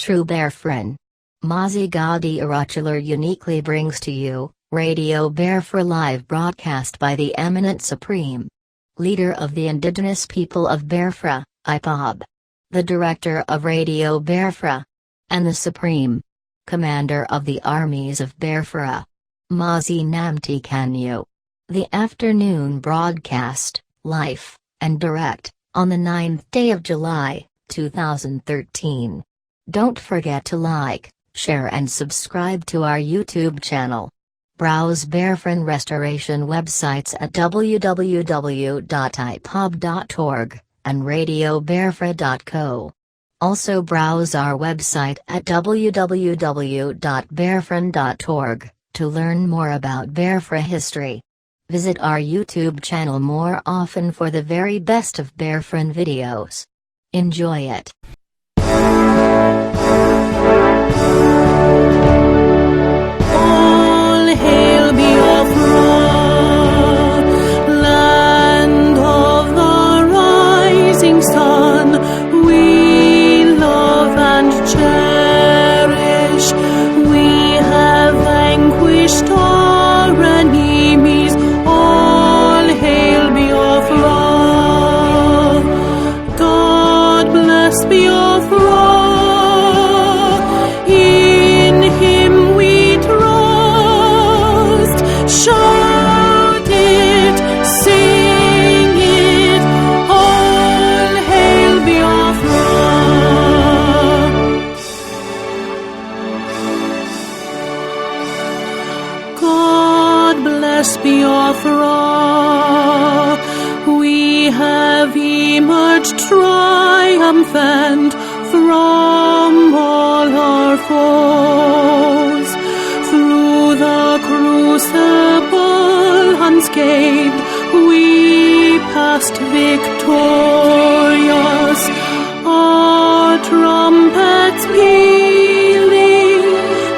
true Biafran. MAZI NNAMDI uniquely brings to you Radio Biafra live broadcast by the eminent Supreme Leader of the Indigenous People of Biafra, IPOB, the Director of Radio Biafra, and the Supreme Commander of the Armies of Biafra, MAZI NNAMDI KANU. The afternoon broadcast, live and direct, on the 9th day of July, 2013. Don't forget to like, share and subscribe to our YouTube channel. Browse Biafran Restoration websites at www.ipob.org and radiobiafra.co. Also browse our website at www.biafran.org to learn more about Biafra history. Visit our YouTube channel more often for the very best of Biafran videos. Enjoy it. All hail Biafra, land of the rising sun. We love and cherish. We have vanquished our enemies. All hail Biafra. God bless Biafra. In Him we trust. Shout it, sing it. All hail Biafra. God bless Biafra. We have emerged triumphant from all our foes. Through the crucible unscathed, we passed victorious. Our trumpets pealing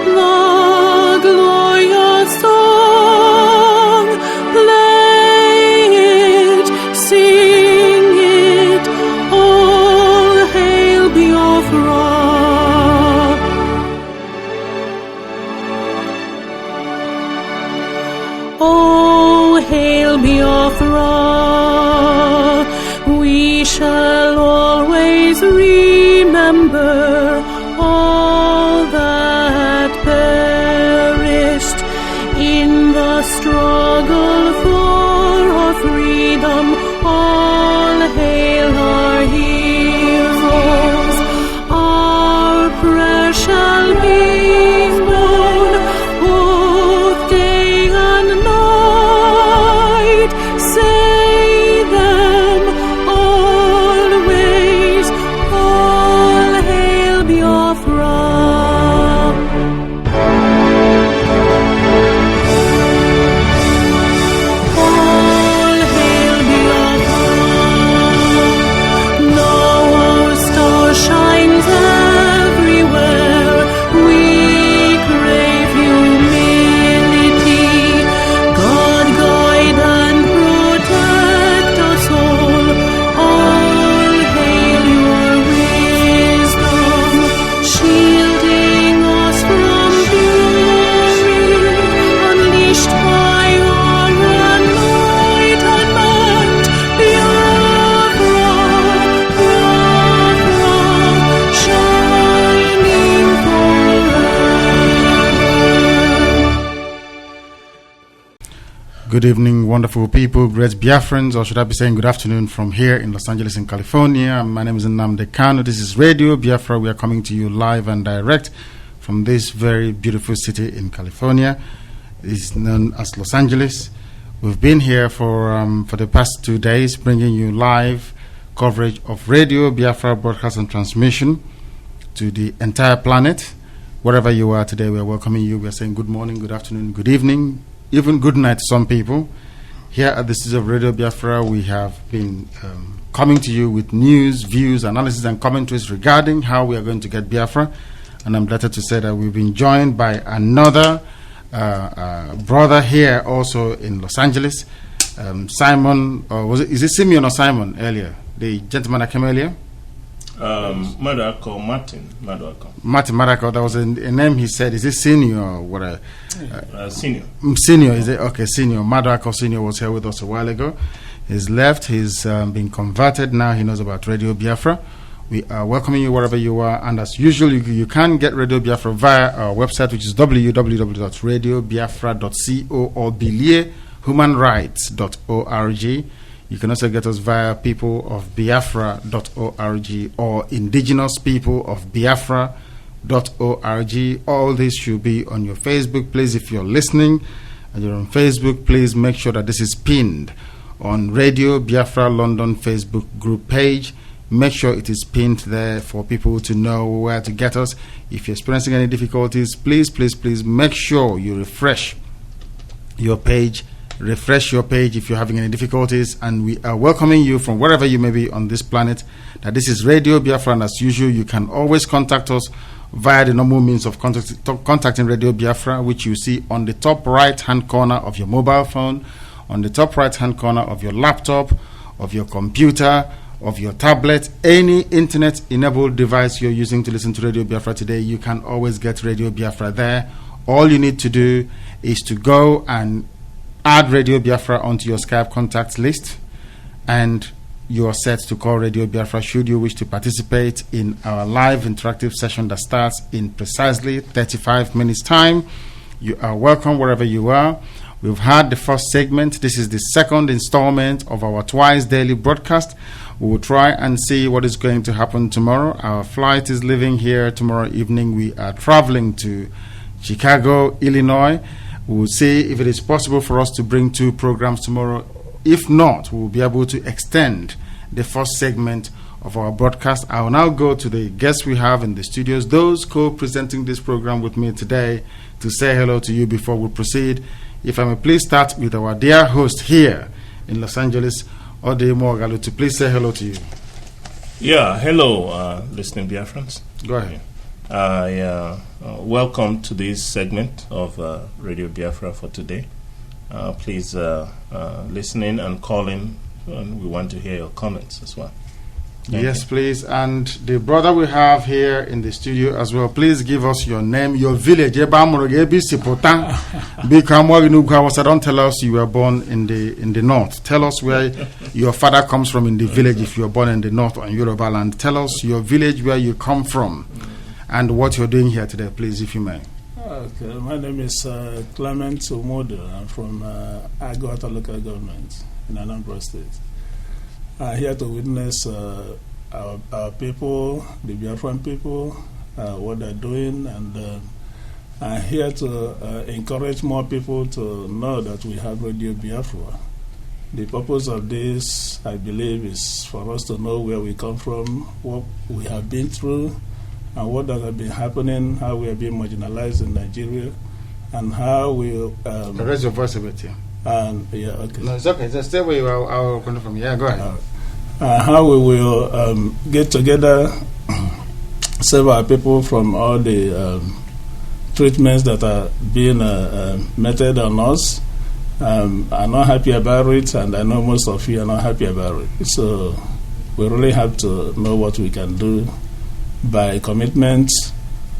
the glorious song. Play it, sing it, all hail Biafra. Oh, hail Biafra. We shall always remember all that perished in the struggle for our freedom. All hail our heroes. Our prayer shall be known both day and night. Say them always. All hail Biafra. All hail Biafra. Now our star shines everywhere. We crave humility. God guide and protect us all. All hail your wisdom, shielding us from fury, unleashed by your enlightenment. Biafra, Biafra, shining forever. Good evening, wonderful people, great Biafrans, or should I be saying good afternoon from here in Los Angeles in California. My name is Nnamdi Kanu. This is Radio Biafra. We are coming to you live and direct from this very beautiful city in California. It's known as Los Angeles. We've been here for the past 2 days, bringing you live coverage of Radio Biafra broadcast and transmission to the entire planet. Wherever you are today, we are welcoming you. We are saying good morning, good afternoon, good evening, even good night to some people. Here at the studio of Radio Biafra, we have been coming to you with news, views, analysis, and commentaries regarding how we are going to get Biafra. And I'm delighted to say that we've been joined by another brother here also in Los Angeles, Simon, or is it Simeon or Simon earlier? The gentleman that came earlier? Madako, Martin Madako. Martin Madako, that was a name he said. Is it senior or what? Senior. Senior, is it? Okay, senior. Madako Senior was here with us a while ago. He's left. He's been converted. Now he knows about Radio Biafra. We are welcoming you wherever you are. And as usual, you can get Radio Biafra via our website, which is www.radiobiafra.co or humanrights.org. You can also get us via peopleofbiafra.org or Indigenous people of Biafra.org. All this should be on your Facebook. Please, if you're listening and you're on Facebook, please make sure that this is pinned on Radio Biafra London Facebook group page. Make sure it is pinned there for people to know where to get us. If you're experiencing any difficulties, please make sure you refresh your page. Refresh your page if you're having any difficulties, and we are welcoming you from wherever you may be on this planet. That this is Radio Biafra, and as usual, you can always contact us via the normal means of contacting Radio Biafra, which you see on the top right-hand corner of your mobile phone, on the top right-hand corner of your laptop, of your computer, of your tablet, any internet-enabled device you're using to listen to Radio Biafra today. You can always get Radio Biafra there. All you need to do is to go and add Radio Biafra onto your Skype contacts list, and you are set to call Radio Biafra should you wish to participate in our live interactive session that starts in precisely 35 minutes time. You are welcome wherever you are. We've had the first segment. This is the second installment of our twice daily broadcast. We will try and see what is going to happen tomorrow. Our flight is leaving here tomorrow evening. We are traveling to Chicago, Illinois. We will see if it is possible for us to bring 2 programs tomorrow. If not, we will be able to extend the first segment of our broadcast. I will now go to the guests we have in the studios, those co-presenting this program with me today, to say hello to you before we proceed. If I may please start with our dear host here in Los Angeles, Ode Mogalu, to please say hello to you. Yeah, hello, listening Biafrans. Go ahead. Welcome to this segment of Radio Biafra for today. Please listen in and call in, and we want to hear your comments as well. Yes, please. And the brother we have here in the studio as well, please give us your name, your village. Don't tell us you were born in the north. Tell us where your father comes from in the village if you were born in the north or in Yoruba land. Tell us your village, where you come from, and what you're doing here today, please, if you may. Okay, my name is Clement Omodo. I'm from Agota local government in Anambra State. I'm here to witness our people, the Biafran people, what they're doing, and I'm here to encourage more people to know that we have Radio Biafra. The purpose of this, I believe, is for us to know where we come from, what we have been through, and what has been happening, how we are being marginalized in Nigeria, and how we... Raise your voice a bit here. Yeah, okay. No, it's okay. Just stay where you are coming from. Yeah, go ahead. How we will get together, save our people from all the treatments that are being meted on us. I'm not happy about it, and I know most of you are not happy about it. So we really have to know what we can do by commitment,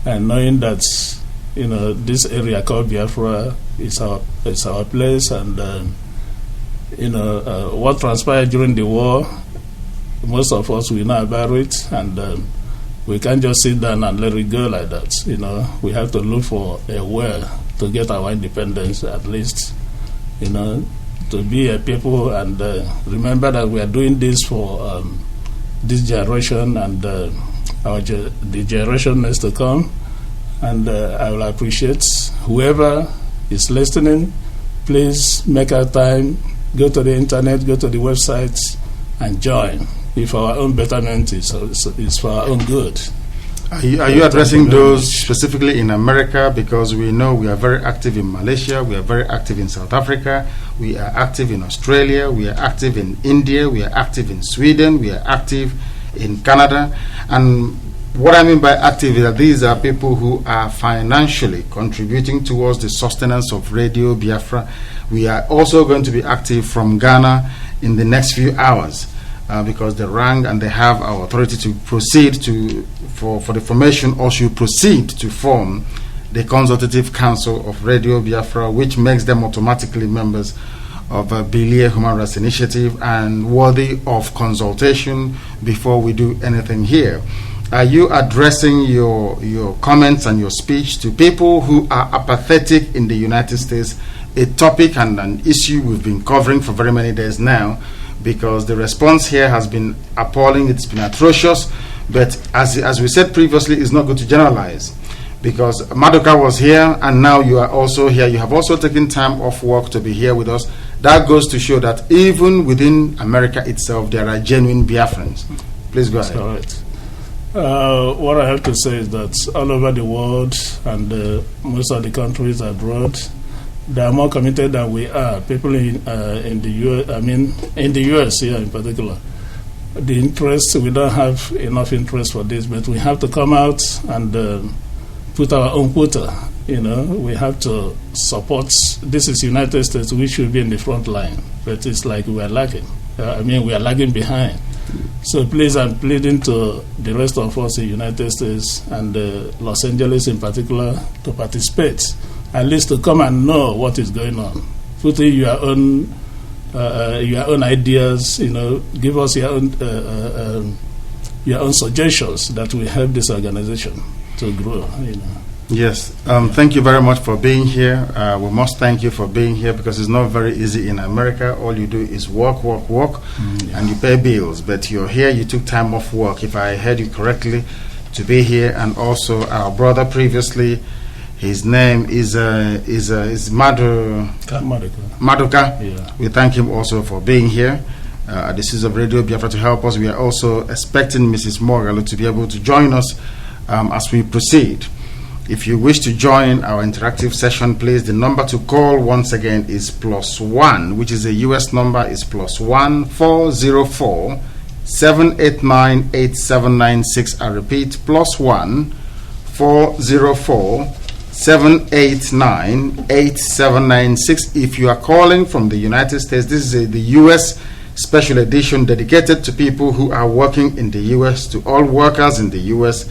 and knowing that this area called Biafra is our place, and what transpired during the war, most of us we know about it, and we can't just sit down and let it go like that. We have to look for a way to get our independence, at least, to be a people, and remember that we are doing this for this generation and the generation next to come. And I will appreciate whoever is listening. Please make our time, go to the internet, go to the websites, and join. If our own betterment is for our own good. Are you addressing those specifically in America? Because we know we are very active in Malaysia, we are very active in South Africa, we are active in Australia, we are active in India, we are active in Sweden, we are active in Canada. And what I mean by active is that these are people who are financially contributing towards the sustenance of Radio Biafra. We are also going to be active from Ghana in the next few hours. because they rang and they have our authority to proceed for the formation, or should proceed to form the Consultative Council of Radio Biafra, which makes them automatically members of a Bilia Human Rights Initiative and worthy of consultation before we do anything here. Are you addressing your comments and your speech to people who are apathetic in the United States, a topic and an issue we've been covering for very many days now, because the response here has been appalling, it's been atrocious, but as we said previously, it's not good to generalize. Because Madoka was here and now you are also here. You have also taken time off work to be here with us. That goes to show that even within America itself, there are genuine Biafrans. Please go ahead. All right. What I have to say is that all over the world and most of the countries abroad, they are more committed than we are. People in the US, in the US here in particular, the interest, we don't have enough interest for this, but we have to come out and put our own quota. We have to support. This is United States. We should be in the front line, but it's like we are lagging. We are lagging behind. So please, I'm pleading to the rest of us in the United States and Los Angeles in particular to participate, at least to come and know what is going on. Put in your own ideas. Give us your own suggestions that will help this organization to grow. Yes, thank you very much for being here. We must thank you for being here, because it's not very easy in America. All you do is work, and you pay bills. But you're here, you took time off work, if I heard you correctly, to be here. And also our brother previously, his name is Madoka. Yeah. We thank him also for being here at the Seas of Radio Biafra to help us. We are also expecting Mrs. Morgalo to be able to join us as we proceed. If you wish to join our interactive session, please, the number to call once again is +1, which is a US number, is +1 404 789 8796. I repeat, +1 404 789 8796. If you are calling from the United States, this is the US special edition dedicated to people who are working in the US, to all workers in the US.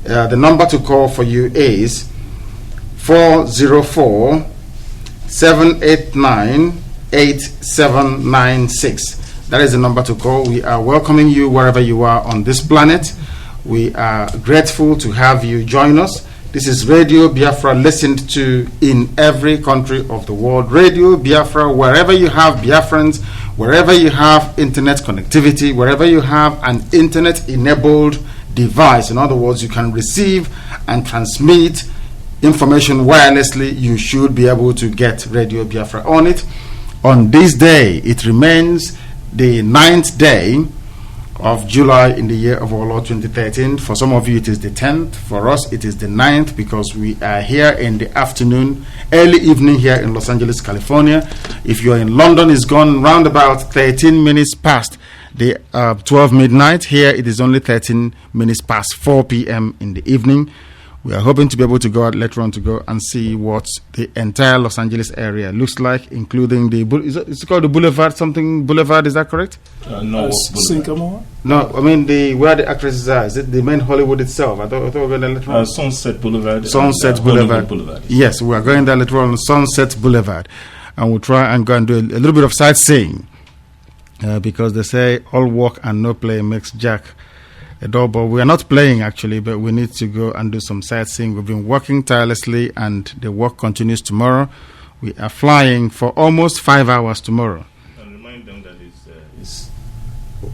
The number to call for you is 404 789 8796. That is the number to call. We are welcoming you wherever you are on this planet. We are grateful to have you join us. This is Radio Biafra, listened to in every country of the world. Radio Biafra, wherever you have Biafrans, wherever you have internet connectivity, wherever you have an internet-enabled device, in other words, you can receive and transmit information wirelessly, you should be able to get Radio Biafra on it. On this day, it remains the 9th day of July in the year of our Lord 2013. For some of you it is the 10th, for us it is the 9th, because we are here in the afternoon, early evening here in Los Angeles, California. If you're in London, it's gone round about 13 minutes past the 12 midnight. Here it is only 13 minutes past 4 p.m. in the evening. We are hoping to be able to go out later on to go and see what the entire Los Angeles area looks like, including the it's called the Boulevard, something Boulevard, is that correct? No, Sycamore? No, I mean where the actresses are. Is it the main Hollywood itself? I thought we were going there later on. Sunset Boulevard. Sunset Boulevard. Yes, we are going there later on Sunset Boulevard, and we'll try and go and do a little bit of sightseeing. Because they say all work and no play makes Jack a dull boy. We are not playing actually, but we need to go and do some sightseeing. We've been working tirelessly and the work continues tomorrow. We are flying for almost 5 hours tomorrow. And remind them that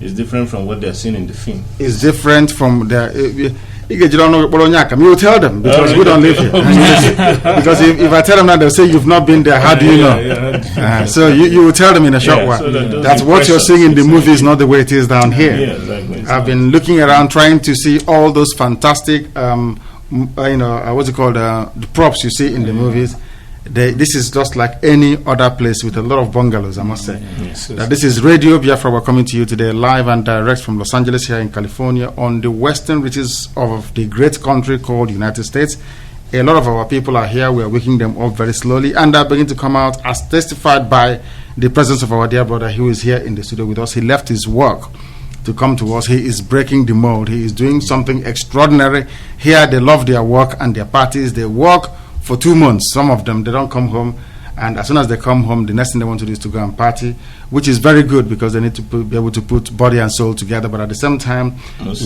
it's different from what they're seeing in the film. It's different from the... You will tell them, because we don't live here. Because if I tell them that, they'll say you've not been there. How do you know? So you will tell them in a short while. So that's what you're seeing in the movie is not the way it is down here. Yeah, exactly. I've been looking around trying to see all those fantastic, what's it called, the props you see in the movies. This is just like any other place with a lot of bungalows, I must say. Yes. This is Radio Biafra. We're coming to you today live and direct from Los Angeles here in California on the western reaches of the great country called United States. A lot of our people are here. We are waking them up very slowly, and they're beginning to come out, as testified by the presence of our dear brother who is here in the studio with us. He left his work to come to us. He is breaking the mold. He is doing something extraordinary. Here they love their work and their parties. They work for 2 months. Some of them, they don't come home. And as soon as they come home, the next thing they want to do is to go and party, which is very good because they need to be able to put body and soul together. But at the same time,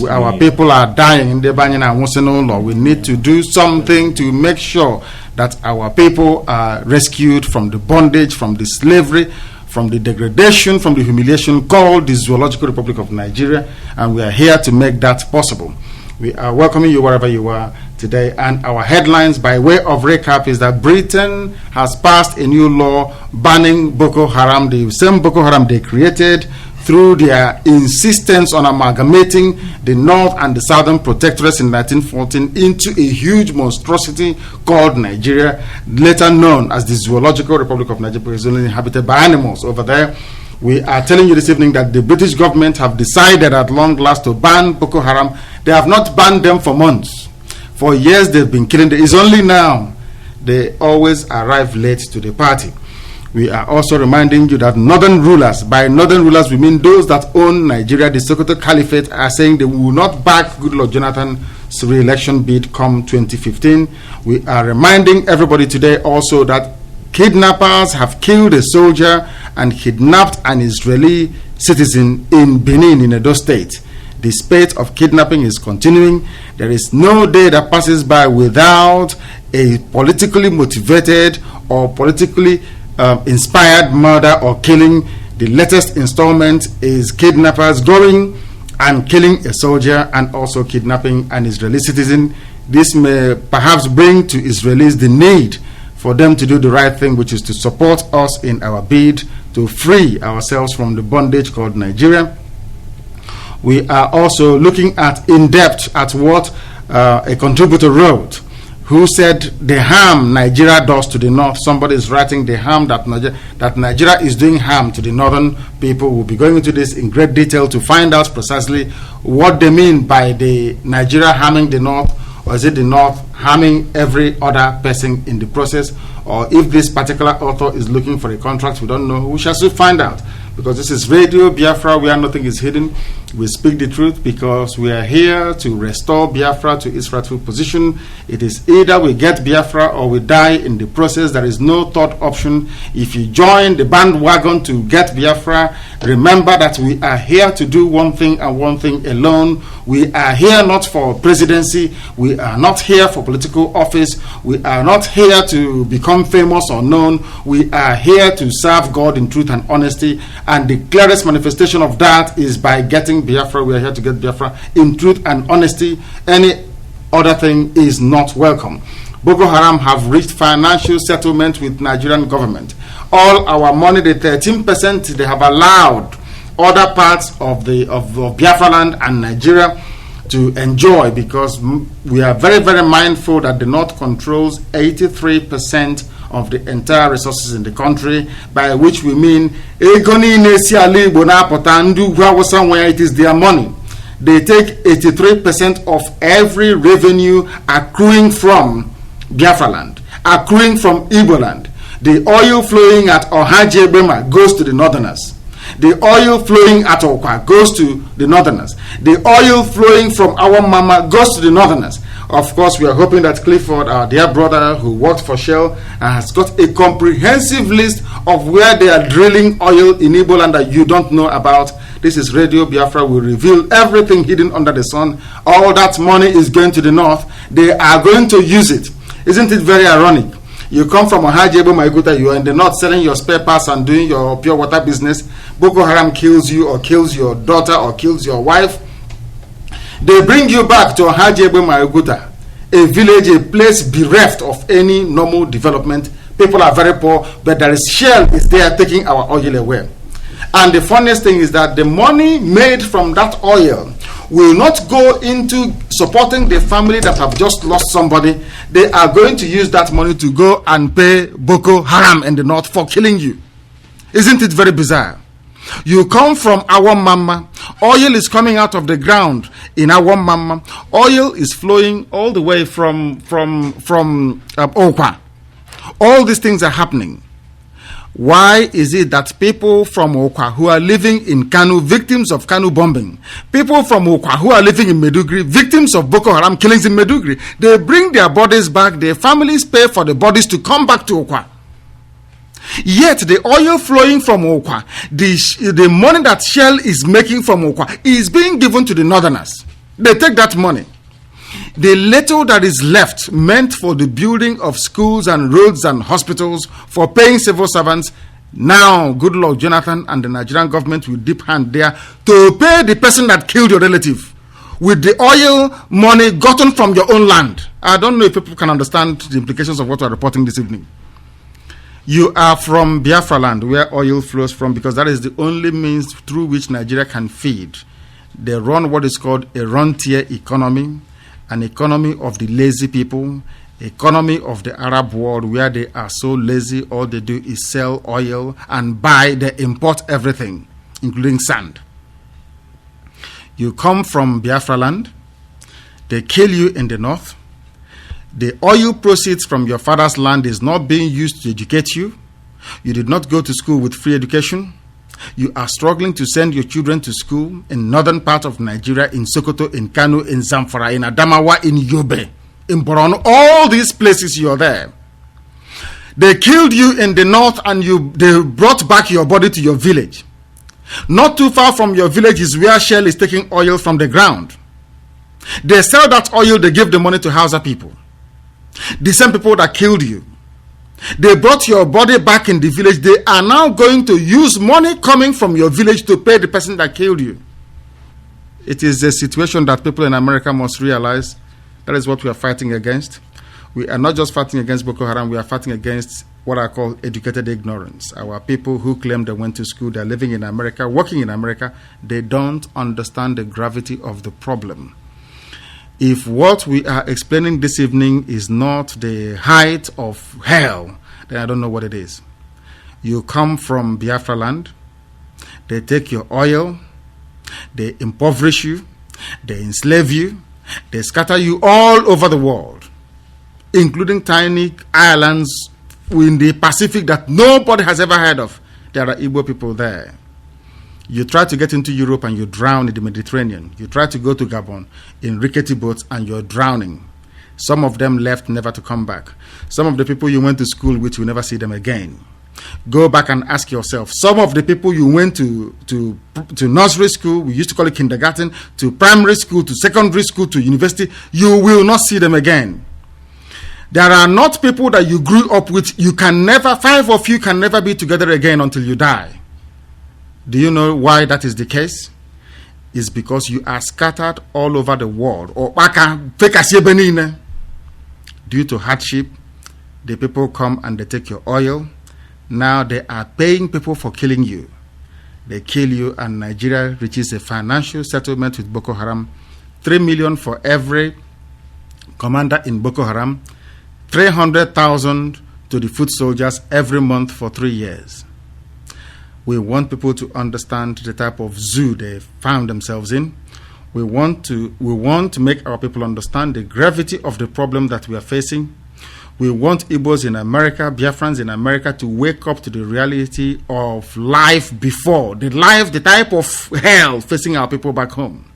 our people are dying in the Banyana and Woseno. We need to do something to make sure that our people are rescued from the bondage, from the slavery, from the degradation, from the humiliation called the Zoological Republic of Nigeria. And we are here to make that possible. We are welcoming you wherever you are today, and our headlines by way of recap is that Britain has passed a new law banning Boko Haram, the same Boko Haram they created through their insistence on amalgamating the North and the Southern Protectorates in 1914 into a huge monstrosity called Nigeria, later known as the Zoological Republic of Nigeria, because it's only inhabited by animals over there. We are telling you this evening that the British government have decided at long last to ban Boko Haram. They have not banned them for months. For years they've been killing them. It's only now they always arrive late to the party. We are also reminding you that northern rulers, by northern rulers we mean those that own Nigeria, the Sokoto Caliphate, are saying they will not back Goodluck Jonathan's re-election bid come 2015. We are reminding everybody today also that kidnappers have killed a soldier and kidnapped an Israeli citizen in Benin, in Edo State. The spate of kidnapping is continuing. There is no day that passes by without a politically motivated or politically inspired murder or killing. The latest installment is kidnappers going and killing a soldier and also kidnapping an Israeli citizen. This may perhaps bring to Israelis the need for them to do the right thing, which is to support us in our bid to free ourselves from the bondage called Nigeria. We are also looking at in depth at what a contributor wrote, who said the harm Nigeria does to the north. Somebody is writing the harm that Nigeria is doing harm to the northern people. We'll be going into this in great detail to find out precisely what they mean by the Nigeria harming the north, or is it the north harming every other person in the process, or if this particular author is looking for a contract, we don't know. We shall soon find out, because this is Radio Biafra, where nothing is hidden. We speak the truth because we are here to restore Biafra to its rightful position. It is either we get Biafra or we die in the process. There is no third option. If you join the bandwagon to get Biafra, remember that we are here to do one thing and one thing alone. We are here not for presidency. We are not here for political office. We are not here to become famous or known. We are here to serve God in truth and honesty. And the clearest manifestation of that is by getting Biafra. We are here to get Biafra in truth and honesty. Any other thing is not welcome. Boko Haram have reached financial settlement with Nigerian government. All our money, the 13% they have allowed other parts of Biafra land and Nigeria to enjoy, because we are very, very mindful that the North controls 83% of the entire resources in the country, by which we mean where it is their money. They take 83% of every revenue accruing from Biafra land, accruing from Igbo land. The oil flowing at Ohajebema goes to the northerners. The oil flowing at Okwa goes to the northerners. The oil flowing from our mama goes to the northerners. Of course, we are hoping that Clifford, our dear brother who worked for Shell, has got a comprehensive list of where they are drilling oil in Igbo land that you don't know about. This is Radio Biafra. We reveal everything hidden under the sun. All that money is going to the north. They are going to use it. Isn't it very ironic? You come from Ohajebo Maikuta, you are in the north selling your spare parts and doing your pure water business. Boko Haram kills you or kills your daughter or kills your wife. They bring you back to Ohajebo Maikuta, a village, a place bereft of any normal development. People are very poor, but there is Shell is there taking our oil away. And the funniest thing is that the money made from that oil will not go into supporting the family that have just lost somebody. They are going to use that money to go and pay Boko Haram in the north for killing you. Isn't it very bizarre? You come from our mama. Oil is coming out of the ground in our mama. Oil is flowing all the way from Okwa. All these things are happening. Why is it that people from Okwa who are living in Kanu, victims of Kanu bombing, people from Okwa who are living in Meduguri, victims of Boko Haram killings in Meduguri, they bring their bodies back, their families pay for the bodies to come back to Okwa. Yet the oil flowing from Okwa, the money that Shell is making from Okwa is being given to the northerners. They take that money. The little that is left meant for the building of schools and roads and hospitals, for paying civil servants, now good Lord Jonathan and the Nigerian government will dip hand there to pay the person that killed your relative with the oil money gotten from your own land. I don't know if people can understand the implications of what we're reporting this evening. You are from Biafra land, where oil flows from, because that is the only means through which Nigeria can feed. They run what is called a rentier economy, an economy of the lazy people, economy of the Arab world, where they are so lazy, all they do is sell oil and buy, they import everything, including sand. You come from Biafra land, they kill you in the north. The oil proceeds from your father's land is not being used to educate you. You did not go to school with free education. You are struggling to send your children to school in northern part of Nigeria, in Sokoto, in Kano, in Zamfara, in Adamawa, in Yobe, in Borno, all these places you are there. They killed you in the north and they brought back your body to your village. Not too far from your village is where Shell is taking oil from the ground. They sell that oil, they give the money to Hausa people. The same people that killed you. They brought your body back in the village. They are now going to use money coming from your village to pay the person that killed you. It is a situation that people in America must realize. That is what we are fighting against. We are not just fighting against Boko Haram, we are fighting against what I call educated ignorance. Our people who claim they went to school, they're living in America, working in America, they don't understand the gravity of the problem. If what we are explaining this evening is not the height of hell, then I don't know what it is. You come from Biafra land, they take your oil, they impoverish you, they enslave you, they scatter you all over the world, including tiny islands in the Pacific that nobody has ever heard of. There are Igbo people there. You try to get into Europe and you drown in the Mediterranean. You try to go to Gabon in rickety boats and you're drowning. Some of them left never to come back. Some of the people you went to school with, you never see them again. Go back and ask yourself, some of the people you went to nursery school, we used to call it kindergarten, to primary school, to secondary school, to university, you will not see them again. There are not people that you grew up with. You can never, 5 of you can never be together again until you die. Do you know why that is the case? It's because you are scattered all over the world. Due to hardship, the people come and they take your oil. Now they are paying people for killing you. They kill you and Nigeria reaches a financial settlement with Boko Haram. 3 million for every commander in Boko Haram. 300,000 to the foot soldiers every month for 3 years. We want people to understand the type of zoo they found themselves in. We want to make our people understand the gravity of the problem that we are facing. We want Igbos in America, Biafrans in America to wake up to the reality of life before, the type of hell facing our people back home.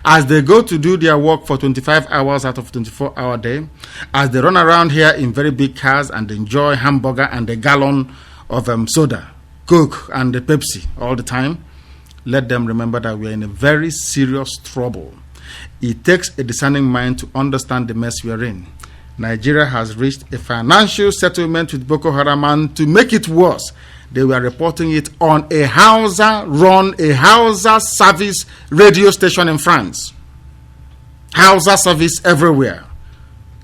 As they go to do their work for 25 hours out of 24-hour day, as they run around here in very big cars and enjoy hamburger and a gallon of soda, Coke and the Pepsi all the time, let them remember that we are in a very serious trouble. It takes a discerning mind to understand the mess we are in. Nigeria has reached a financial settlement with Boko Haram, and to make it worse, they were reporting it on a Hausa service radio station in France. Hausa service everywhere,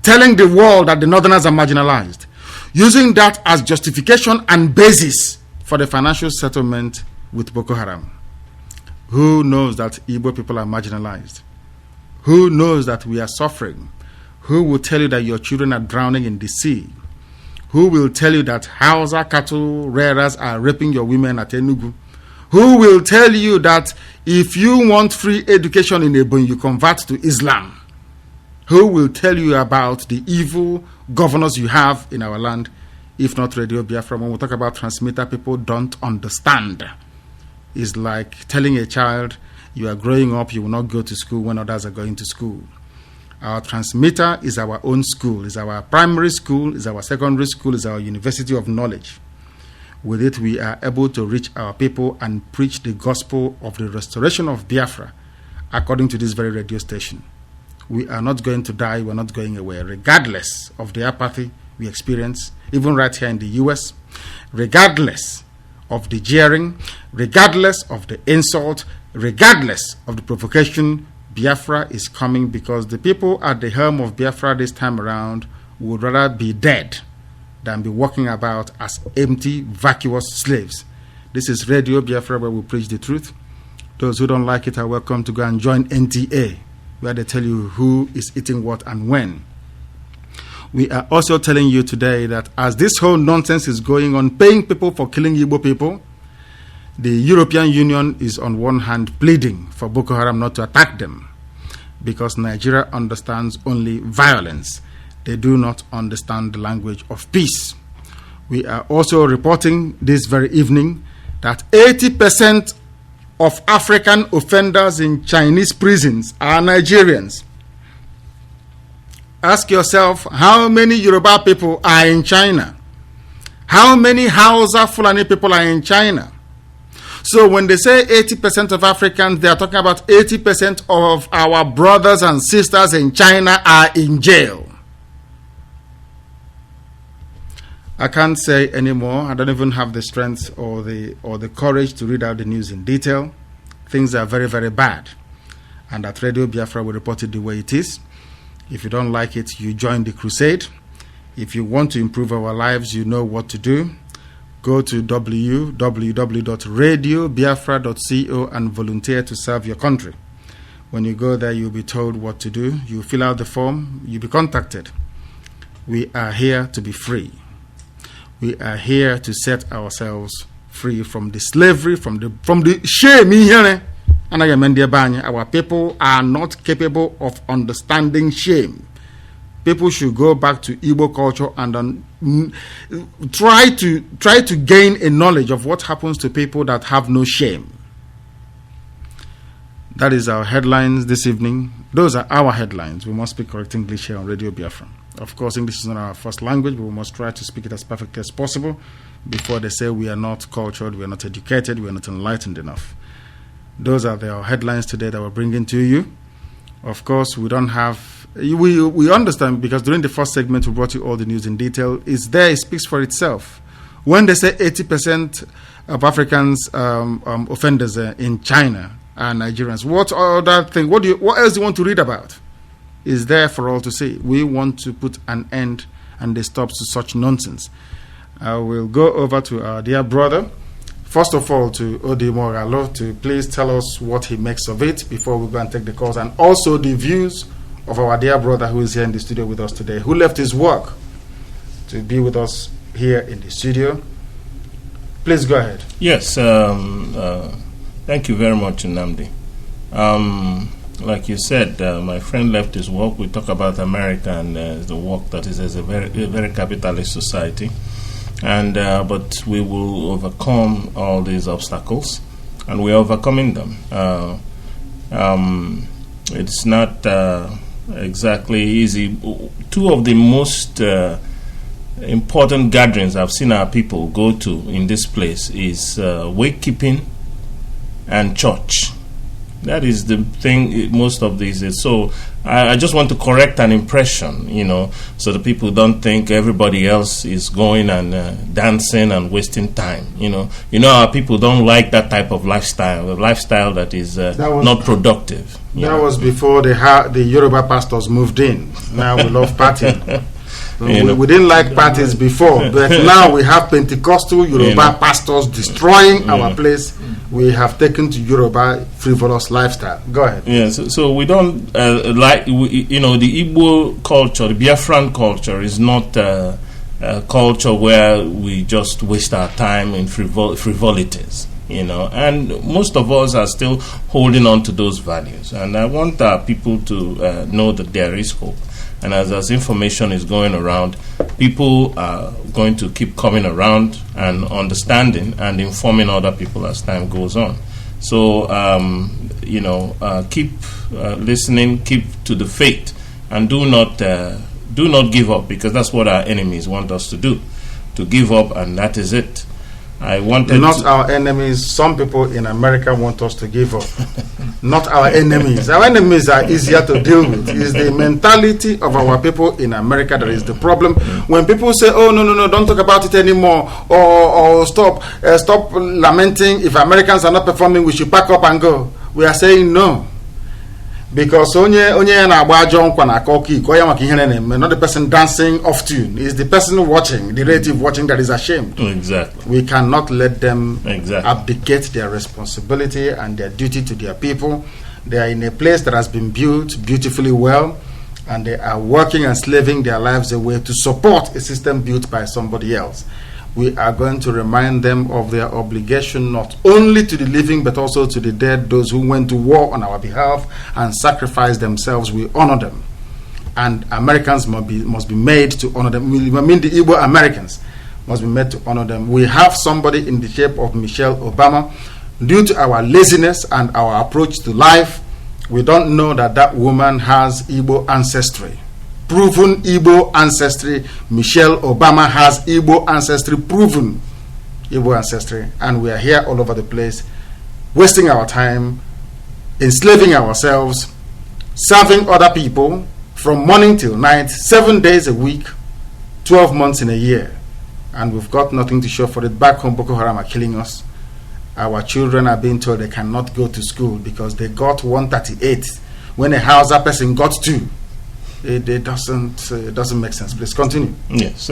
telling the world that the northerners are marginalized, using that as justification and basis for the financial settlement with Boko Haram. Who knows that Igbo people are marginalized? Who knows that we are suffering? Who will tell you that your children are drowning in the sea? Who will tell you that Hausa cattle rearers are raping your women at Enugu? Who will tell you that if you want free education in Ebonyi, you convert to Islam? Who will tell you about the evil governors you have in our land? if not Radio Biafra. When we talk about transmitter, people don't understand. It's like telling a child, you are growing up, you will not go to school when others are going to school. Our transmitter is our own school, is our primary school, is our secondary school, is our university of knowledge. With it, we are able to reach our people and preach the gospel of the restoration of Biafra according to this very radio station. We are not going to die, we're not going away, regardless of the apathy we experience, even right here in the US, regardless of the jeering, regardless of the insult, regardless of the provocation. Biafra is coming, because the people at the helm of Biafra this time around would rather be dead than be walking about as empty, vacuous slaves. This is Radio Biafra, where we preach the truth. Those who don't like it are welcome to go and join NTA, where they tell you who is eating what and when. We are also telling you today that as this whole nonsense is going on, paying people for killing Igbo people, the European Union is on one hand pleading for Boko Haram not to attack them, because Nigeria understands only violence. They do not understand the language of peace. We are also reporting this very evening that 80% of African offenders in Chinese prisons are Nigerians. Ask yourself, how many Yoruba people are in China? How many Hausa Fulani people are in China? So when they say 80% of Africans, they are talking about 80% of our brothers and sisters in China are in jail. I can't say anymore. I don't even have the strength or the courage to read out the news in detail. Things are very, very bad. And at Radio Biafra, we report it the way it is. If you don't like it, you join the crusade. If you want to improve our lives, you know what to do. Go to www.radiobiafra.co and volunteer to serve your country. When you go there, you'll be told what to do. You fill out the form, you'll be contacted. We are here to be free. We are here to set ourselves free from the slavery, from the shame in here. Our people are not capable of understanding shame. People should go back to Igbo culture and try to gain a knowledge of what happens to people that have no shame. That is our headlines this evening. Those are our headlines. We must speak correct English here on Radio Biafra. Of course, English is not our first language, but we must try to speak it as perfectly as possible before they say we are not cultured, we are not educated, we are not enlightened enough. Those are our headlines today that we're bringing to you. Of course, we don't have... We understand, because during the first segment we brought you all the news in detail. It's there, it speaks for itself. When they say 80% of Africans offenders in China are Nigerians, what other thing? What else do you want to read about? It's there for all to see. We want to put an end and a stop to such nonsense. I will go over to our dear brother. First of all, to Odi Moralo, to please tell us what he makes of it before we go and take the calls, and also the views of our dear brother who is here in the studio with us today, who left his work to be with us here in the studio. Please go ahead. Yes, thank you very much, Nnamdi. Like you said, my friend left his work. We talk about America and the work that is as a very capitalist society. And but we will overcome all these obstacles, and we are overcoming them. It's not exactly easy. Two of the most important gatherings I've seen our people go to in this place is wakekeeping and church. That is the thing most of these is. So I just want to correct an impression, so the people don't think everybody else is going and dancing and wasting time. Our people don't like that type of lifestyle, a lifestyle that is not productive. That was before the Yoruba pastors moved in. Now we love partying. We didn't like parties before, but now we have Pentecostal Yoruba pastors destroying our place. We have taken to Yoruba frivolous lifestyle. Go ahead. Yes, so we don't the Igbo culture, the Biafran culture is not a culture where we just waste our time in frivolities. And most of us are still holding on to those values. And I want our people to know that there is hope. And as information is going around, people are going to keep coming around and understanding and informing other people as time goes on. So, keep listening, keep to the faith, and do not give up, because that's what our enemies want us to do, to give up, and that is it. I wanted not our enemies. Some people in America want us to give up. Not our enemies. Our enemies are easier to deal with. It's the mentality of our people in America that is the problem. When people say, "Oh no, don't talk about it anymore," or stop lamenting, if Americans are not performing, we should pack up and go. We are saying no. Because not the person dancing off tune, is the person watching, the relative watching, that is ashamed. Exactly. We cannot let them abdicate their responsibility and their duty to their people. They are in a place that has been built beautifully well, and they are working and slaving their lives away to support a system built by somebody else. We are going to remind them of their obligation not only to the living but also to the dead, those who went to war on our behalf and sacrificed themselves. We honor them, and Americans must be made to honor them. I mean, the Igbo Americans must be made to honor them. We have somebody in the shape of Michelle Obama. Due to our laziness and our approach to life, we don't know that woman has Igbo ancestry. Proven Igbo ancestry. Michelle Obama has Igbo ancestry, proven Igbo ancestry, and we are here all over the place, wasting our time, enslaving ourselves, serving other people from morning till night, 7 days a week, 12 months in a year, and we've got nothing to show for it. Back home, Boko Haram are killing us. Our children are being told they cannot go to school because they got 138 when a Hausa person got 2. It doesn't make sense. Please continue. Yes.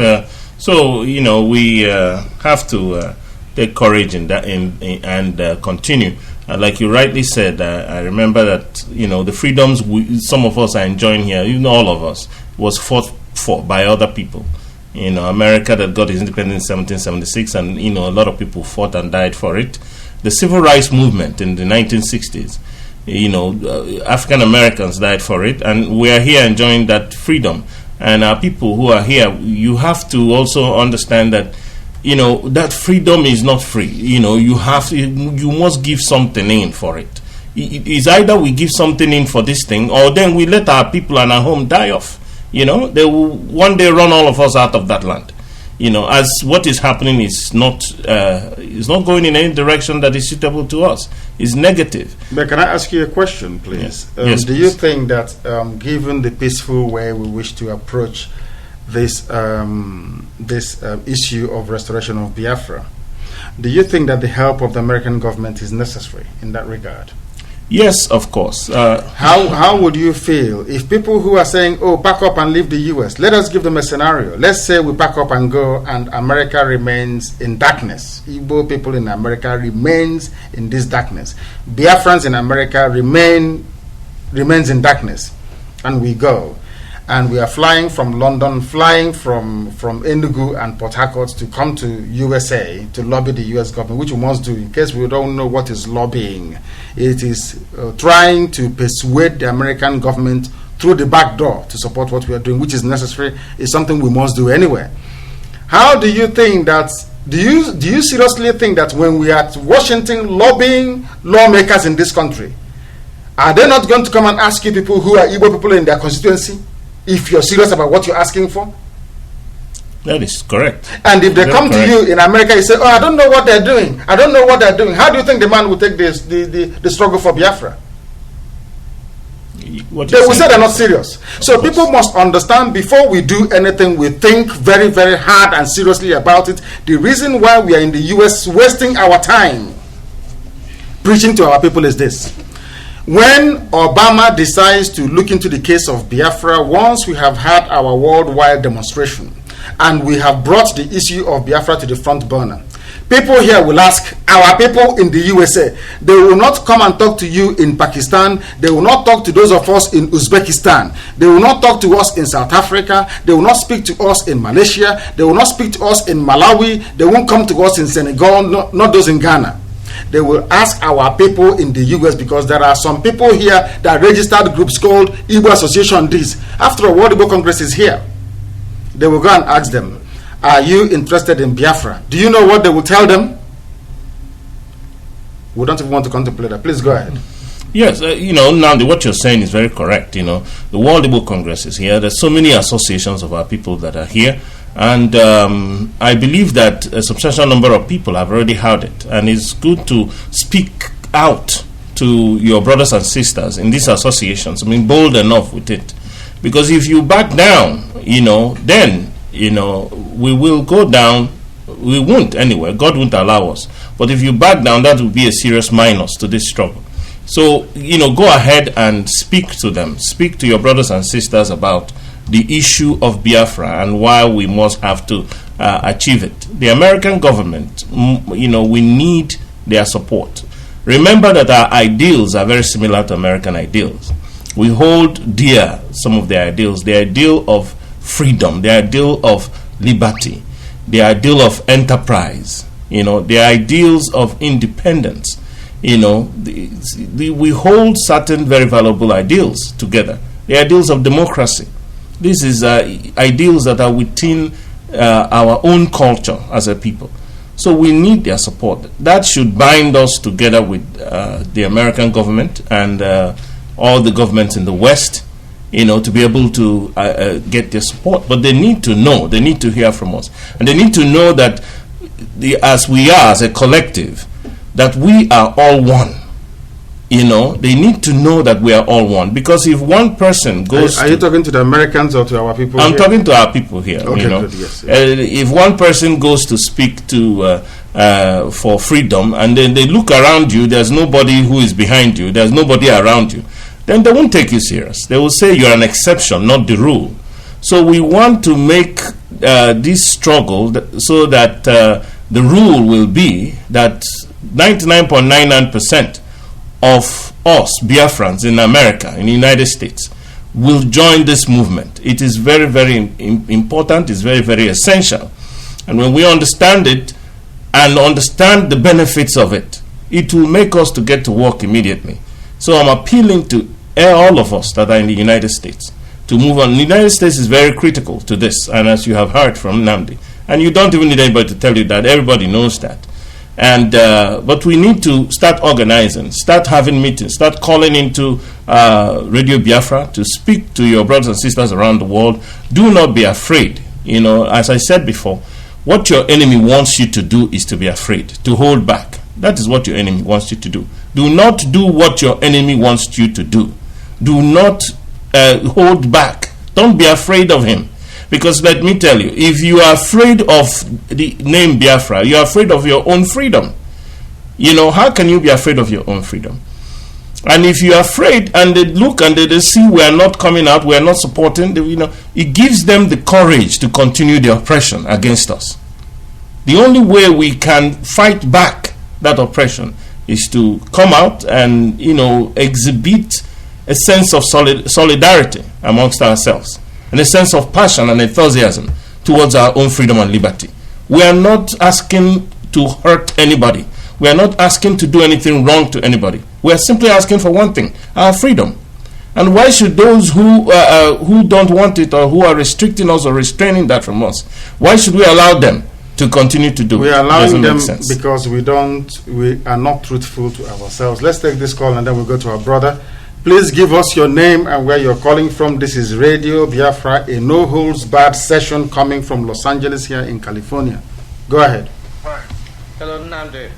So we have to take courage in that and continue. Like you rightly said, I remember that the freedoms some of us are enjoying here, all of us, was fought for by other people. America that got its independence in 1776, and a lot of people fought and died for it. The civil rights movement in the 1960s. African Americans died for it, and we are here enjoying that freedom. And our people who are here, you have to also understand that that freedom is not free. You must give something in for it. It's either we give something in for this thing, or then we let our people and our home die off. They will one day run all of us out of that land. As what is happening is not going in any direction that is suitable to us. It's negative. But can I ask you a question, please? Yes. Do you think that, given the peaceful way we wish to approach this issue of restoration of Biafra, do you think that the help of the American government is necessary in that regard? Yes, of course. How would you feel if people who are saying, "Oh, pack up and leave the U.S." Let us give them a scenario. Let's say we pack up and go, and America remains in darkness. Igbo people in America remains in this darkness. Biafrans in America remains in darkness, and we go. And we are flying from London, flying from Enugu and Port Harcourt to come to USA to lobby the US government, which we must do. In case we don't know what is lobbying, it is trying to persuade the American government through the back door to support what we are doing, which is necessary. It's something we must do anyway. How do you think that? Do you seriously think that when we are at Washington lobbying lawmakers in this country, are they not going to come and ask you people who are Igbo people in their constituency if you're serious about what you're asking for? That is correct. And if they come to you in America, you say, "Oh, I don't know what they're doing. I don't know what they're doing." How do you think the man will take the struggle for Biafra? They will say they're not serious. So people must understand, before we do anything, we think very, very hard and seriously about it. The reason why we are in the US wasting our time preaching to our people is this. When Obama decides to look into the case of Biafra, once we have had our worldwide demonstration and we have brought the issue of Biafra to the front burner, people here will ask our people in the USA. They will not come and talk to you in Pakistan. They will not talk to those of us in Uzbekistan. They will not talk to us in South Africa. They will not speak to us in Malaysia. They will not speak to us in Malawi. They won't come to us in Senegal, not those in Ghana. they will ask our people in the US, because there are some people here that registered groups called Igbo Association this. After all, World Igbo Congress is here. They will go and ask them, are you interested in Biafra? Do you know what they will tell them? We don't even want to contemplate that. Please go ahead. Yes, Nnamdi, what you're saying is very correct. The World Igbo Congress is here. There's so many associations of our people that are here. And I believe that a substantial number of people have already heard it. And it's good to speak out to your brothers and sisters in these associations. I mean, bold enough with it. Because if you back down, then, we will go down. We won't anyway. God won't allow us. But if you back down, that will be a serious minus to this struggle. So, go ahead and speak to them. Speak to your brothers and sisters about the issue of Biafra and why we must have to achieve it. The American government, we need their support. Remember that our ideals are very similar to American ideals. We hold dear some of their ideals, the ideal of freedom, the ideal of liberty, the ideal of enterprise, the ideals of independence. We hold certain very valuable ideals together. The ideals of democracy. This is ideals that are within our own culture as a people. So we need their support. That should bind us together with the American government and all the governments in the West, to be able to get their support. But they need to know, they need to hear from us. And they need to know that as we are, as a collective, that we are all one. They need to know that we are all one. Because if one person goes... Are you talking to the Americans or to our people I'm talking to our people here. Okay, good, yes. If one person goes to speak to for freedom, and then they look around you, there's nobody who is behind you, there's nobody around you, then they won't take you serious. They will say you're an exception, not the rule. So we want to make this struggle so that the rule will be that 99.99% of us, Biafrans in America, in the United States, will join this movement. It is very, very important. It's very, very essential. And when we understand it and understand the benefits of it, it will make us to get to work immediately. So I'm appealing to all of us that are in the United States to move on. The United States is very critical to this, and as you have heard from Nnamdi, and you don't even need anybody to tell you that. Everybody knows that. And but we need to start organizing, start having meetings, start calling into Radio Biafra to speak to your brothers and sisters around the world. Do not be afraid. As I said before, what your enemy wants you to do is to be afraid, to hold back. That is what your enemy wants you to do. Do not do what your enemy wants you to do. Do not hold back. Don't be afraid of him. Because let me tell you, if you are afraid of the name Biafra, you are afraid of your own freedom. How can you be afraid of your own freedom? And if you are afraid and they look and they see we are not coming out, we are not supporting, it gives them the courage to continue the oppression against us. The only way we can fight back that oppression is to come out and, exhibit a sense of solidarity amongst ourselves, and a sense of passion and enthusiasm towards our own freedom and liberty. We are not asking to hurt anybody. We are not asking to do anything wrong to anybody. We are simply asking for one thing, our freedom. And why should those who don't want it or who are restricting us or restraining that from us, why should we allow them to continue to do it? We are allowing them because we are not truthful to ourselves. Let's take this call and then we'll go to our brother. Please give us your name and where you're calling from. This is Radio Biafra, a no-holds-barred session coming from Los Angeles here in California. Go ahead. Hello, Nnamdi.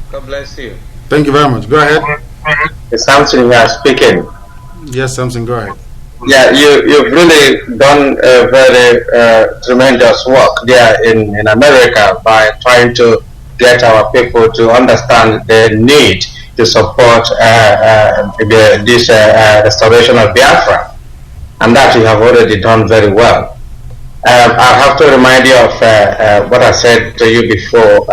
God bless you. Thank you very much. Go ahead. It's Samson here speaking. Yes, Samson, go ahead. Yeah, you've really done a very tremendous work there in America by trying to get our people to understand the need to support this restoration of Biafra, and that you have already done very well. I have to remind you of what I said to you before.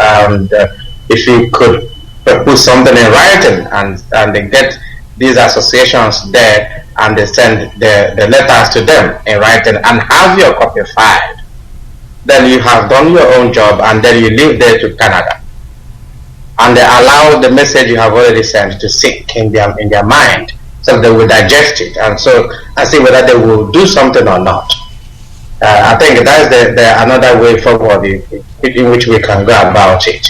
If you could put something in writing and they get these associations there and they send the letters to them in writing and have your copy filed, then you have done your own job and then you leave there to Canada. and they allow the message you have already sent to sink in their mind, so they will digest it, and see whether they will do something or not. I think that's the another way forward in which we can go about it.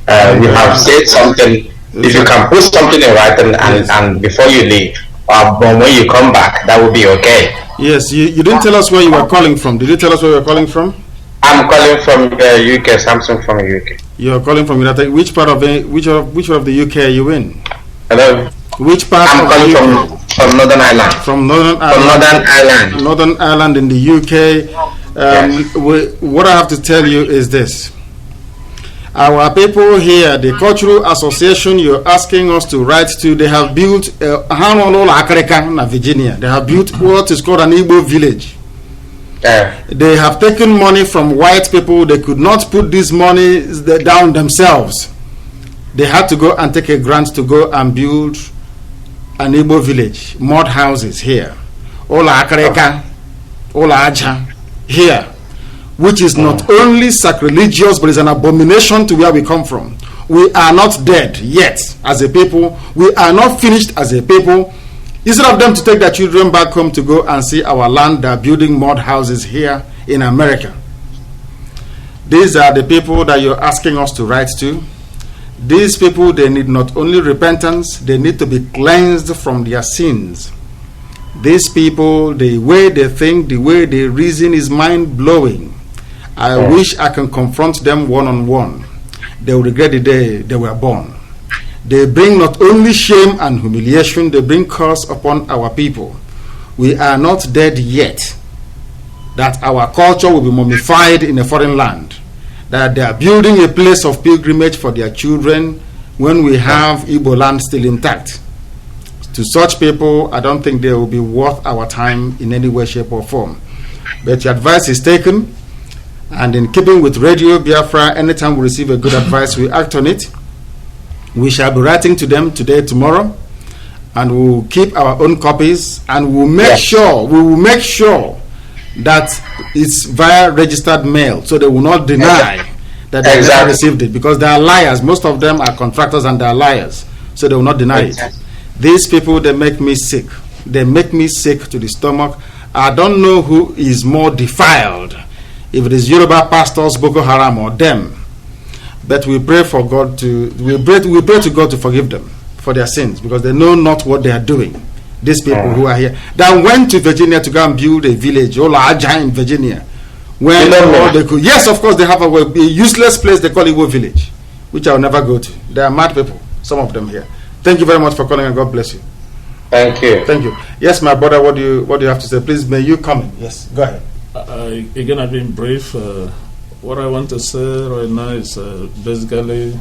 You have said something. If you can put something in writing and before you leave, but when you come back, that will be okay. Yes, you didn't tell us where you were calling from. Did you tell us where you were calling from? I'm calling from UK. Samson from UK. You're calling from United. Which part of the UK are you in? Hello. Which part? I'm calling from Northern Ireland. From Northern Ireland. From Northern Ireland. Northern Ireland in the UK. Yes. What I have to tell you is this. Our people here, the Cultural Association you're asking us to write to, they have built Virginia. They have built what is called an Igbo village. They have taken money from white people. They could not put this money down themselves. They had to go and take a grant to go and build an Igbo village, mud houses here. Ola Akareka, Ola Aja, here. Which is not only sacrilegious, but is an abomination to where we come from. We are not dead yet as a people. We are not finished as a people. Instead of them to take their children back home to go and see our land, they are building mud houses here in America. These are the people that you're asking us to write to. These people, they need not only repentance, they need to be cleansed from their sins. These people, the way they think, the way they reason is mind-blowing. I wish I can confront them one-on-one. They will regret the day they were born. They bring not only shame and humiliation, they bring curse upon our people. We are not dead yet. That our culture will be mummified in a foreign land. That they are building a place of pilgrimage for their children when we have Igbo land still intact. To such people, I don't think they will be worth our time in any way, shape, or form. But your advice is taken. And in keeping with Radio Biafra, anytime we receive a good advice, we act on it. We shall be writing to them today, tomorrow, and we will keep our own copies, and we will make sure that it's via registered mail, so they will not deny that they never received it, because they are liars. Most of them are contractors and they are liars, so they will not deny it. These people, they make me sick. They make me sick to the stomach. I don't know who is more defiled, if it is Yoruba pastors, Boko Haram, or them. But we pray for God we pray to God to forgive them for their sins, because they know not what they are doing. These people who are here, that went to Virginia to go and build a village, Ola Aja in Virginia, when they could. Yes, of course, they have a useless place they call Igbo village, which I will never go to. They are mad people, some of them here. Thank you very much for calling, and God bless you. Thank you. Thank you. Yes, my brother, what do you have to say? Please, may you comment? Yes, go ahead. Again, I've been brief. What I want to say right now is basically,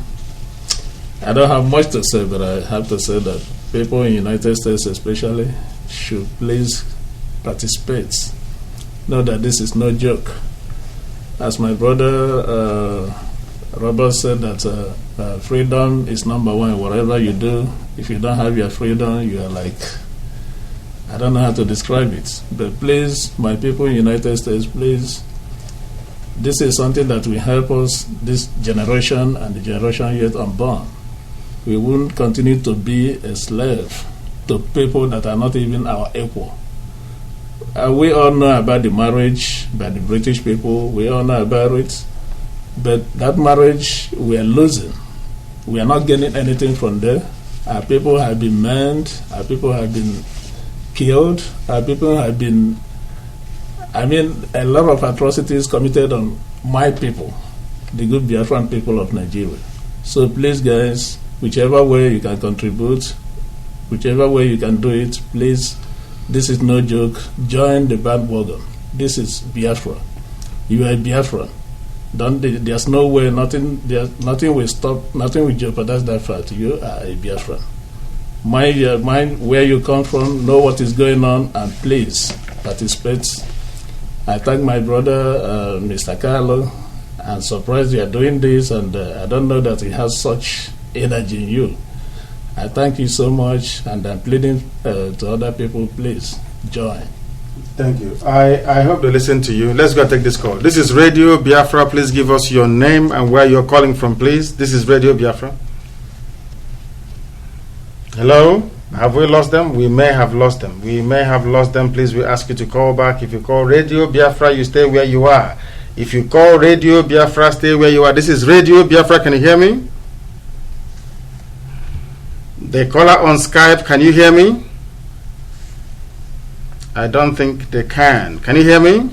I don't have much to say, but I have to say that people in the United States especially should please participate. Know that this is no joke. As my brother Robert said, that freedom is number one. Whatever you do, if you don't have your freedom, you are like, I don't know how to describe it. But please, my people in the United States, please, this is something that will help us, this generation and the generation yet unborn. We won't continue to be a slave to people that are not even our equal. We all know about the marriage by the British people. We all know about it. But that marriage, we are losing. We are not getting anything from there. Our people have been maimed. Our people have been killed. Our people have been, a lot of atrocities committed on my people, the good Biafran people of Nigeria. So please, guys, whichever way you can contribute, whichever way you can do it, please, this is no joke. Join the bandwagon. This is Biafra. You are Biafran. There's no way, nothing will stop, nothing will jeopardize that fact. You are a Biafran. Mind where you come from, know what is going on, and please participate. I thank my brother, Mr. Carlo. I'm surprised you are doing this, and I don't know that he has such energy in you. I thank you so much, and I'm pleading to other people, please join. Thank you. I hope they listen to you. Let's go and take this call. This is Radio Biafra. Please give us your name and where you're calling from, please. This is Radio Biafra. Hello? Have we lost them? We may have lost them. We may have lost them. Please, we ask you to call back. If you call Radio Biafra, you stay where you are. If you call Radio Biafra, stay where you are. This is Radio Biafra. Can you hear me? The caller on Skype, can you hear me? I don't think they can. Can you hear me?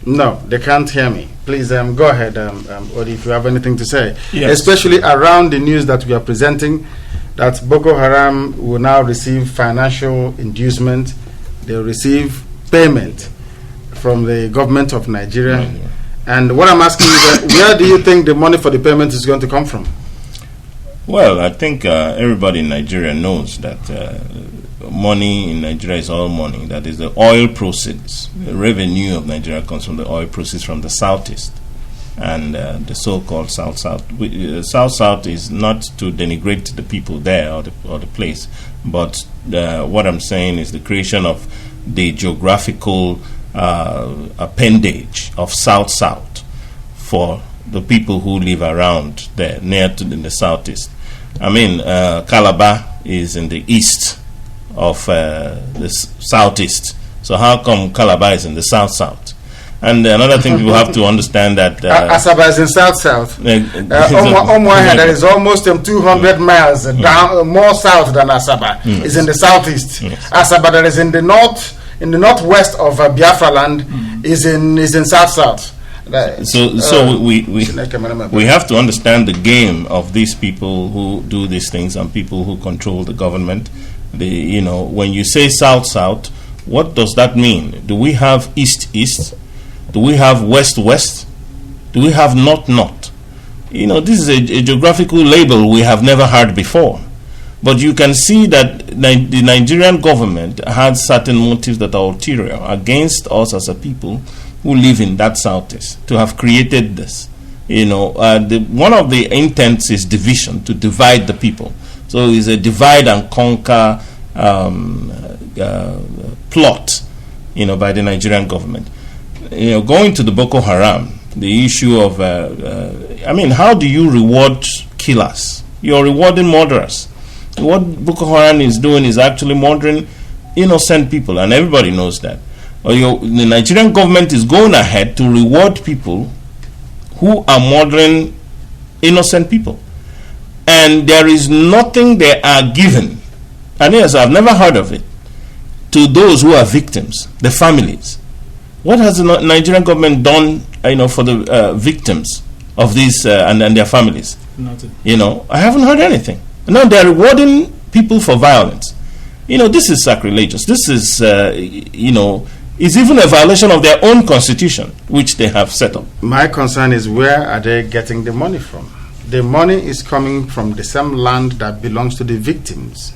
No, they can't hear me. Please go ahead, Odi, if you have anything to say. Yes. Especially around the news that we are presenting, that Boko Haram will now receive financial inducement. They'll receive payment from the government of Nigeria. Mm-hmm. And what I'm asking is, where do you think the money for the payment is going to come from? Well, I think everybody in Nigeria knows that money in Nigeria is all money. That is the oil proceeds. The revenue of Nigeria comes from the oil proceeds from the southeast and the so-called South-South. South-South is not to denigrate the people there or the place, but what I'm saying is the creation of the geographical appendage of South-South for the people who live around there, near to in the southeast. I mean, Calabar is in the east of the southeast. So how come Calabar is in the south-south? And another thing people have to understand that Asaba is in south-south. That is almost 200 miles down, more south than Asaba. Is in the southeast. Yes. Asaba that is in the north, in the northwest of Biafra land, is in south-south. So we have to understand the game of these people who do these things and people who control the government. When you say south-south, what does that mean? Do we have east-east? Do we have west-west? Do we have north-north? This is a geographical label we have never heard before. But you can see that the Nigerian government had certain motives that are ulterior against us as a people who live in that southeast to have created this. One of the intents is division, to divide the people. So it's a divide and conquer plot, by the Nigerian government. Going to the Boko Haram, the issue of, how do you reward killers? You're rewarding murderers. What Boko Haram is doing is actually murdering innocent people, and everybody knows that. The Nigerian government is going ahead to reward people who are murdering innocent people. And there is nothing they are given, and yes, I've never heard of it, to those who are victims, the families. What has the Nigerian government done, for the victims of these and their families? Nothing. I haven't heard anything. No, they're rewarding people for violence. This is sacrilegious. This is, is even a violation of their own constitution, which they have set up. My concern is, where are they getting the money from? The money is coming from the same land that belongs to the victims.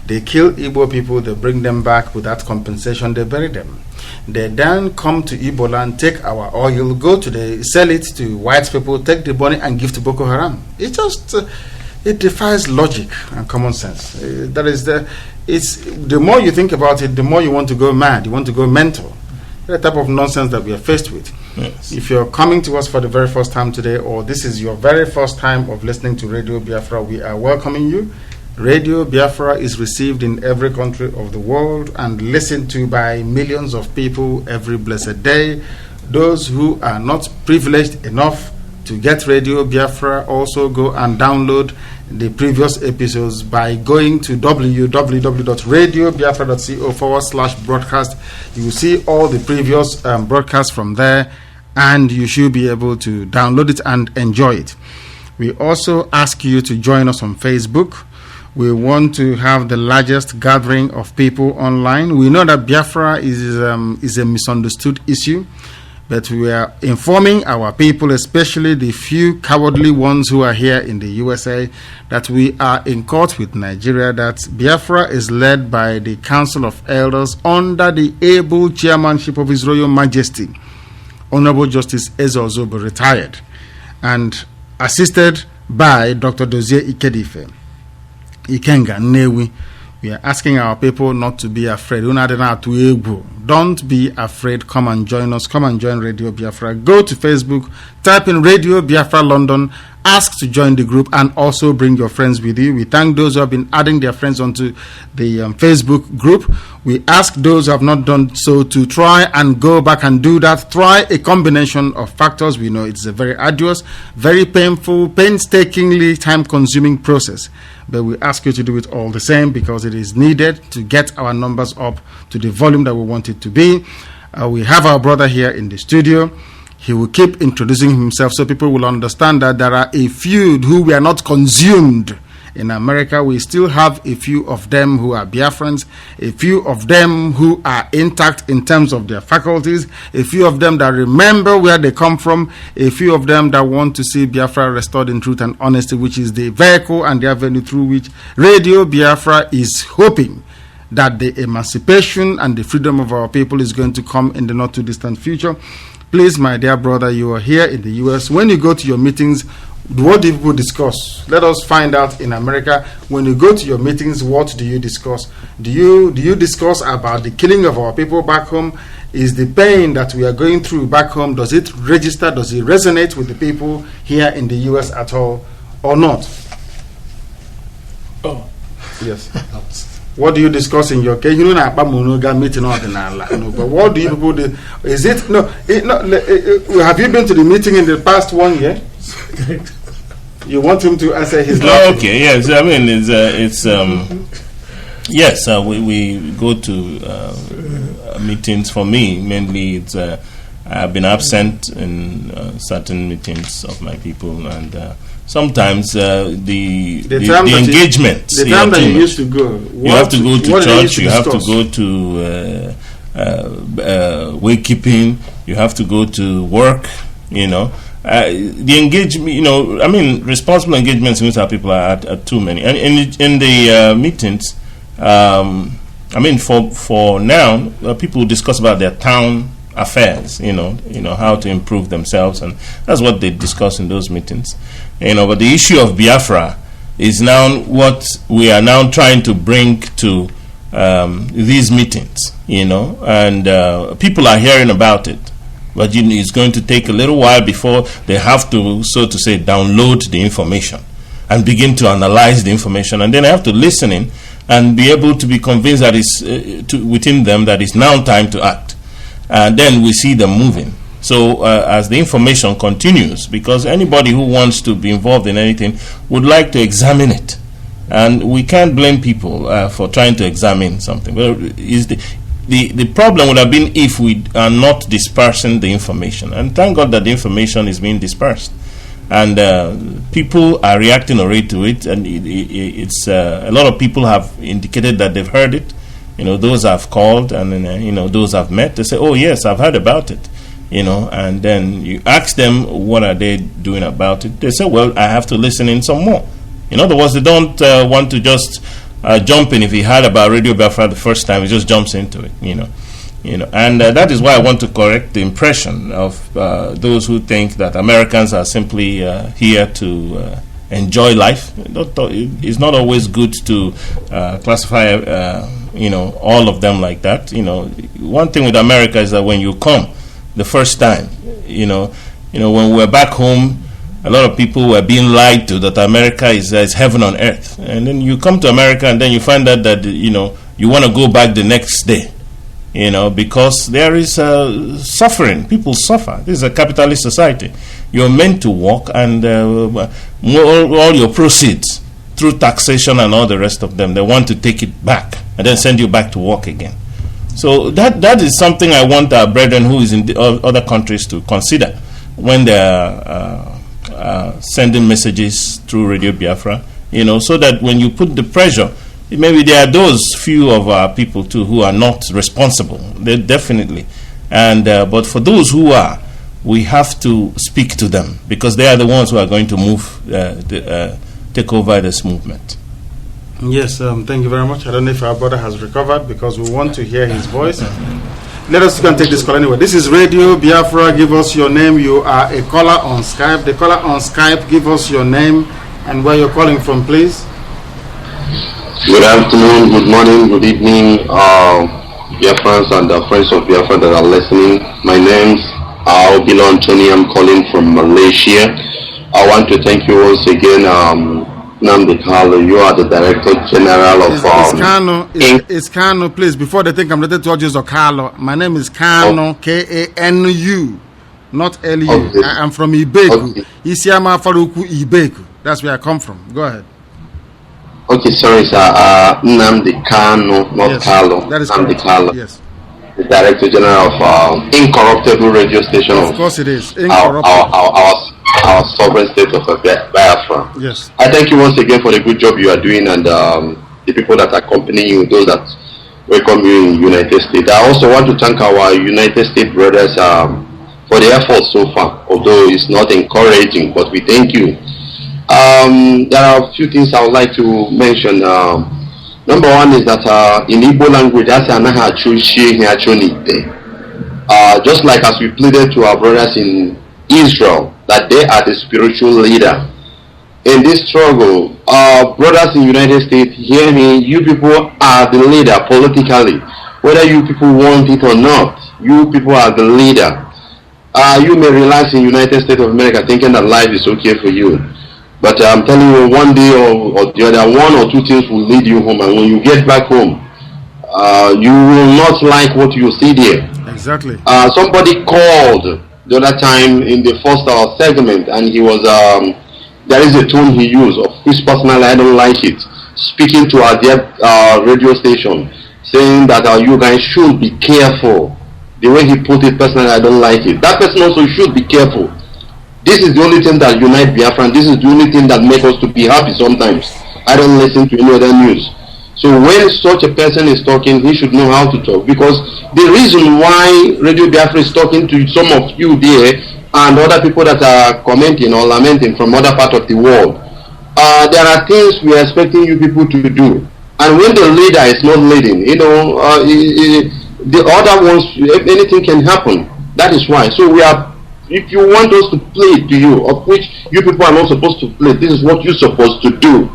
They kill Igbo people, they bring them back without compensation, they bury them. They then come to Igbo land, take our oil, sell it to white people, take the money and give to Boko Haram. It just, it defies logic and common sense. The more you think about it, the more you want to go mad, you want to go mental. The type of nonsense that we are faced with. Yes. If you're coming to us for the very first time today, or this is your very first time of listening to Radio Biafra, we are welcoming you. Radio Biafra is received in every country of the world and listened to by millions of people every blessed day. Those who are not privileged enough to get Radio Biafra also go and download the previous episodes by going to www.radiobiafra.co/broadcast. You will see all the previous broadcasts from there, and you should be able to download it and enjoy it. We also ask you to join us on Facebook. We want to have the largest gathering of people online. We know that Biafra is a misunderstood issue, but we are informing our people, especially the few cowardly ones who are here in the USA, that we are in court with Nigeria, that Biafra is led by the Council of Elders under the able chairmanship of His Royal Majesty, Honorable Justice Eze Ozobo, retired, and assisted by Dr. Dozie Ikenga Nnewi. We are asking our people not to be afraid. Don't be afraid. Come and join us. Come and join Radio Biafra. Go to Facebook, type in Radio Biafra London, ask to join the group and also bring your friends with you. We thank those who have been adding their friends onto the Facebook group. We ask those who have not done so to try and go back and do that. Try a combination of factors. We know it's a very arduous, very painful, painstakingly time-consuming process. But we ask you to do it all the same because it is needed to get our numbers up to the volume that we want it to be. We have our brother here in the studio. He will keep introducing himself so people will understand that there are a few who were not consumed in America. We still have a few of them who are Biafrans, a few of them who are intact in terms of their faculties, a few of them that remember where they come from, a few of them that want to see Biafra restored in truth and honesty, which is the vehicle and the avenue through which Radio Biafra is hoping that the emancipation and the freedom of our people is going to come in the not too distant future. Please, my dear brother, you are here in the US. When you go to your meetings, what do people discuss? Let us find out in America. When you go to your meetings, what do you discuss? Do you discuss about the killing of our people back home? Is the pain that we are going through back home, does it register, does it resonate with the people here in the US at all or not? Oh, yes. What do you discuss in your case? You know, meeting but what do you people do? Is it have you been to the meeting in the past 1 year? You want him to answer his okay, yes. I mean, it's yes. We go to meetings. For me, mainly, it's I've been absent in certain meetings of my people, and sometimes the engagement. The time that you used to go, you have to go to church. You have to go to wakekeeping. You have to go to work. You know. The engagement, I mean, responsible engagements with our people are too many. And in the meetings, I mean, for now, people discuss about their town affairs, how to improve themselves, and that's what they discuss in those meetings. But the issue of Biafra is now what we are now trying to bring to these meetings, and people are hearing about it. But it's going to take a little while before they have to, so to say, download the information and begin to analyze the information. And then they have to listen in and be able to be convinced that it's within them that it's now time to act. And then we see them moving. So as the information continues, because anybody who wants to be involved in anything would like to examine it. And we can't blame people for trying to examine something. Well, the problem would have been if we are not dispersing the information. And thank God that the information is being dispersed. And people are reacting already to it. And it's a lot of people have indicated that they've heard it. Those have called and those have met. They say, oh, yes, I've heard about it. And then you ask them, what are they doing about it? They say, well, I have to listen in some more. In other words, they don't want to just jump in. If he heard about Radio Biafra the first time, he just jumps into it, and that is why I want to correct the impression of those who think that Americans are simply here to enjoy life. It's not always good to classify, all of them like that. One thing with America is that when you come the first time, when we're back home, a lot of people were being lied to that America is heaven on earth. And then you come to America and then you find out that, you want to go back the next day, because there is suffering. People suffer. This is a capitalist society. You're meant to work and all your proceeds through taxation and all the rest of them, they want to take it back and then send you back to work again. So that is something I want our brethren who is in the other countries to consider when they are sending messages through Radio Biafra, so that when you put the pressure, maybe there are those few of our people too who are not responsible. They definitely, and but for those who are, we have to speak to them because they are the ones who are going to take over this movement. Yes, thank you very much. I don't know if our brother has recovered because we want to hear his voice. Let us go and take this call anyway. This is Radio Biafra. Give us your name. You are a caller on Skype. The caller on Skype, give us your name and where you're calling from, please. Good afternoon, good morning, good evening, Biafrans and the friends of Biafra that are listening. My name's Obilo Anthony. I'm calling from Malaysia. I want to thank you once again, Nnamdi Kanu. You are the Director General of It's Kanu, please. Before they think I'm related to Oji's or Carlo, my name is Kanu, Kanu, not Lu. Okay. I'm from Ibeku. Okay. Isiama Faruku Ibeku. That's where I come from. Go ahead. Okay, sorry, sir. Nnamdi Kanu, not Yes, Carlo. that is Nnamdi correct. Kanu, Yes. the Director General of Incorruptible Radio Station. Of course it is. Our sovereign state of Biafra. Yes. I thank you once again for the good job you are doing, and the people that accompany you, those that welcome you in United States. I also want to thank our United States brothers for the effort so far, although it's not encouraging, but we thank you. There are a few things I would like to mention. Number one is that in Igbo language, just like as we pleaded to our brothers in Israel that they are the spiritual leader in this struggle, brothers in the United States, hear me, you people are the leader politically, whether you people want it or not. You people are the leader. You may relax in the United States of America thinking that life is okay for you, but I'm telling you, one day or the other, one or two things will lead you home, and when you get back home, you will not like what you see there. Exactly. Somebody called the other time in the first segment, and he was there is a tone he used, of which personally I don't like it, speaking to our dear radio station, saying that you guys should be careful. The way he put it, personally I don't like it. That person also should be careful. This is the only thing that unites Biafran. This is the only thing that makes us to be happy sometimes. I don't listen to any other news. So when such a person is talking, he should know how to talk, because the reason why Radio Biafra is talking to some of you there and other people that are commenting or lamenting from other parts of the world, there are things we are expecting you people to do. And when the leader is not leading, the other ones, anything can happen. That is why. So we are, if you want us to play to you, of which you people are not supposed to play, this is what you're supposed to do.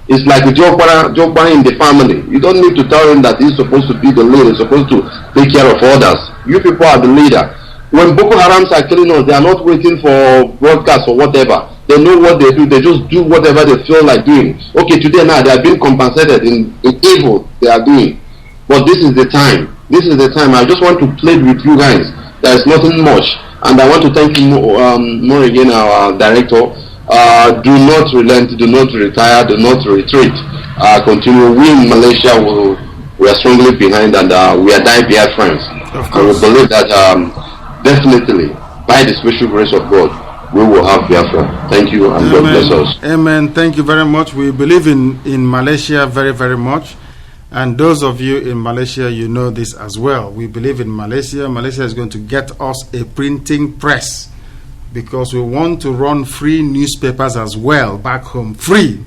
It's like a Jokbara in the family. You don't need to tell him that he's supposed to be the leader, he's supposed to take care of others. You people are the leader. When Boko Harams are killing us, they are not waiting for broadcast or whatever. They know what they do. They just do whatever they feel like doing. Okay, today now they are being compensated in evil they are doing. But this is the time. This is the time. I just want to plead with you guys. There is nothing much. And I want to thank you more again, our director. Do not relent, do not retire, do not retreat. Continue. We in Malaysia we are strongly behind, and we are dying Biafrans. And we believe that definitely, by the special grace of God, we will have Biafra. Thank you, and God bless us. Amen. Thank you very much. We believe in Malaysia very, very much. And those of you in Malaysia, you know this as well. We believe in Malaysia. Malaysia is going to get us a printing press, because we want to run free newspapers as well back home. Free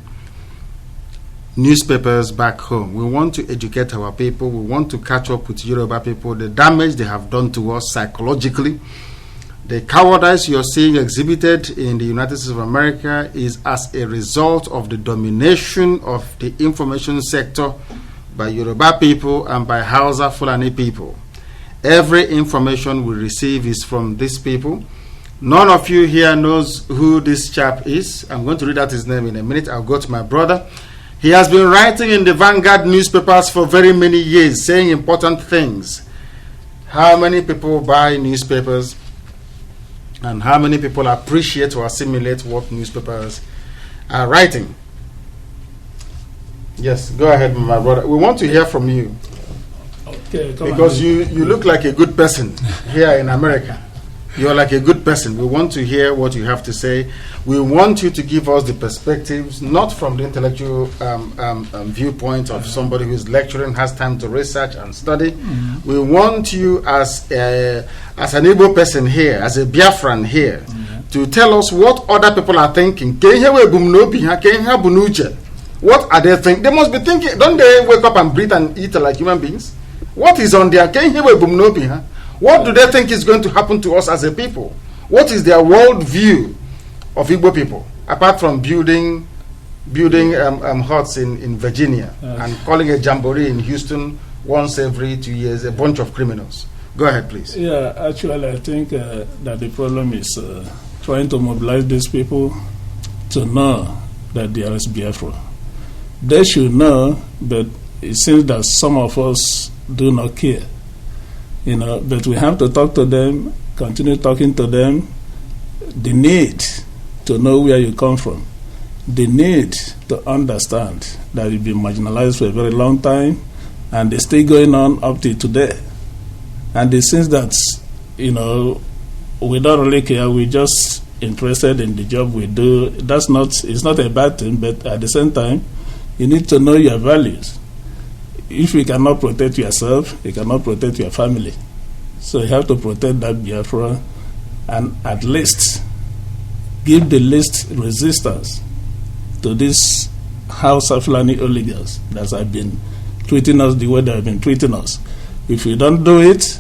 newspapers back home. We want to educate our people. We want to catch up with Yoruba people. The damage they have done to us psychologically, the cowardice you're seeing exhibited in the United States of America is as a result of the domination of the information sector by Yoruba people and by Hausa Fulani people. Every information we receive is from these people. None of you here knows who this chap is. I'm going to read out his name in a minute. I'll go to my brother. He has been writing in the Vanguard newspapers for very many years, saying important things. How many people buy newspapers, and how many people appreciate or assimilate what newspapers are writing? Yes, go ahead, my brother. We want to hear from you. Okay, because you look like a good person here in America. You're like a good person. We want to hear what you have to say. We want you to give us the perspectives, not from the intellectual viewpoint of somebody who's lecturing, has time to research and study. We want you as an Igbo person here, as a Biafran here, to tell us what other people are thinking. What are they thinking? They must be thinking, don't they wake up and breathe and eat like human beings? What is on their what do they think is going to happen to us as a people? What is their world view of Igbo people, apart from building huts in Virginia and calling a jamboree in Houston once every 2 years, a bunch of criminals? Go ahead, please. Yeah, actually, I think that the problem is trying to mobilize these people to know that there is Biafra. They should know, but it seems that some of us do not care. But we have to talk to them, continue talking to them. The need to know where you come from, the need to understand that you've been marginalized for a very long time, and it's still going on up to today. And it seems that, we don't really care, we're just interested in the job we do. It's not a bad thing, but at the same time, you need to know your values. If you cannot protect yourself, you cannot protect your family. So you have to protect that Biafra, and at least give the least resistance to this House of Fulani oligarchs that have been treating us the way they have been treating us. If we don't do it,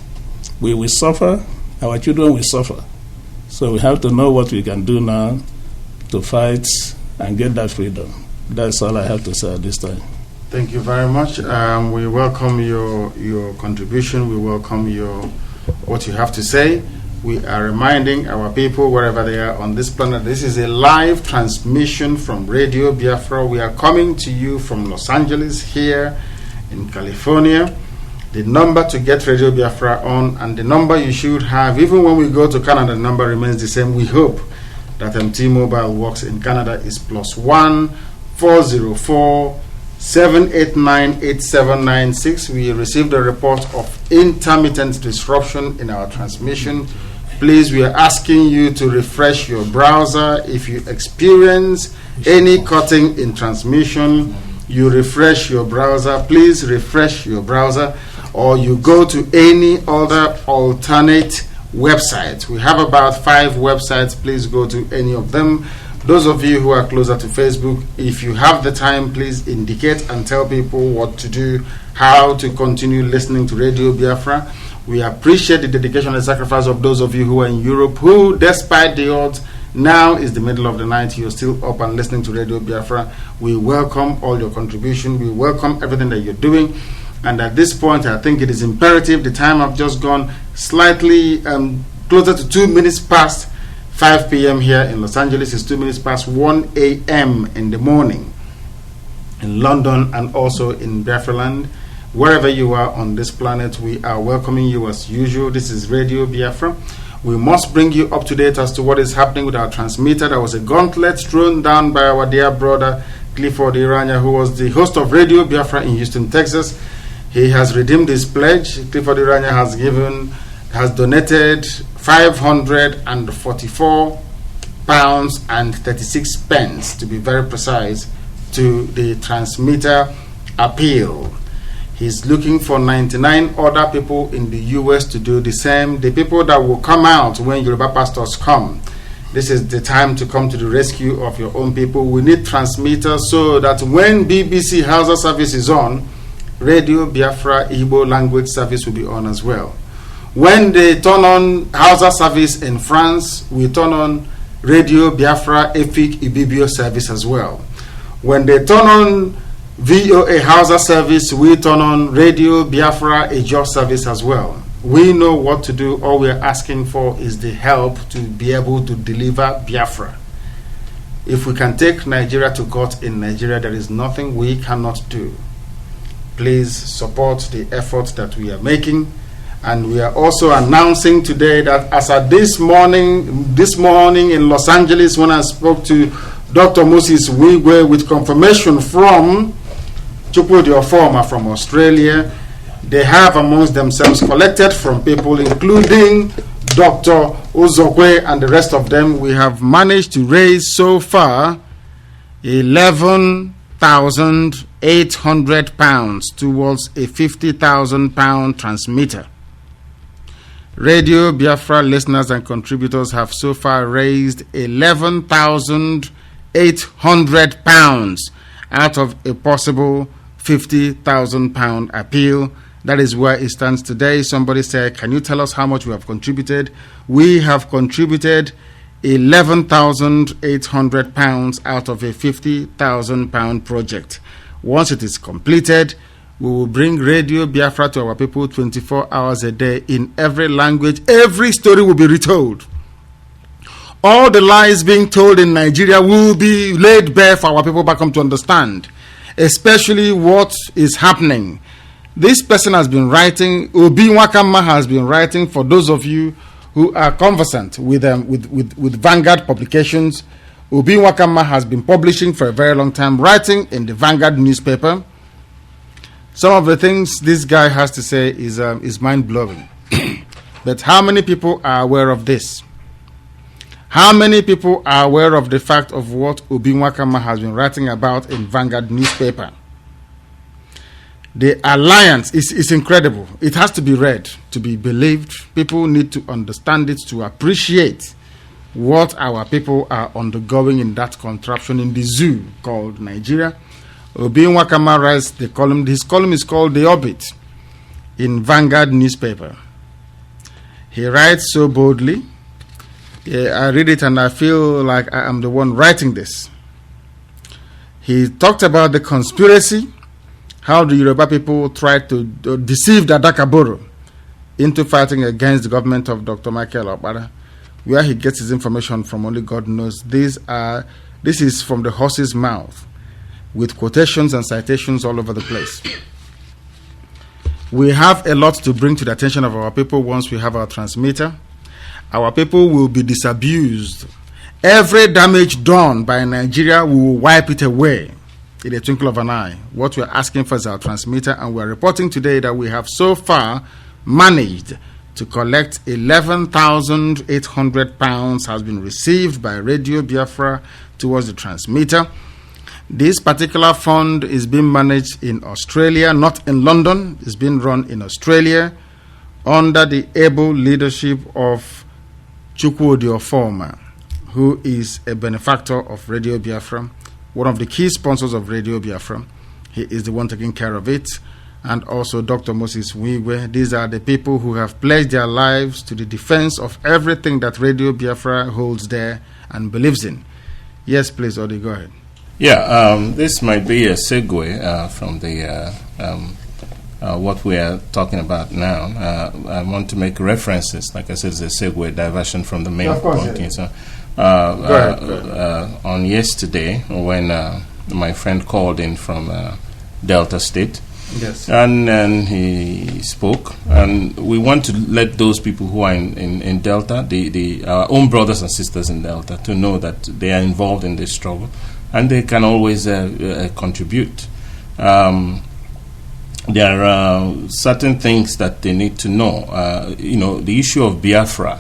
we will suffer, our children will suffer. So we have to know what we can do now to fight and get that freedom. That's all I have to say at this time. Thank you very much. We welcome your contribution. We welcome what you have to say. We are reminding our people wherever they are on this planet, this is a live transmission from Radio Biafra. We are coming to you from Los Angeles here in California. The number to get Radio Biafra on, and the number you should have, even when we go to Canada, the number remains the same. We hope that T-Mobile works in Canada, is +1 404 789 8796. We received a report of intermittent disruption in our transmission. Please, we are asking you to refresh your browser. If you experience any cutting in transmission, you refresh your browser. Please refresh your browser, or you go to any other alternate website. We have about 5 websites. Please go to any of them. Those of you who are closer to Facebook, if you have the time, please indicate and tell people what to do, how to continue listening to Radio Biafra. We appreciate the dedication and sacrifice of those of you who are in Europe, who, despite the odds, now is the middle of the night, you're still up and listening to Radio Biafra. We welcome all your contribution. We welcome everything that you're doing. And at this point, I think it is imperative. The time have just gone slightly closer to 2 minutes past 5 p.m. here in Los Angeles. It's 2 minutes past 1 a.m. in the morning in London and also in Biafra land. Wherever you are on this planet, we are welcoming you as usual. This is Radio Biafra. We must bring you up to date as to what is happening with our transmitter. There was a gauntlet thrown down by our dear brother Clifford Iranya, who was the host of Radio Biafra in Houston, Texas. He has redeemed his pledge. Clifford Iranya has donated £544 and 36 pence, to be very precise, to the transmitter appeal. He's looking for 99 other people in the U.S. to do the same. The people that will come out when Yoruba pastors come. This is the time to come to the rescue of your own people. We need transmitters so that when BBC Hausa service is on, Radio Biafra Igbo language service will be on as well. When they turn on Hausa service in France, we turn on Radio Biafra Efik Ibibio service as well. When they turn on VOA Hausa service, we turn on Radio Biafra Ejo service as well. We know what to do. All we are asking for is the help to be able to deliver Biafra. If we can take Nigeria to court in Nigeria, there is nothing we cannot do. Please support the effort that we are making. And we are also announcing today that as of this morning in Los Angeles, when I spoke to Dr. Moses Wigwe with confirmation from Chukwudi Ofoma from Australia, they have amongst themselves collected from people, including Dr. Uzokwe and the rest of them. We have managed to raise so far £11,800 towards a £50,000 transmitter. Radio Biafra listeners and contributors have so far raised £11,800 out of a possible £50,000 appeal. That is where it stands today. Somebody said, can you tell us how much we have contributed? We have contributed £11,800 out of a £50,000 project. Once it is completed, we will bring Radio Biafra to our people 24 hours a day in every language. Every story will be retold. all the lies being told in Nigeria will be laid bare for our people back home to understand, especially what is happening. This person has been writing, Obi Wakama has been writing, for those of you who are conversant with Vanguard publications. Obi Wakama has been publishing for a very long time, writing in the Vanguard newspaper. Some of the things this guy has to say is mind-blowing. But how many people are aware of this? How many people are aware of the fact of what Obi Wakama has been writing about in Vanguard newspaper? The alliance is incredible. It has to be read, to be believed. People need to understand it, to appreciate what our people are undergoing in that contraption in the zoo called Nigeria. Obi Wakama writes the column. His column is called The Orbit in Vanguard newspaper. He writes so boldly. I read it and I feel like I am the one writing this. He talked about the conspiracy, how the Yoruba people tried to deceive the Adakaboro into fighting against the government of Dr. Michael Okpara. Where he gets his information from, only God knows. This is from the horse's mouth, with quotations and citations all over the place. We have a lot to bring to the attention of our people once we have our transmitter. Our people will be disabused. Every damage done by Nigeria, we will wipe it away in a twinkle of an eye. What we're asking for is our transmitter, and we're reporting today that we have so far managed to collect 11,800 pounds has been received by Radio Biafra towards the transmitter. This particular fund is being managed in Australia, not in London. It's being run in Australia under the able leadership of Chukwudi Ofoma, who is a benefactor of Radio Biafra, one of the key sponsors of Radio Biafra. He is the one taking care of it. And also Dr. Moses Wigwe. These are the people who have pledged their lives to the defense of everything that Radio Biafra holds there and believes in. Yes, please, Odi, go ahead. Yeah, this might be a segue from the what we are talking about now. I want to make references. Like I said, it's a segue, diversion from the main point. Yeah. So, go ahead. On yesterday, when my friend called in from Delta State, yes, and he spoke, and we want to let those people who are in Delta, our own brothers and sisters in Delta, to know that they are involved in this struggle, and they can always contribute. There are certain things that they need to know. The issue of Biafra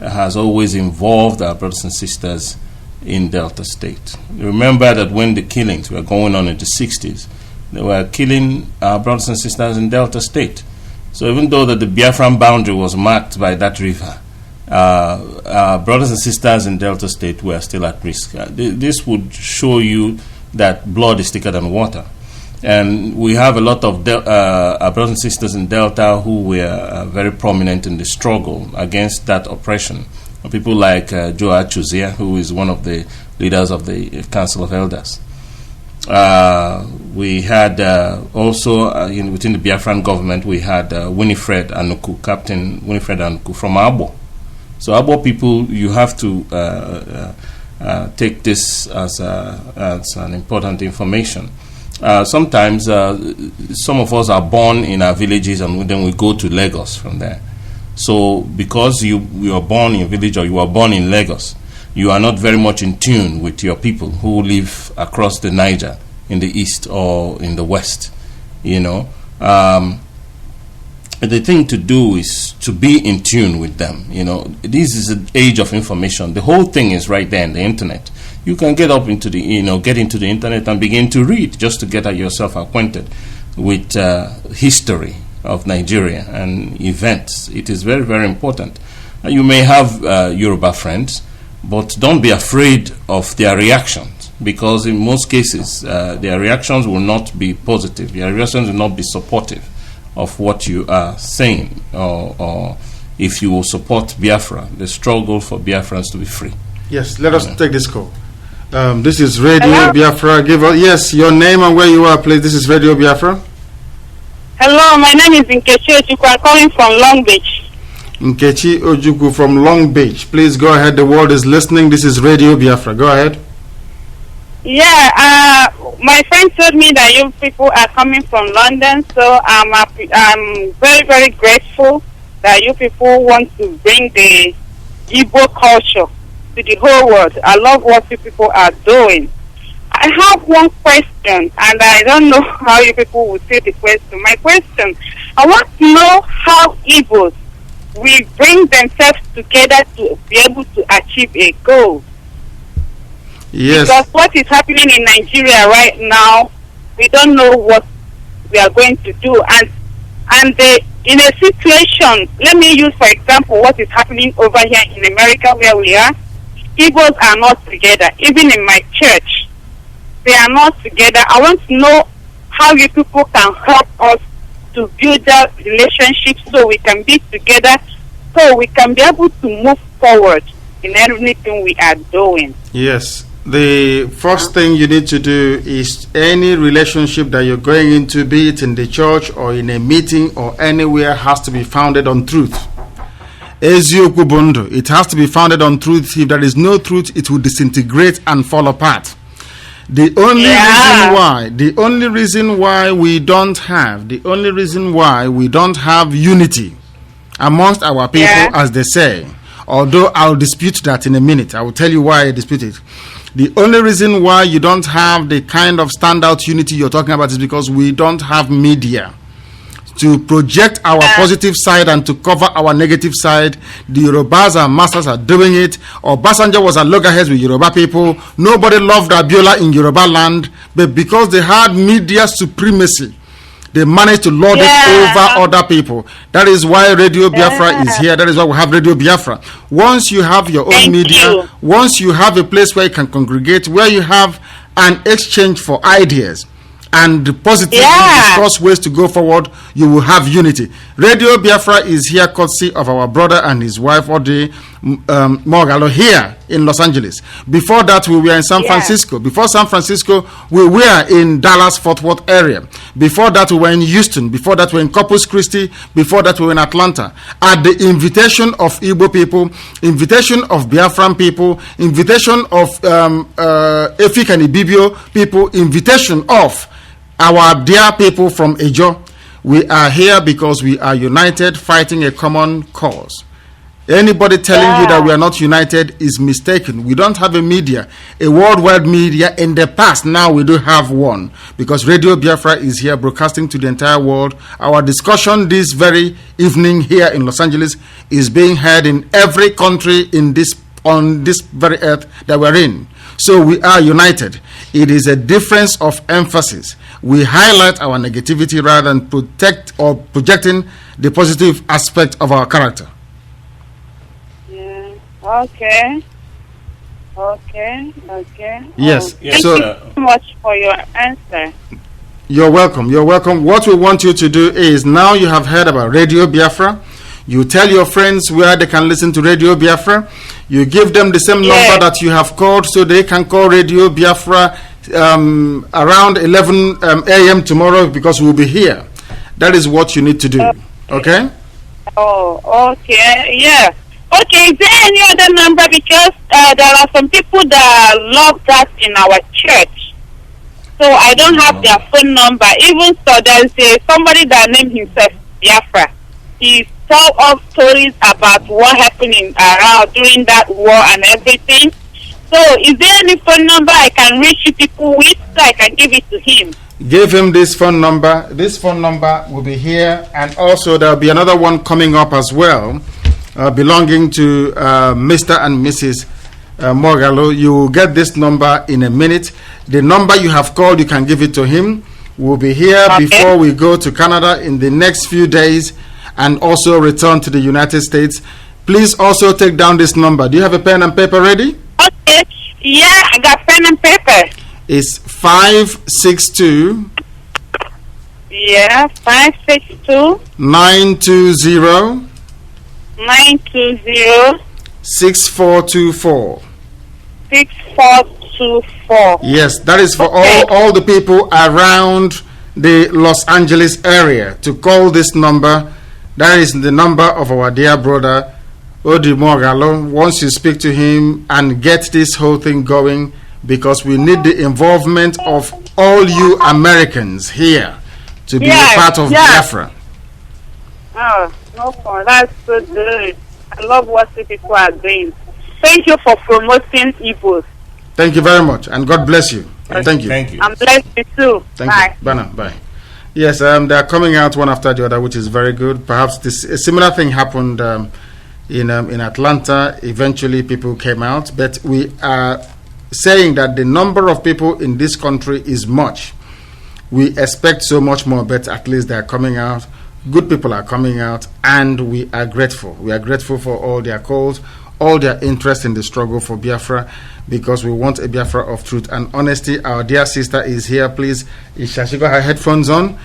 has always involved our brothers and sisters in Delta State. Remember that when the killings were going on in the 60s, they were killing our brothers and sisters in Delta State. So even though that the Biafran boundary was marked by that river, our brothers and sisters in Delta State were still at risk. This would show you that blood is thicker than water. And we have a lot of our brothers and sisters in Delta who were very prominent in the struggle against that oppression. People like Joe Achuzia, who is one of the leaders of the Council of Elders. We had also within the Biafran government, we had Winifred Anuku, Captain Winifred Anuku from Abo. So Abo people, you have to take this as an important information. Sometimes some of us are born in our villages and then we go to Lagos from there. So because you are born in a village or you are born in Lagos, you are not very much in tune with your people who live across the Naija in the east or in the west. The thing to do is to be in tune with them. This is an age of information. The whole thing is right there in the internet. You can get up into get into the internet and begin to read just to get yourself acquainted with history of Nigeria and events. It is very, very important. You may have Yoruba friends, but don't be afraid of their reactions, because in most cases their reactions will not be positive. Their reactions will not be supportive of what you are saying, or if you will support Biafra, the struggle for Biafrans to be free. Yes, let us take this call. This is Radio Biafra. Yes, your name and where you are, please. This is Radio Biafra. Hello, my name is Nkechi. I'm calling from Long Beach. Nkechi Ojukwu from Long Beach. Please go ahead. The world is listening. This is Radio Biafra. Go ahead. Yeah, my friend told me that you people are coming from London, so I'm very, very grateful that you people want to bring the Igbo culture to the whole world. I love what you people are doing. I have one question, and I don't know how you people will say the question. My question, I want to know how Igbos will bring themselves together to be able to achieve a goal. Yes. Because what is happening in Nigeria right now, we don't know what we are going to do. And in a situation, let me use for example what is happening over here in America where we are. Igbos are not together. Even in my church, they are not together. I want to know how you people can help us to build that relationship so we can be together, so we can be able to move forward in everything we are doing. Yes. The first thing you need to do is any relationship that you're going into, be it in the church or in a meeting or anywhere, has to be founded on truth. Ezioku Bondo, it has to be founded on truth. If there is no truth, it will disintegrate and fall apart. The only reason why we don't have unity amongst our people, as they say, although I'll dispute that in a minute. I will tell you why I dispute it. The only reason why you don't have the kind of standout unity you're talking about is because we don't have media to project our positive side and to cover our negative side. The Yorubas and masters are doing it. Obasanjo was at loggerheads with Yoruba people. Nobody loved Abiola in Yoruba land, but because they had media supremacy, they managed to lord it over other people. That is why Radio Biafra is here. That is why we have Radio Biafra. Once you have your own media, once you have a place where you can congregate, where you have an exchange for ideas and positively discuss ways to go forward, you will have unity. Radio Biafra is here courtesy of our brother and his wife, Ode Morgalo, here in Los Angeles. Before that, we were in San Francisco. Before San Francisco, we were in Dallas, Fort Worth area. Before that, we were in Houston. Before that, we were in Corpus Christi. Before that, we were in Atlanta. At the invitation of Igbo people, invitation of Biafran people, invitation of Efik and Ibibio people, invitation of our dear people from Ejo, we are here because we are united, fighting a common cause. Anybody telling you that we are not united is mistaken. We don't have a media, a worldwide media. In the past, now we do have one, because Radio Biafra is here broadcasting to the entire world. Our discussion this very evening here in Los Angeles is being heard in every country on this very earth that we're in. So we are united. It is a difference of emphasis. We highlight our negativity rather than projecting the positive aspect of our character. Okay. Yes. Thank you so much for your answer. You're welcome. What we want you to do is, now you have heard about Radio Biafra, you tell your friends where they can listen to Radio Biafra. You give them the same number that you have called, so they can call Radio Biafra around 11 a.m. tomorrow, because we'll be here. That is what you need to do. Okay? Oh, okay. Yeah. Okay, is there any other number? Because there are some people that love that in our church. So I don't have their phone number. Even so, there's somebody that named himself Biafra. He told us stories about what happened around during that war and everything. So is there any phone number I can reach you people with, so I can give it to him? Give him this phone number. This phone number will be here, and also there'll be another one coming up as well, belonging to Mr. and Mrs. Morgalo. You will get this number in a minute. The number you have called, you can give it to him. We'll be here before we go to Canada in the next few days, and also return to the United States. Please also take down this number. Do you have a pen and paper ready? Okay. Yeah, I got pen and paper. It's 562. Yeah, 562. 920. 920. 6424. 6424. Yes, that is for all the people around the Los Angeles area to call this number. That is the number of our dear brother Odi Mogalo. Once you speak to him and get this whole thing going, because we need the involvement of all you Americans here to be a part of Biafra. Oh, no problem. That's so good. I love what the people are doing. Thank you for promoting Igbos. Thank you very much, and God bless you. Thank you. Thank you. I'm blessed you too. Bye. Bye now. Bye. Yes, they are coming out one after the other, which is very good. Perhaps a similar thing happened in Atlanta. Eventually, people came out, but we are saying that the number of people in this country is much. We expect so much more, but at least they are coming out. Good people are coming out, and we are grateful. We are grateful for all their calls, all their interest in the struggle for Biafra, because we want a Biafra of truth and honesty. Our dear sister is here. Please, she got her headphones on?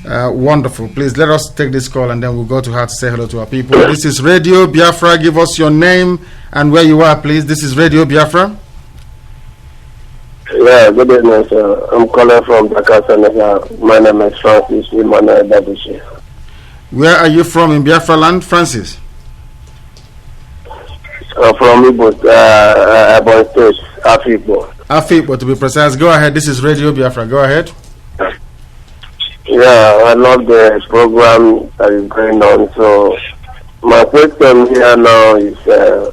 Wonderful. Please let us take this call, and then we'll go to her to say hello to our people. This is Radio Biafra. Give us your name and where you are, please. This is Radio Biafra. Yeah, good evening, sir. I'm calling from Dakar, Senegal. My name is Francis Emmanuel Babishi. Where are you from in Biafra land, Francis? From Igbo, Ebonyi State, Afikpo. Afikpo, to be precise. Go ahead. This is Radio Biafra. Go ahead. Yeah, I love the program that is going on. So, my question here now is the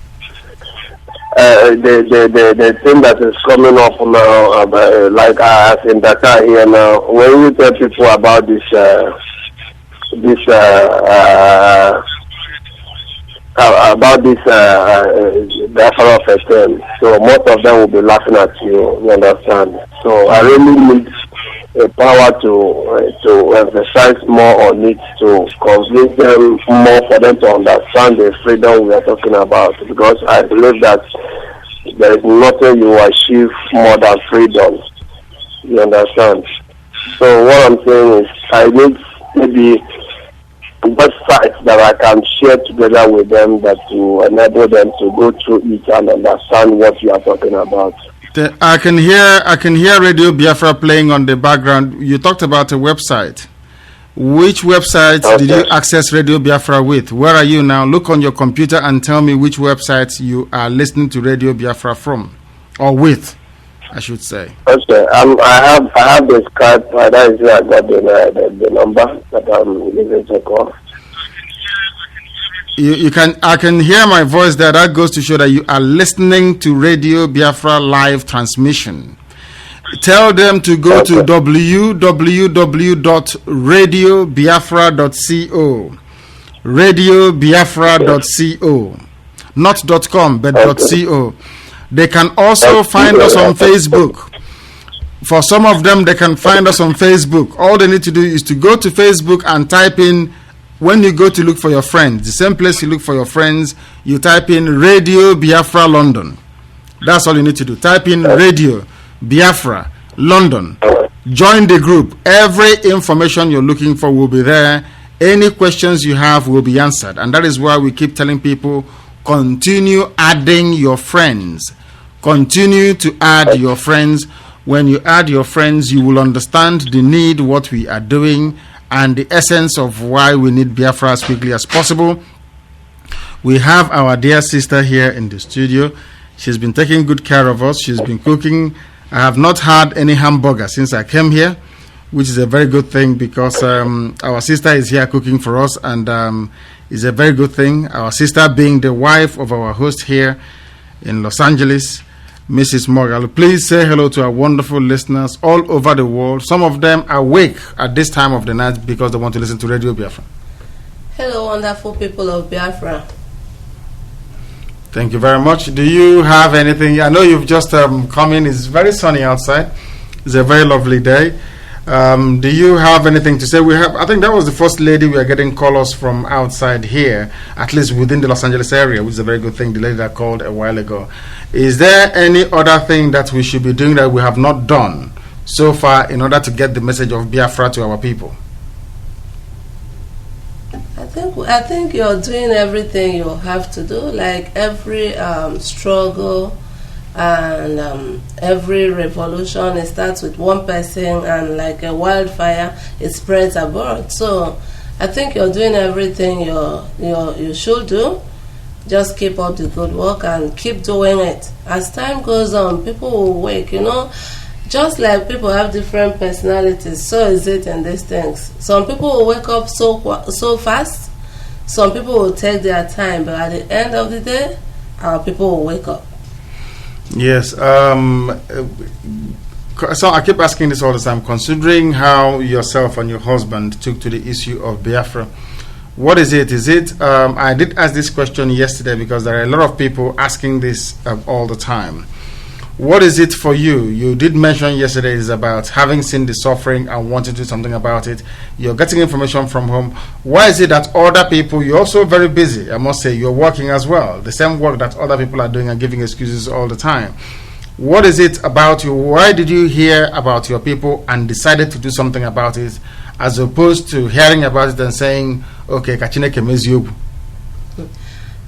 thing that is coming up now, like as in Dakar here now. When you tell people about this Biafra of FM, so most of them will be laughing at you. You understand? So I really need a power to emphasize more on it, to convince them more, for them to understand the freedom we are talking about. Because I believe that there is nothing you achieve more than freedom. You understand? So what I'm saying is, I need maybe websites that I can share together with them, that to enable them to go through it and understand what you are talking about. I can hear Radio Biafra playing on the background. You talked about a website. Which website did you access Radio Biafra with? Where are you now? Look on your computer and tell me which websites you are listening to Radio Biafra from, or with, I should say. Okay, I have the Skype. That is where I got the number that I'm using to call. I can hear my voice there. That goes to show that you are listening to Radio Biafra live transmission. Tell them to go to www.radiobiafra.co. radiobiafra.co. Not .com, but .co. They can also find us on Facebook. For some of them, they can find us on Facebook. All they need to do is to go to Facebook and type in, when you go to look for your friends, the same place you look for your friends, you type in Radio Biafra London. That's all you need to do. Type in Radio Biafra London. Join the group. Every information you're looking for will be there. Any questions you have will be answered. And that is why we keep telling people, continue adding your friends. Continue to add your friends. When you add your friends, you will understand the need, what we are doing, and the essence of why we need Biafra as quickly as possible. We have our dear sister here in the studio. She's been taking good care of us. She's been cooking. I have not had any hamburger since I came here, which is a very good thing, because our sister is here cooking for us, and it's a very good thing. Our sister being the wife of our host here in Los Angeles, Mrs. Morgal. Please say hello to our wonderful listeners all over the world. Some of them are awake at this time of the night because they want to listen to Radio Biafra. Hello, wonderful people of Biafra. Thank you very much. Do you have anything? I know you've just come in. It's very sunny outside. It's a very lovely day. Do you have anything to say? I think that was the first lady we are getting callers from outside here, at least within the Los Angeles area, which is a very good thing. The lady that called a while ago. Is there any other thing that we should be doing that we have not done so far in order to get the message of Biafra to our people? I think you're doing everything you have to do. Like every struggle and every revolution, it starts with one person, and like a wildfire, it spreads abroad. So I think you're doing everything you should do. Just keep up the good work and keep doing it. As time goes on, people will wake, just like people have different personalities, so is it in these things. Some people will wake up so fast, some people will take their time, but at the end of the day, our people will wake up. Yes. So I keep asking this all the time, considering how yourself and your husband took to the issue of Biafra. What is it? Is it, I did ask this question yesterday because there are a lot of people asking this all the time. What is it for you? You did mention yesterday is about having seen the suffering and wanting to do something about it. You're getting information from home. Why is it that other people, you're also very busy, I must say, you're working as well, the same work that other people are doing and giving excuses all the time. What is it about you? Why did you hear about your people and decided to do something about it, as opposed to hearing about it and saying, okay, Kachineke Meziobu?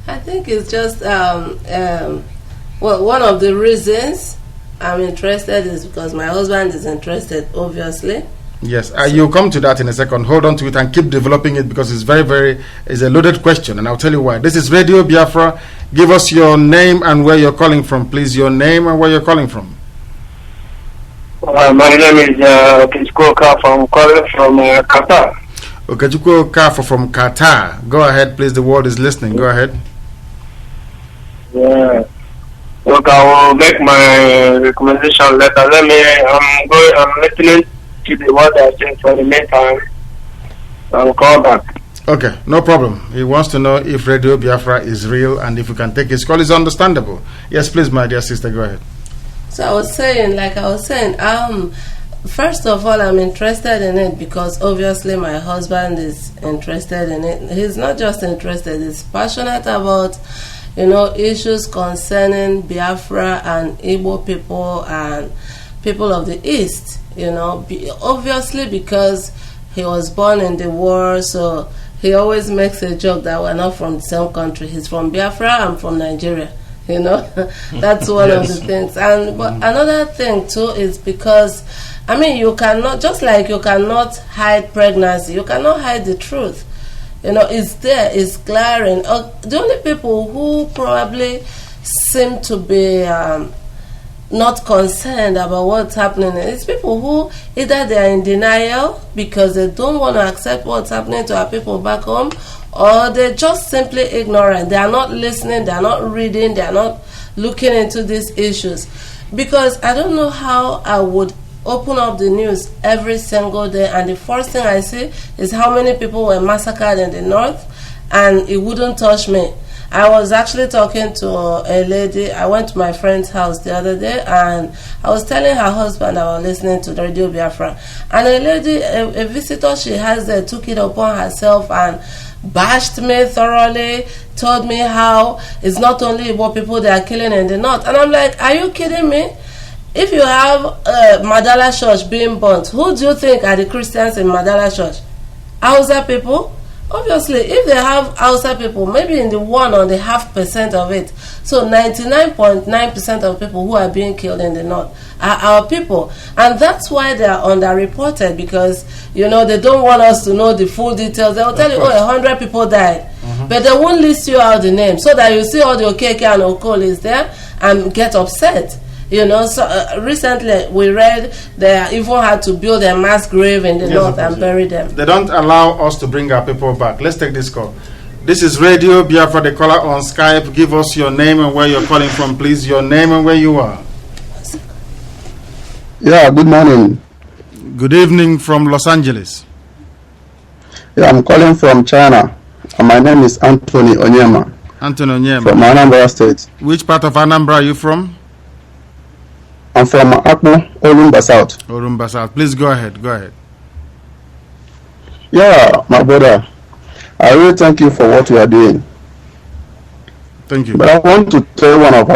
I think it's just, well, one of the reasons I'm interested is because my husband is interested, obviously. Yes, you'll come to that in a second. Hold on to it and keep developing it because it's it's a loaded question, and I'll tell you why. This is Radio Biafra. Give us your name and where you're calling from, please. Your name and where you're calling from. My name is Okechukwu Okafor. I'm calling from Qatar. Okechukwu Okafor from Qatar. Go ahead, please. The world is listening. Go ahead. Yeah. Look, I will make my recommendation letter. I'm listening to the word I think for the meantime. I'll call back. Okay, no problem. He wants to know if Radio Biafra is real and if we can take his call. Is understandable. Yes, please, my dear sister, go ahead. So I was saying, first of all, I'm interested in it because obviously my husband is interested in it. He's not just interested, he's passionate about, issues concerning Biafra and Igbo people and people of the East, obviously because he was born in the war, so he always makes a joke that we're not from the same country. He's from Biafra, I'm from Nigeria. That's one of the things. And but another thing too is because, you cannot, just like you cannot hide pregnancy, you cannot hide the truth. It's there, it's glaring. The only people who probably seem to be not concerned about what's happening is people who either they are in denial because they don't want to accept what's happening to our people back home, or they're just simply ignorant. They are not listening, they are not reading, they are not looking into these issues. Because I don't know how I would open up the news every single day and the first thing I see is how many people were massacred in the north, and it wouldn't touch me. I was actually talking to a lady. I went to my friend's house the other day and I was telling her husband I was listening to Radio Biafra, and a lady, a visitor she has there, took it upon herself and bashed me thoroughly, told me how it's not only Igbo people they are killing in the north. And I'm like, are you kidding me? If you have Madala Church being burnt, who do you think are the Christians in Madala Church? Hausa people? Obviously, if they have Hausa people, maybe in the 1.5% of it. So 99.9% of people who are being killed in the north are our people. And that's why they are underreported, because, they don't want us to know the full details. They will tell you, 100 people died. But they won't list you out the name so that you see all the Okeke and Okol is there and get upset. So recently we read they even had to build a mass grave in the north and bury them. They don't allow us to bring our people back. Let's take this call. This is Radio Biafra, the caller on Skype. Give us your name and where you're calling from, please. Your name and where you are. Yeah, good morning. Good evening from Los Angeles. Yeah, I'm calling from China. And my name is Anthony Onyema. Anthony Onyema. From Anambra State. Which part of Anambra are you from? I'm from Akpo, Orumba South. Orumba South. Please go ahead. Go ahead. Yeah, my brother. I really thank you for what you are doing. Thank you. But I want to tell one of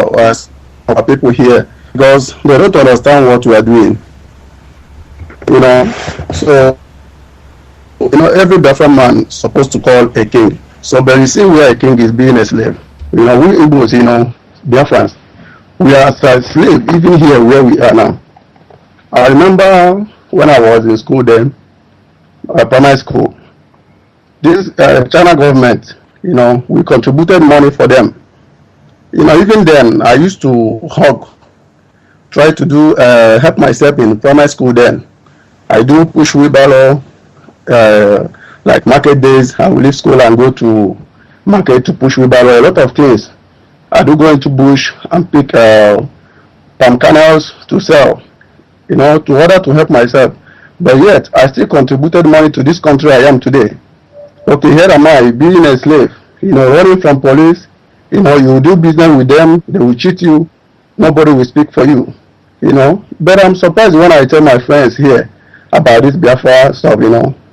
our people here, because they don't understand what we are doing. So, every Biafran man is supposed to call a king. So, but you see where a king is being a slave. We Igbos, Biafrans, we are as slaves even here where we are now. I remember when I was in school then, primary school, this China government, we contributed money for them. Even then, I used to try to do, help myself in primary school then. I do push wheelbarrow, like market days. I will leave school and go to market to push wheelbarrow, a lot of things. I do go into bush and pick palm kernels to sell, to order to help myself. But yet, I still contributed money to this country I am today. Okay, here am I, being a slave, running from police. You do business with them, they will cheat you, nobody will speak for you, But I'm surprised when I tell my friends here about this Biafra stuff,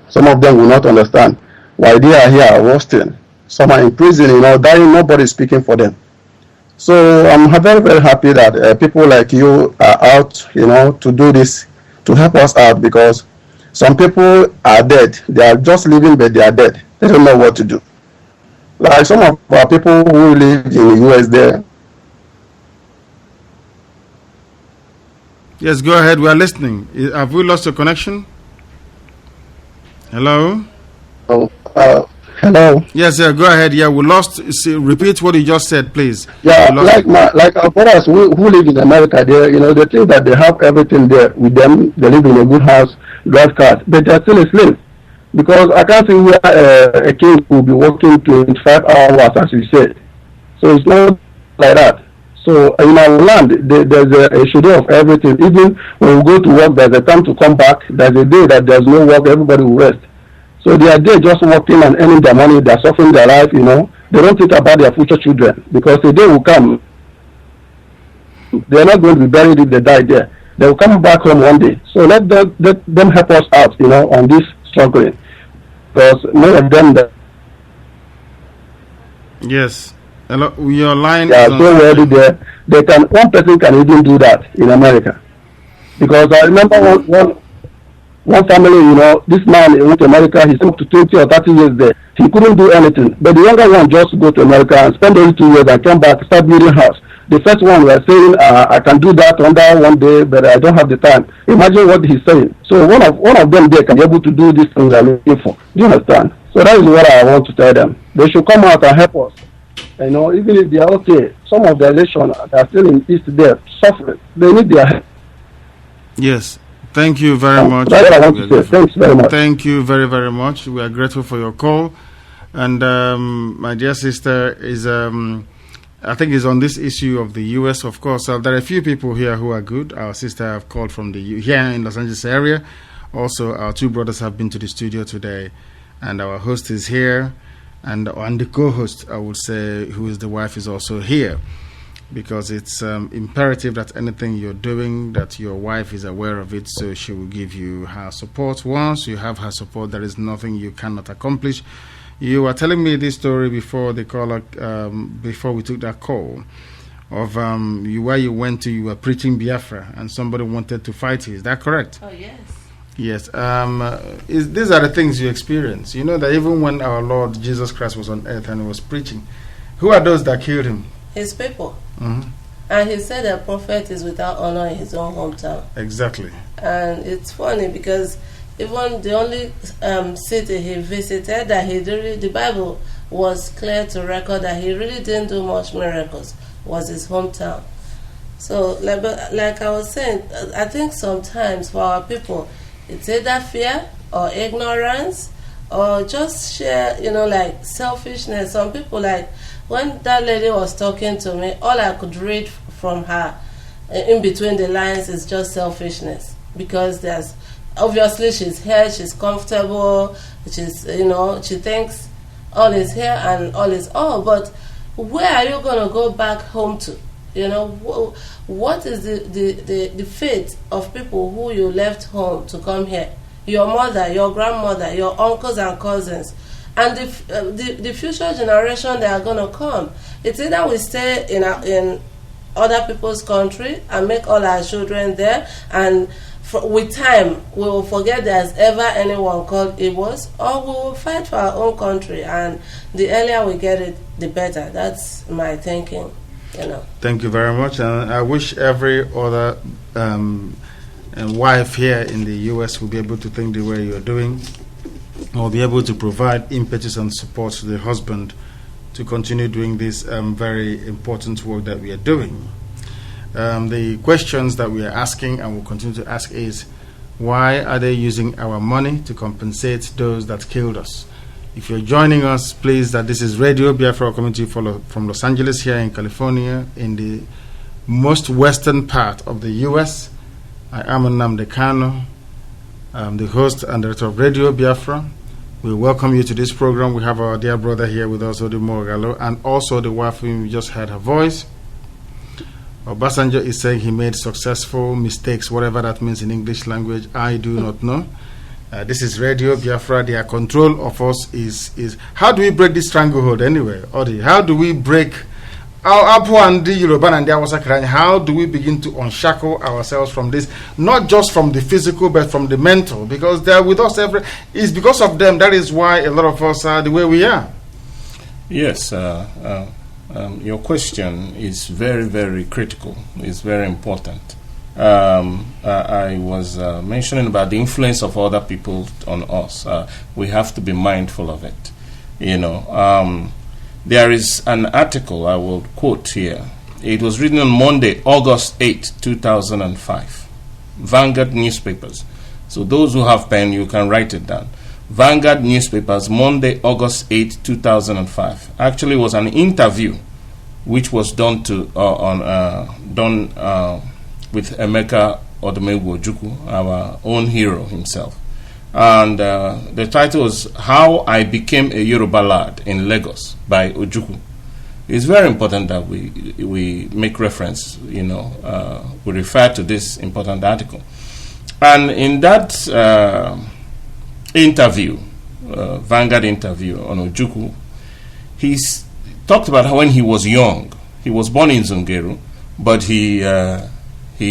some of them will not understand why they are here roasting. Some are in prison, dying, nobody is speaking for them. So I'm very, very happy that people like you are out, to do this, to help us out, because some people are dead. They are just living, but they are dead. They don't know what to do. Like some of our people who live in the US there. Yes, go ahead. We are listening. Have we lost your connection? Hello? Hello. Yes, sir. Go ahead. Yeah, we lost. Repeat what you just said, please. Yeah, like our brothers who live in America, they think that they have everything there with them. They live in a good house, drive cars, but they're still a slave. Because I can't see where a king will be working 25 hours, as you said. So it's not like that. So in our land, there's a schedule of everything. Even when we go to work, there's a time to come back. There's a day that there's no work, everybody will rest. So they are there just working and earning their money. They're suffering their life, They don't think about their future children, because the day will come. They're not going to be buried if they die there. They will come back home one day. So let them help us out, on this struggling. Because many of them Yes. Hello, your line they are so ready there. One person can even do that in America. Because I remember one family, this man went to America, he spent 20 or 30 years there. He couldn't do anything. But the younger one just go to America and spend only 2 years and come back, start building house. The first one was saying, I can do that under one day, but I don't have the time. Imagine what he's saying. So one of them there can be able to do these things they're looking for. Do you understand? So that is what I want to tell them. They should come out and help us. Even if they are okay, some of the nation are still in East there, suffering. They need their help. Yes. Thank you very much. That's what I want to say. Thanks very much. Thank you very, very much. We are grateful for your call. And my dear sister is, I think, is on this issue of the U.S., of course. There are a few people here who are good. Our sister have called from here in Los Angeles area. Also, our two brothers have been to the studio today. And our host is here. And the co-host, I would say, who is the wife, is also here. Because it's imperative that anything you're doing, that your wife is aware of it, so she will give you her support. Once you have her support, there is nothing you cannot accomplish. You were telling me this story before the caller, before we took that call, of where you went to, you were preaching Biafra, and somebody wanted to fight you. Is that correct? Oh, yes. Yes. These are the things you experience. You know that even when our Lord Jesus Christ was on earth and he was preaching, who are those that killed him? His people. Mm-hmm. And he said a prophet is without honor in his own hometown. Exactly. And it's funny because even the only city he visited that the Bible was clear to record that he really didn't do much miracles was his hometown. So like I was saying, I think sometimes for our people it's either fear or ignorance or just sheer, like selfishness. Some people, like when that lady was talking to me, all I could read from her in between the lines is just selfishness, because there's obviously she's here, she's comfortable, she's she thinks all is here and all is all, but where are you going to go back home to? What is the fate of people who you left home to come here? Your mother, your grandmother, your uncles and cousins, and the future generation that are going to come. It's either we stay in other people's country and make all our children there, and with time we will forget there's ever anyone called Igbos, or we will fight for our own country, and the earlier we get it, the better. That's my thinking. Thank you very much, and I wish every other wife here in the U.S. will be able to think the way you're doing. will be able to provide impetus and support to the husband to continue doing this very important work that we are doing. The questions that we are asking and will continue to ask is, why are they using our money to compensate those that killed us? If you're joining us, please, that this is Radio Biafra community from Los Angeles here in California, in the most western part of the U.S. I am Nnamdi Kanu. I'm the host and director of Radio Biafra. We welcome you to this program. We have our dear brother here with us, Odi Mogalo, and also the wife whom you just heard her voice. Obasanjo is saying he made successful mistakes, whatever that means in English language. I do not know. This is Radio Biafra. Their control of us is how do we break this stranglehold anyway, Odi? How do we break how do we begin to unshackle ourselves from this, not just from the physical but from the mental, because they are with us it's because of them. That is why a lot of us are the way we are. Yes, your question is very, very critical. It's very important. I was mentioning about the influence of other people on us. We have to be mindful of it. There is an article I will quote here. It was written on Monday, August 8, 2005. Vanguard newspapers. So those who have pen, you can write it down. Vanguard newspapers, Monday, August 8, 2005. Actually, it was an interview which was done with Emeka Odumegwu Ojukwu, our own hero himself. And the title was How I Became a Yoruba Lad in Lagos by Ojukwu. It's very important that we make reference, we refer to this important article. And in that interview, Vanguard interview on Ojukwu, he talked about how when he was young, he was born in Zungeru, but he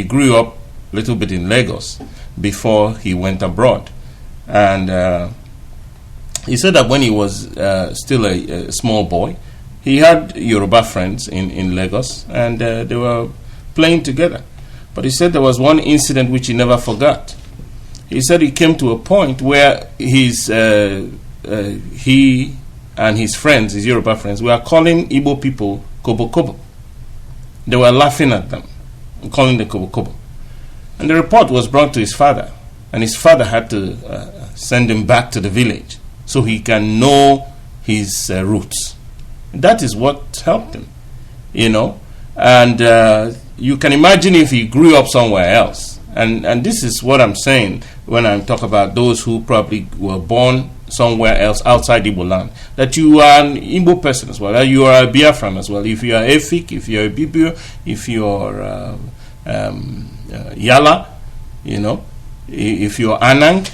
grew up a little bit in Lagos before he went abroad. And he said that when he was still a small boy, he had Yoruba friends in Lagos, and they were playing together. But he said there was one incident which he never forgot. He said he came to a point where he and his friends, his Yoruba friends, were calling Igbo people Kobo Kobo. They were laughing at them, calling them Kobo Kobo. And the report was brought to his father, and his father had to send him back to the village so he can know his roots. That is what helped him, And you can imagine if he grew up somewhere else. And this is what I'm saying when I talk about those who probably were born somewhere else outside Igbo land, that you are an Igbo person as well, that you are a Biafran as well. If you are Efik, if you are a Bibio, if you are Yala, if you are Anang,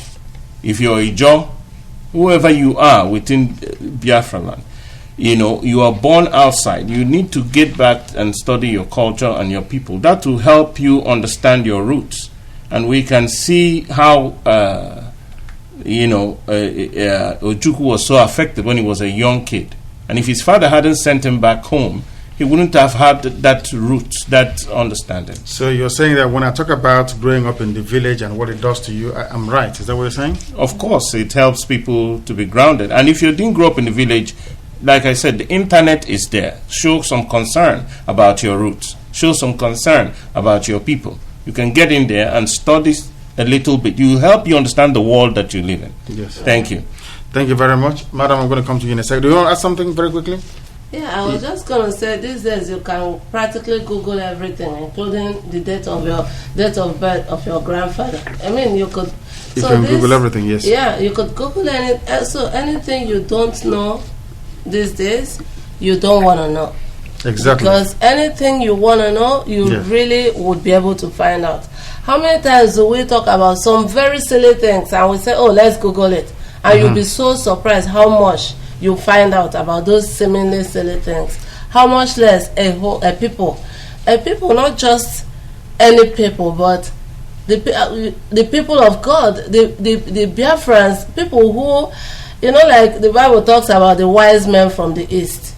if you are Ijo, whoever you are within Biafra land, you are born outside. You need to get back and study your culture and your people. That will help you understand your roots. And we can see how, Ojukwu was so affected when he was a young kid. And if his father hadn't sent him back home, he wouldn't have had that root, that understanding. So you're saying that when I talk about growing up in the village and what it does to you, I'm right. Is that what you're saying? Of course, it helps people to be grounded. And if you didn't grow up in the village, like I said, the internet is there. Show some concern about your roots. Show some concern about your people. You can get in there and study a little bit. You help you understand the world that you live in. Yes. Thank you. Thank you very much. Madam, I'm going to come to you in a second. Do you want to add something very quickly? Yeah, I was just going to say, these days you can practically Google everything, including the date of birth of your grandfather. I mean, you could... You can Google everything, yes. Yeah, you could Google anything you don't know these days, you don't want to know. Exactly. Because anything you want to know, you really would be able to find out. How many times do we talk about some very silly things and we say, oh, let's Google it. And you'll be so surprised how much you find out about those seemingly silly things. How much less a people, not just any people, but the people of God, the Biafrans, people who, like the Bible talks about the wise men from the east.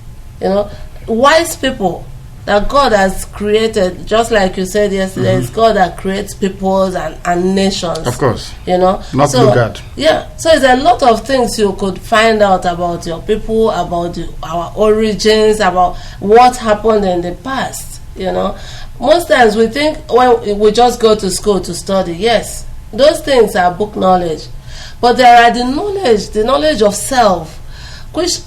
Wise people that God has created, just like you said yesterday, it's God that creates peoples and nations. Of course. You know? Not so, God. Yeah. So it's a lot of things you could find out about your people, about our origins, about what happened in the past, you know. Most times we think when we just go to school to study, yes, those things are book knowledge. But there are the knowledge of self, which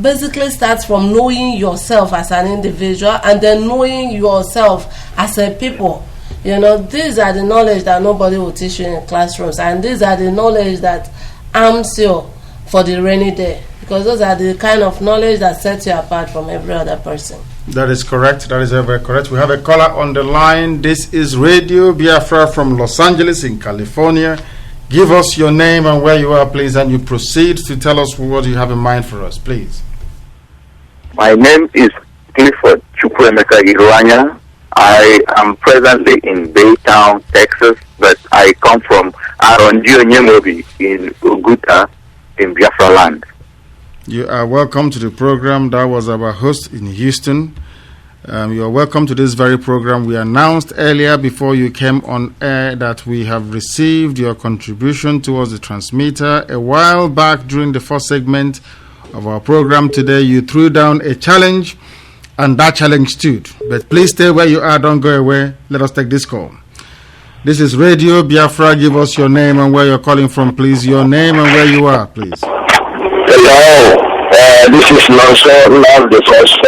basically starts from knowing yourself as an individual and then knowing yourself as a people. You know, these are the knowledge that nobody will teach you in classrooms, and these are the knowledge that arms you for the rainy day, because those are the kind of knowledge that sets you apart from every other person. That is correct. That is very correct. We have a caller on the line. This is Radio Biafra from Los Angeles in California. Give us your name and where you are, please, and you proceed to tell us what you have in mind for us, please. My name is Clifford Chukwuemeka Irwanya. I am presently in Baytown, Texas, but I come from Arondio Nyemobi in Uguta in Biafra land. You are welcome to the program. That was our host in Houston. You are welcome to this very program. We announced earlier before you came on air that we have received your contribution towards the transmitter. A while back during the first segment of our program today, you threw down a challenge and that challenge stood. But please stay where you are, don't go away. Let us take this call. This is Radio Biafra. Give us your name and where you're calling from, please. Your name and where you are, please. Hello, this is Mansour Love the First.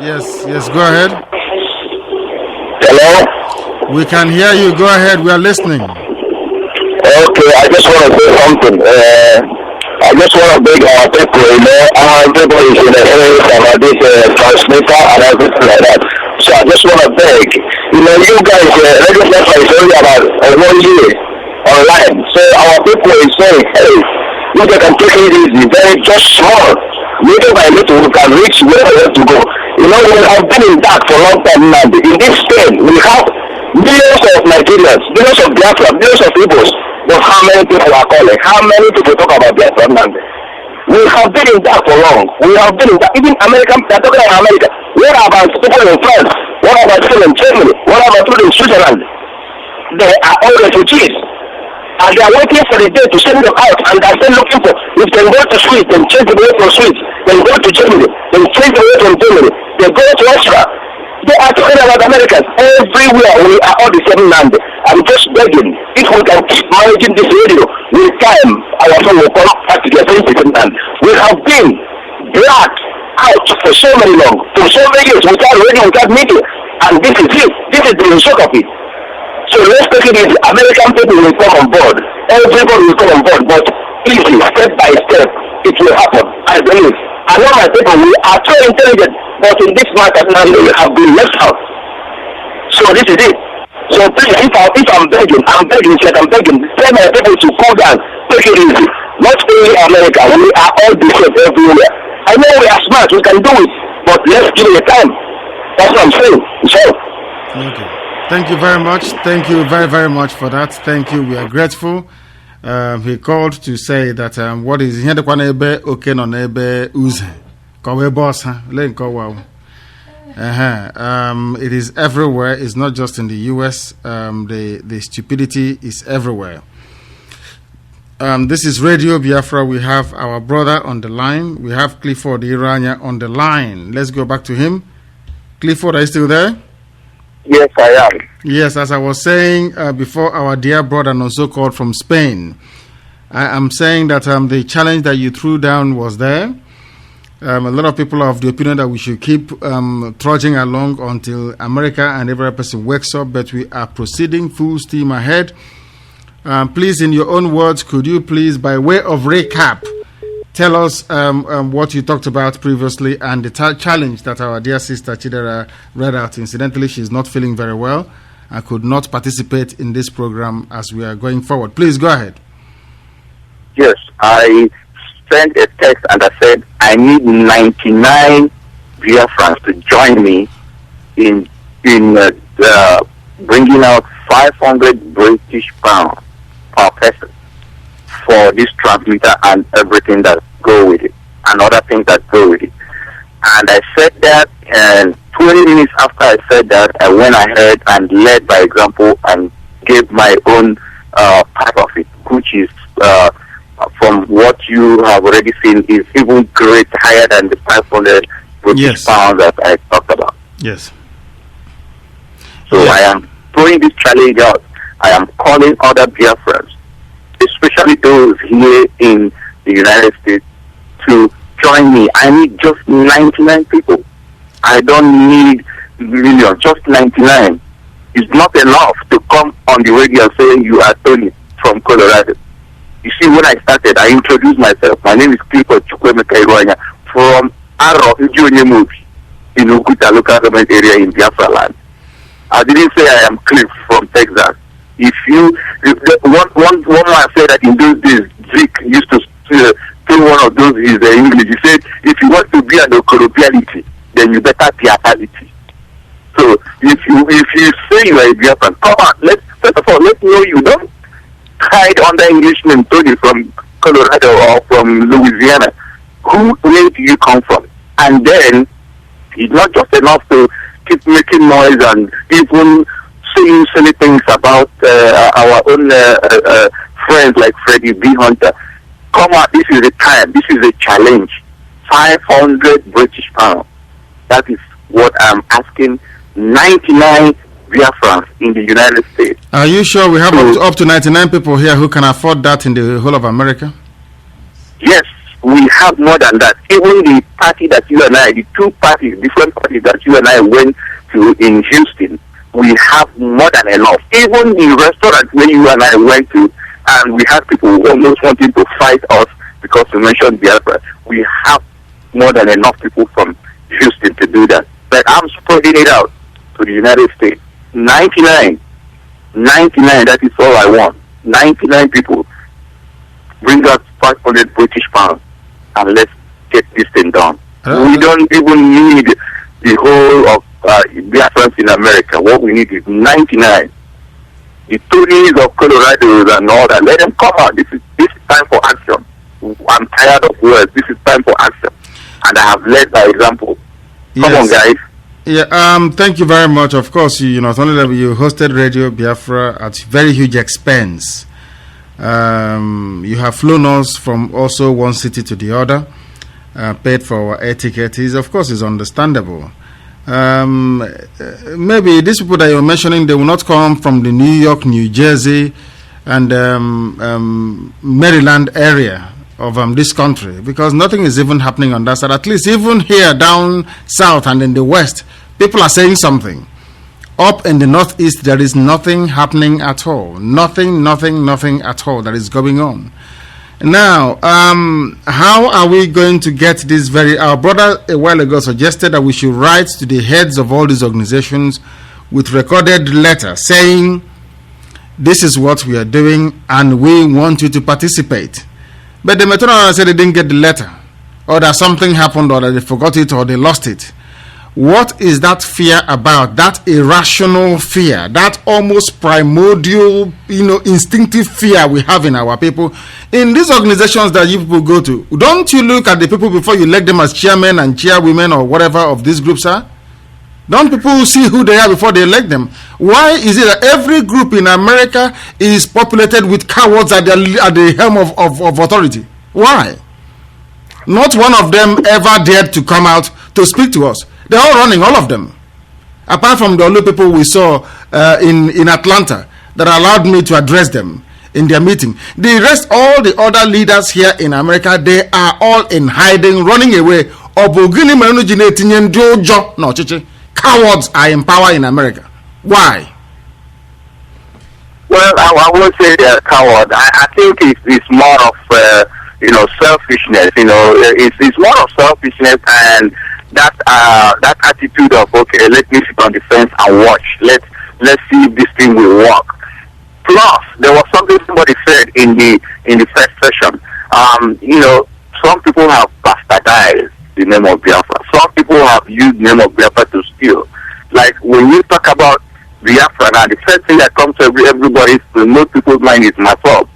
Yes, go ahead. Hello? We can hear you. Go ahead. We are listening. Okay, I just want to say something. I just want to beg our people, you know, everybody is in the area about this transmitter and everything like that. So I just want to beg, you know, you guys, Radio Biafra is only about 1 year online. So our people is saying, hey, you can take it easy, very just small. Little by little, we can reach where we have to go. You know, we have been in that for a long time now. In this state, we have millions of Nigerians, millions of Biafra, millions of Igbos. But how many people are calling? How many people talk about Biafra now? We have been in that for long. We have been in that. Even American, they're talking about America. What about people in France? What about people in Germany? What about people in Switzerland? They are all refugees. And they are waiting for the day to send them out, and they're still looking for, if they go to Swiss, then change the way from Swiss, then go to Germany, then change the way from Germany, they go to Austria. They are talking about Americans. Everywhere we are all the same land. I'm just begging, if we can keep managing this radio, with time, our son will come back to their very different land. We have been dragged out for so many long, for so many years, without radio, without media, and this is it. This is the shock of it. So let's take it easy. American people will come on board. Everybody will come on board, but easy, step by step, it will happen. I believe. I know my people, we are so intelligent, but in this matter now we have been left out. So this is it. So please, if I'm begging, I'm begging, tell my people to cool down, take it easy. Not only America, we are all different everywhere. I know we are smart, we can do it, but let's give it a time. That's what I'm saying. So. Okay. Thank you very much. Thank you very, very much for that. Thank you. We are grateful. He called to say that what is here the ebe okay no ebe uze. Kowe boss ha len ko wow. It is everywhere. It's not just in the US. The stupidity is everywhere. This is Radio Biafra. We have our brother on the line. We have Clifford Irwanya on the line. Let's go back to him. Clifford, are you still there? Yes, I am. Yes, as I was saying before, our dear brother and also called from Spain, I am saying that the challenge that you threw down was there. A lot of people are of the opinion that we should keep trudging along until America and every person wakes up, but we are proceeding full steam ahead. Please, in your own words, could you please, by way of recap, tell us what you talked about previously and the challenge that our dear sister Chidera read out. Incidentally, she's not feeling very well and could not participate in this program as we are going forward. Please go ahead. Yes, I sent a text and I said I need 99 Biafrans to join me in bringing out 500 British pounds per person for this transmitter and everything that go with it, and other things that go with it. And I said that, and 20 minutes after I said that, I went ahead and led by example and gave my own part of it, which is from what you have already seen is even great, higher than the 500 British pounds that I talked about. Yes. So I am throwing this challenge out. I am calling other Biafrans, especially those here in the United States, to join me. I need just 99 people. I don't need millions, just 99. It's not enough to come on the radio and say you are Tony from Colorado. You see, when I started, I introduced myself. My name is Clifford Chukwuemeka from Aro, Indigenous in Ukuta local government area in Biafra land. I didn't say I am Cliff from Texas. One man said that in those days, Zeke used to say one of those is English. He said, if you want to be an colloquiality, then you better theatrality. So if you say you are a Biafran, come on, first of all, let's know you. Don't hide under English name Tony from Colorado or from Louisiana. Where do you come from? And then it's not just enough to keep making noise and even saying silly things about our own friends like Freddie B. Hunter. Come on, this is a time, this is a challenge. 500 British pounds. That is what I'm asking 99 Biafrans in the United States. Are you sure we have up to 99 people here who can afford that in the whole of America? Yes, we have more than that. Even the party that you and I, the two parties, different parties that you and I went to in Houston, we have more than enough. Even the restaurant where you and I went to, and we had people almost wanting to fight us because we mentioned Biafra, we have more than enough people from Houston to do that. But I'm spreading it out to the United States. 99, that is all I want. 99 people. Bring us 500 British pounds and let's get this thing done. We don't even need the whole of Biafrans in America. What we need is 99. The Tonys of Colorado and all that, let them come out. This is time for action. I'm tired of words. This is time for action. And I have led by example. Come on, guys. Yeah, thank you very much. Of course, you not only that you hosted Radio Biafra at very huge expense. You have flown us from also one city to the other, paid for our air ticket. Of course, is understandable. Maybe these people that you're mentioning, they will not come from the New York, New Jersey, and Maryland area of this country, because nothing is even happening on that side. At least even here down south and in the west, people are saying something. Up in the northeast, there is nothing happening at all. Nothing at all that is going on. Now, how are we going to get this our brother a while ago suggested that we should write to the heads of all these organizations with recorded letter saying, this is what we are doing and we want you to participate. But the Metronome said they didn't get the letter, or that something happened, or that they forgot it, or they lost it. What is that fear about? That irrational fear, that almost primordial, instinctive fear we have in our people. In these organizations that you people go to, don't you look at the people before you elect them as chairmen and chairwomen or whatever of these groups are? Don't people see who they are before they elect them? Why is it that every group in America is populated with cowards at the helm of authority? Why? Not one of them ever dared to come out to speak to us. They're all running, all of them. Apart from the only people we saw in Atlanta that allowed me to address them in their meeting. The rest, all the other leaders here in America, they are all in hiding, running away. Cowards are in power in America. Why? Well, I won't say they're cowards. I think it's more of selfishness. It's more of selfishness and that attitude of, okay, let me sit on the fence and watch. Let's see if this thing will work. Plus, there was something somebody said in the first session. Some people have bastardized the name of Biafra. Some people have used the name of Biafra to steal. Like when you talk about Biafra now, the first thing that comes to everybody, to most people's mind, is MASOB.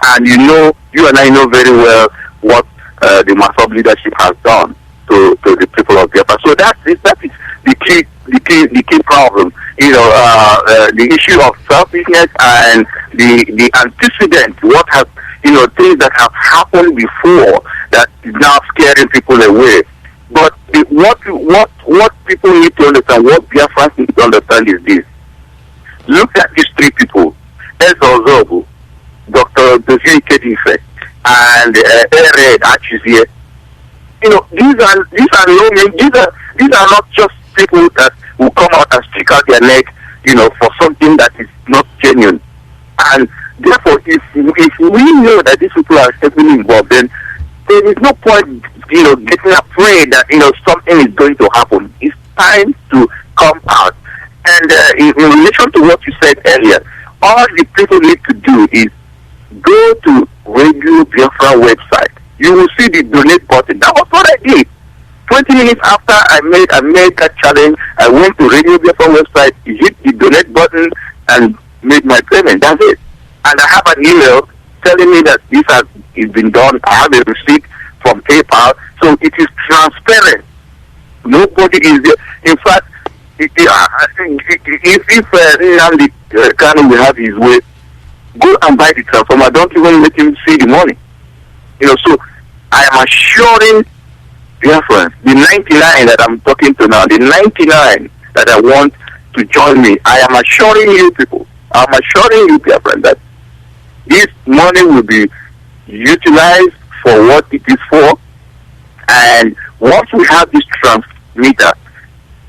And you and I know very well what the MASOB leadership has done. to the people of Biafra. So that is the key problem. The issue of selfishness and the antecedent, what has things that have happened before that is now scaring people away. But what people need to understand, what Biafrans need to understand is this. Look at these three people, Ezozobu, Dr. Dozili Kedife, and Ered Achizie. These are not just people that will come out and stick out their neck, for something that is not genuine. And therefore, if we know that these people are heavily involved, then there is no point, getting afraid that, something is going to happen. It's time to come out. And in relation to what you said earlier, all the people need to do is go to Radio Biafra website. You will see the donate button. That was what I did. 20 minutes after I made that challenge, I went to Radio Biafra website, hit the donate button, and made my payment. That's it. And I have an email telling me that this has been done. I have a receipt from PayPal, so it is transparent. Nobody is there. In fact, if Nnamdi Kanu will have his way, go and buy the transformer. Don't even let him see the money. So I am assuring Biafrans, the 99 that I'm talking to now, the 99 that I want to join me, I am assuring you people, I'm assuring you Biafrans that this money will be utilized for what it is for, and once we have this transmitter,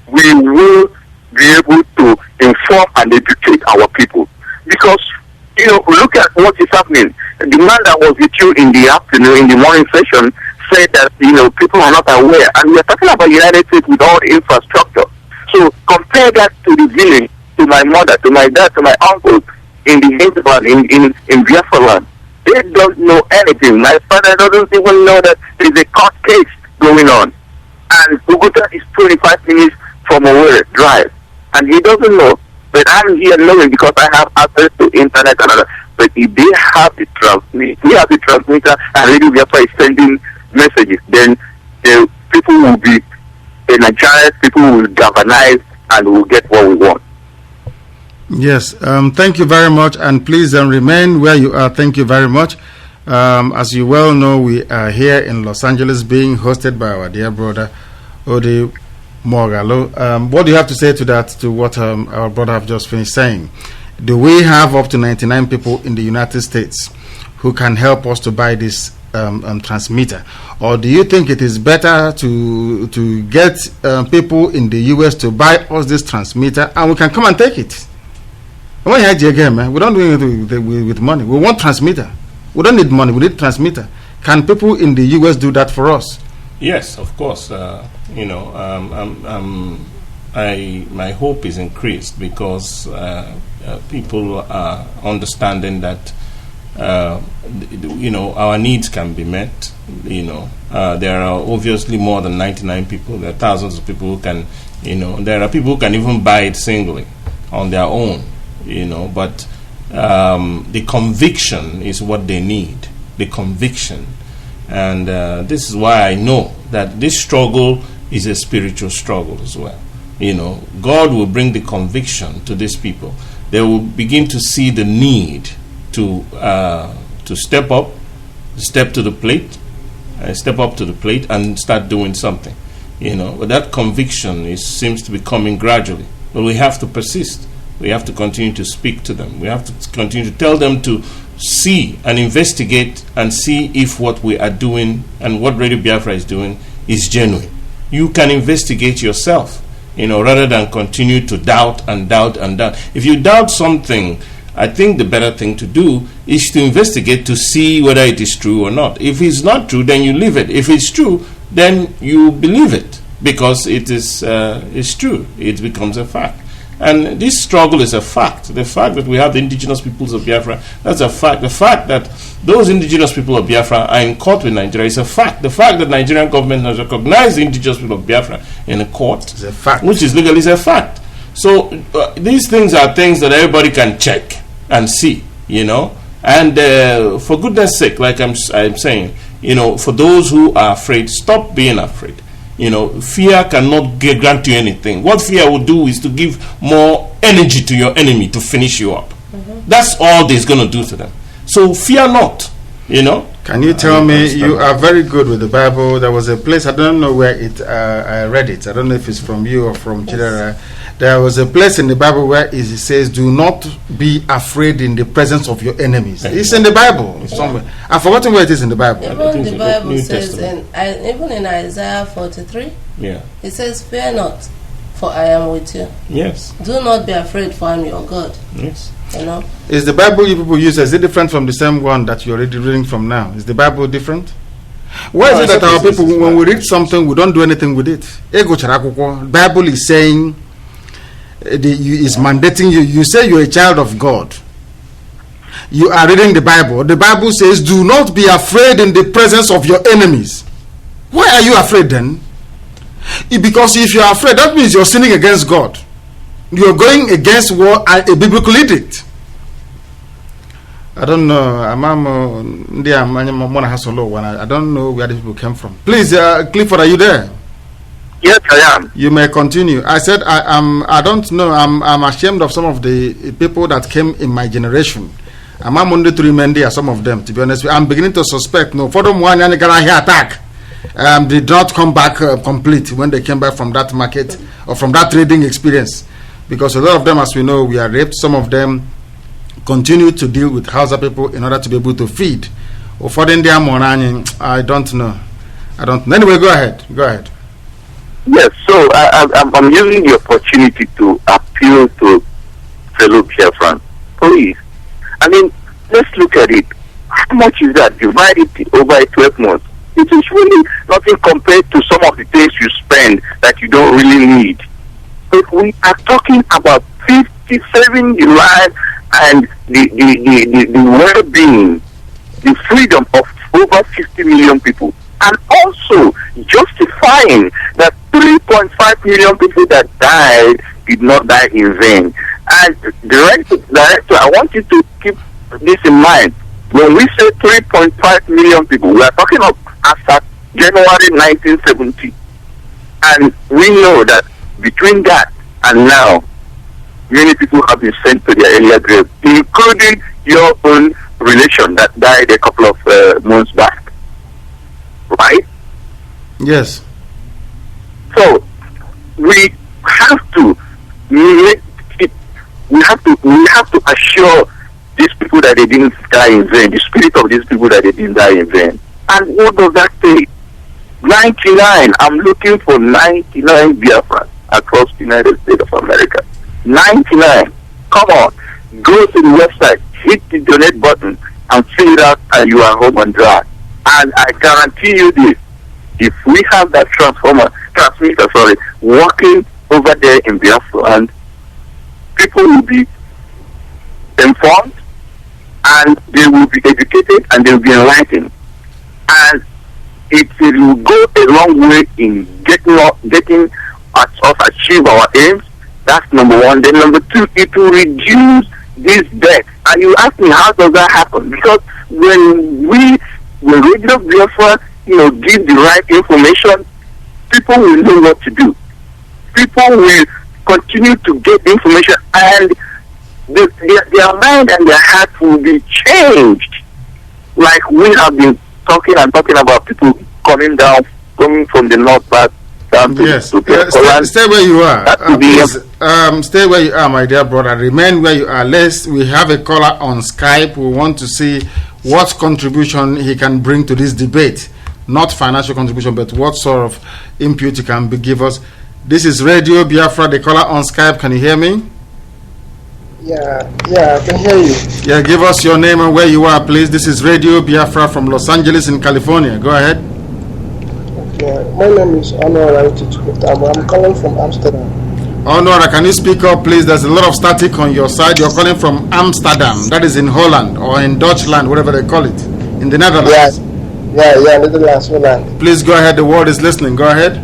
we will be able to inform and educate our people. Because, look at what is happening. The man that was with you in the afternoon, in the morning session, said that, people are not aware. And we are talking about United States with all the infrastructure. So compare that to the village, to my mother, to my dad, to my uncle, in the hinterland, in Biafra land. They don't know anything. My father doesn't even know that there is a court case going on. And Uguta is 25 minutes from a drive. And he doesn't know. But I'm here knowing because I have access to internet and other. But if they have the transmitter and Radio Biafra is sending messages, then the people will be energized, people will galvanize, and will get what we want. Yes, thank you very much, and please remain where you are. Thank you very much. As you well know, we are here in Los Angeles being hosted by our dear brother, Ode Mogalo. What do you have to say to that, to what our brother have just finished saying? Do we have up to 99 people in the United States who can help us to buy this transmitter? Or do you think it is better to get people in the US to buy us this transmitter and we can come and take it? We don't do it with money. We want transmitter. We don't need money. We need transmitter. Can people in the US do that for us? Yes, of course. My hope is increased because people are understanding that our needs can be met. There are obviously more than 99 people. There are thousands of people who can. There are people who can even buy it singly on their own. But the conviction is what they need. The conviction, and this is why I know that this struggle is a spiritual struggle as well. God will bring the conviction to these people. They will begin to see the need to step up to the plate, and start doing something. But that conviction seems to be coming gradually. But we have to persist. We have to continue to speak to them. We have to continue to tell them to see and investigate and see if what we are doing and what Radio Biafra is doing is genuine. You can investigate yourself, rather than continue to doubt and doubt and doubt. If you doubt something, I think the better thing to do is to investigate to see whether it is true or not. If it's not true, then you leave it. If it's true, then you believe it because it is true. It becomes a fact. And this struggle is a fact. The fact that we have the indigenous peoples of Biafra, that's a fact. The fact that those indigenous people of Biafra are in court with Nigeria is a fact. The fact that Nigerian government has recognized the indigenous people of Biafra in a court, is a fact, which is legally a fact. So these things are things that everybody can check and see, And for goodness sake, like I'm saying, for those who are afraid, stop being afraid. You know, fear cannot grant you anything. What fear will do is to give more energy to your enemy to finish you up. That's all they's going to do to them. So fear not, you know. Can you tell me, you are very good with the Bible. There was a place, I don't know where I read it. I don't know if it's from you or from Chidera. There was a place in the Bible where it says, do not be afraid in the presence of your enemies. It's in the Bible. It's somewhere. I've forgotten where it is in the Bible. Even the Bible says, even in Isaiah 43, it says, fear not, for I am with you. Yes. Do not be afraid, for I am your God. Yes. You know? Is the Bible you people use, is it different from the same one that you're already reading from now? Is the Bible different? Why is it that our people, when we read something, we don't do anything with it? The Bible is saying, is mandating you. You say you're a child of God. You are reading the Bible. The Bible says, do not be afraid in the presence of your enemies. Why are you afraid then? Because if you're afraid, that means you're sinning against God. You're going against what a biblical edict. I don't know. I don't know where these people came from. Please, Clifford, are you there? Yes, I am. You may continue. I said I don't know. I'm ashamed of some of the people that came in my generation. I'm only to remember some of them. To be honest, I'm beginning to suspect. No, for them one attack. Did not come back complete when they came back from that market or from that trading experience, because a lot of them, as we know, we are raped. Some of them continue to deal with Hausa people in order to be able to feed. Or for them, I don't know. Anyway, go ahead. Yes, so I'm using the opportunity to appeal to fellow Biafran. Please, I mean, let's look at it. How much is that? Divide it over 12 months. It is really nothing compared to some of the things you spend that you don't really need. But we are talking about 57 lives and the well-being, the freedom of over 50 million people, and also justifying that 3.5 million people that died did not die in vain. And director, I want you to keep this in mind. When we say 3.5 million people, we are talking of after January 1970. And we know that between that and now, many people have been sent to their earlier grave, including your own relation that died a couple of months back. Right? Yes. So we have to make it, we have to assure these people that they didn't die in vain, the spirit of these people that they didn't die in vain. And what does that say? 99. I'm looking for 99 Biafran across the United States of America. 99. Come on. Go to the website, hit the donate button, and fill it out, and you are home and dry. And I guarantee you this. If we have that transmitter, working over there in Biafra, and people will be informed, and they will be educated, and they will be enlightened. And it will go a long way in getting us achieve our aims. That's number one. Then number two, it will reduce this debt. And you ask me, how does that happen? Because when Radio Biafra, give the right information, people will know what to do. People will continue to get the information, and their mind and their heart will be changed. Like we have been talking about people coming from the north back down to stay where you are. Stay where you are, my dear brother. Remain where you are. We have a caller on Skype. We want to see what contribution he can bring to this debate. Not financial contribution, but what sort of input he can give us. This is Radio Biafra, the caller on Skype. Can you hear me? Yeah, I can hear you. Yeah, give us your name and where you are, please. This is Radio Biafra from Los Angeles in California. Go ahead. Okay, my name is Honora. I'm calling from Amsterdam. Honora, can you speak up, please? There's a lot of static on your side. You're calling from Amsterdam. That is in Holland or in Deutschland, whatever they call it, in the Netherlands. Yeah, Netherlands, Holland. Please go ahead. The world is listening. Go ahead.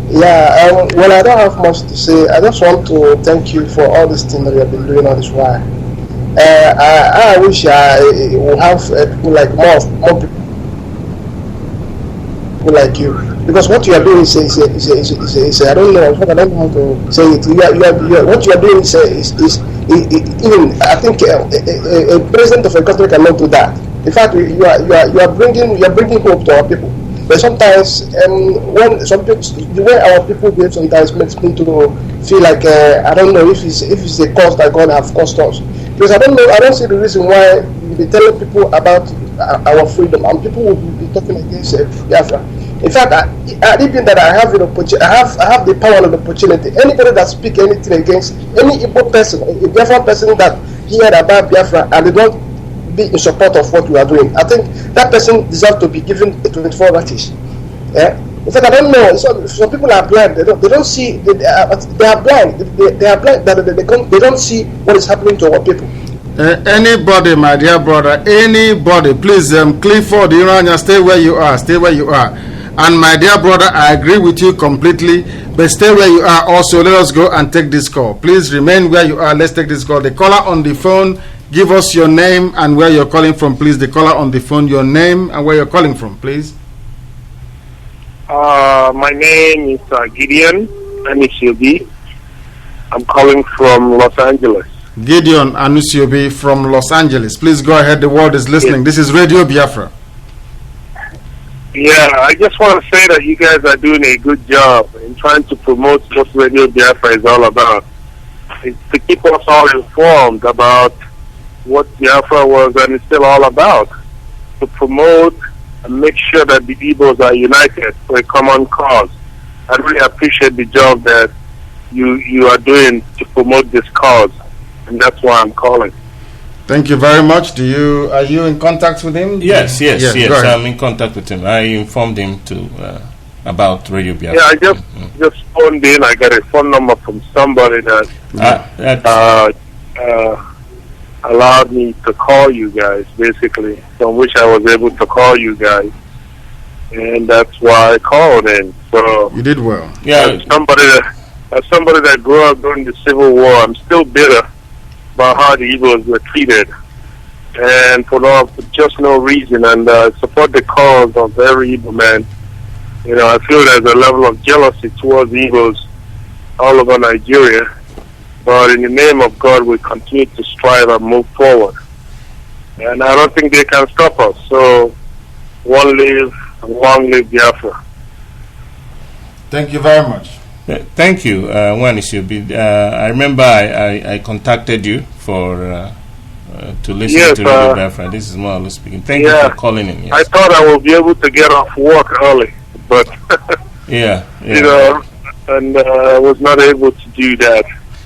Yeah, well, I don't have much to say. I just want to thank you for all this thing that you have been doing all this while. I wish I would have people like more people like you. Because what you are doing is I don't know how to say it. What you are doing is even I think a president of a country cannot do that. In fact, you are bringing hope to our people. But sometimes, when the way our people behave sometimes makes me to feel like I don't know if it's a cause that God have caused us. Because I don't see the reason why we be telling people about our freedom and people will be talking against Biafra. In fact, even that I have the opportunity, I have the power and the opportunity. Anybody that speak anything against any Igbo person, a Biafran person that heard about Biafra and they don't be in support of what we are doing, I think that person deserves to be given a 24 notice. Yeah. In fact, I don't know. Some people are blind. They don't see. They are blind. They are blind. They don't see what is happening to our people. Anybody, my dear brother, anybody, please, Clifford, Irania, stay where you are. Stay where you are. And my dear brother, I agree with you completely. But stay where you are. Also, let us go and take this call. Please remain where you are. Let's take this call. The caller on the phone. Give us your name and where you're calling from, please. The caller on the phone, your name and where you're calling from, please. My name is Gideon Anusiobi. I'm calling from Los Angeles. Gideon Anusiobi from Los Angeles. Please go ahead. The world is listening. Yes. This is Radio Biafra. Yeah, I just want to say that you guys are doing a good job in trying to promote what Radio Biafra is all about. It's to keep us all informed about what Biafra was and it's still all about, to promote and make sure that the Igbos are united for a common cause. I really appreciate the job that you are doing to promote this cause, and that's why I'm calling. Thank you very much. Are you in contact with him? Yes. I'm in contact with him. I informed him about Radio Biafra. Yeah, I just phoned in. I got a phone number from somebody that allowed me to call you guys, basically, from which I was able to call you guys, and that's why I called in. So you did well. Yeah, as somebody that grew up during the Civil War, I'm still bitter about how the Igbos were treated, and for just no reason. And support the cause of every Igbo man. You know, I feel there's a level of jealousy towards the Igbos all over Nigeria. But in the name of God, we continue to strive and move forward. And I don't think they can stop us. So, long live Biafra. Thank you very much. Thank you, I remember I contacted you to listen to Radio Biafra. This is Marlo speaking. Thank you for calling in. Yes. I thought I would be able to get off work early, but you know, and I was not able to do that.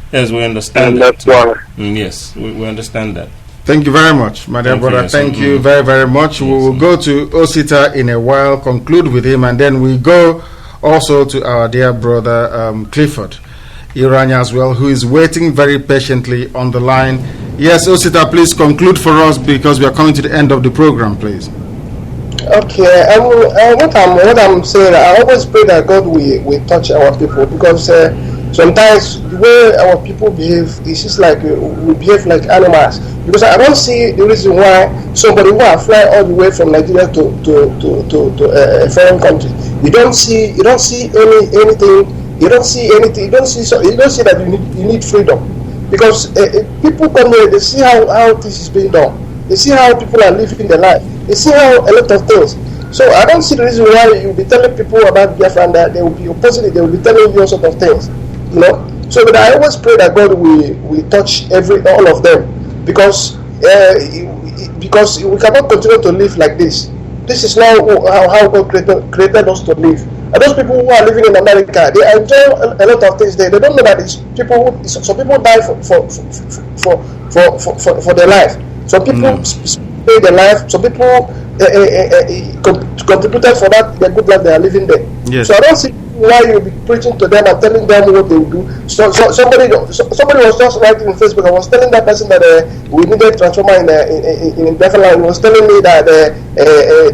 Yes, we understand and that. That's why. Yes, we understand that. Thank you very much, my dear brother. Thank you very, very much. We will go to Osita in a while, conclude with him, and then we go also to our dear brother Clifford Iranya as well, who is waiting very patiently on the line. Yes, Osita, please conclude for us because we are coming to the end of the program, please. Okay, what I'm saying, I always pray that God will touch our people, because sometimes the way our people behave is just like we behave like animals. Because I don't see the reason why somebody who are flying all the way from Nigeria to a foreign country, you don't see anything. You don't see that you need freedom. Because people come here, they see how this is being done. They see how people are living their life. They see how a lot of things. So I don't see the reason why you'll be telling people about Biafra and that they will be opposing it. They will be telling you all sort of things. You know. So, but I always pray that God will touch all of them, because we cannot continue to live like this. This is not how God created us to live. And those people who are living in America, they enjoy a lot of things there. They don't know that some people die for their life. Some people pay their life. Some people contributed for that the good life they are living there. Yes. So I don't see why you'll be preaching to them and telling them what they will do. So somebody was just writing on Facebook. I was telling that person that we needed transformer in Biafran. He was telling me that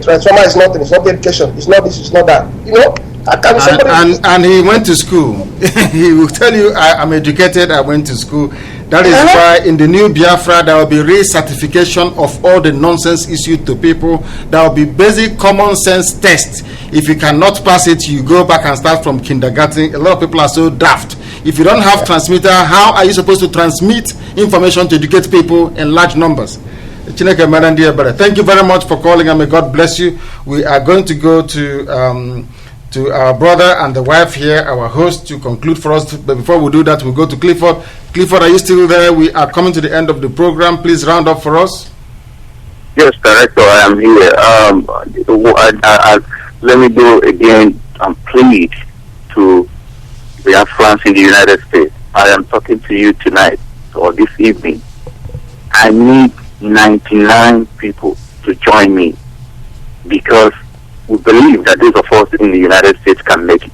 transformer is nothing. It's not education. It's not this. It's not that. You know. And he went to school. He will tell you, I'm educated, I went to school. That is why in the new Biafra, there will be re-certification of all the nonsense issued to people. There will be basic common sense tests. If you cannot pass it, you go back and start from kindergarten. A lot of people are so daft. If you don't have transmitter, how are you supposed to transmit information to educate people in large numbers? Chineke Madam Brother, thank you very much for calling, and may God bless you. We are going to go to our brother and the wife here, our host, to conclude for us. But before we do that, we'll go to Clifford. Clifford, are you still there? We are coming to the end of the program. Please round up for us. Yes, Director, I am here. Let me do again and plead to Biafrans in the United States. I am talking to you tonight or this evening. I need 99 people to join me, because we believe that those of us in the United States can make it.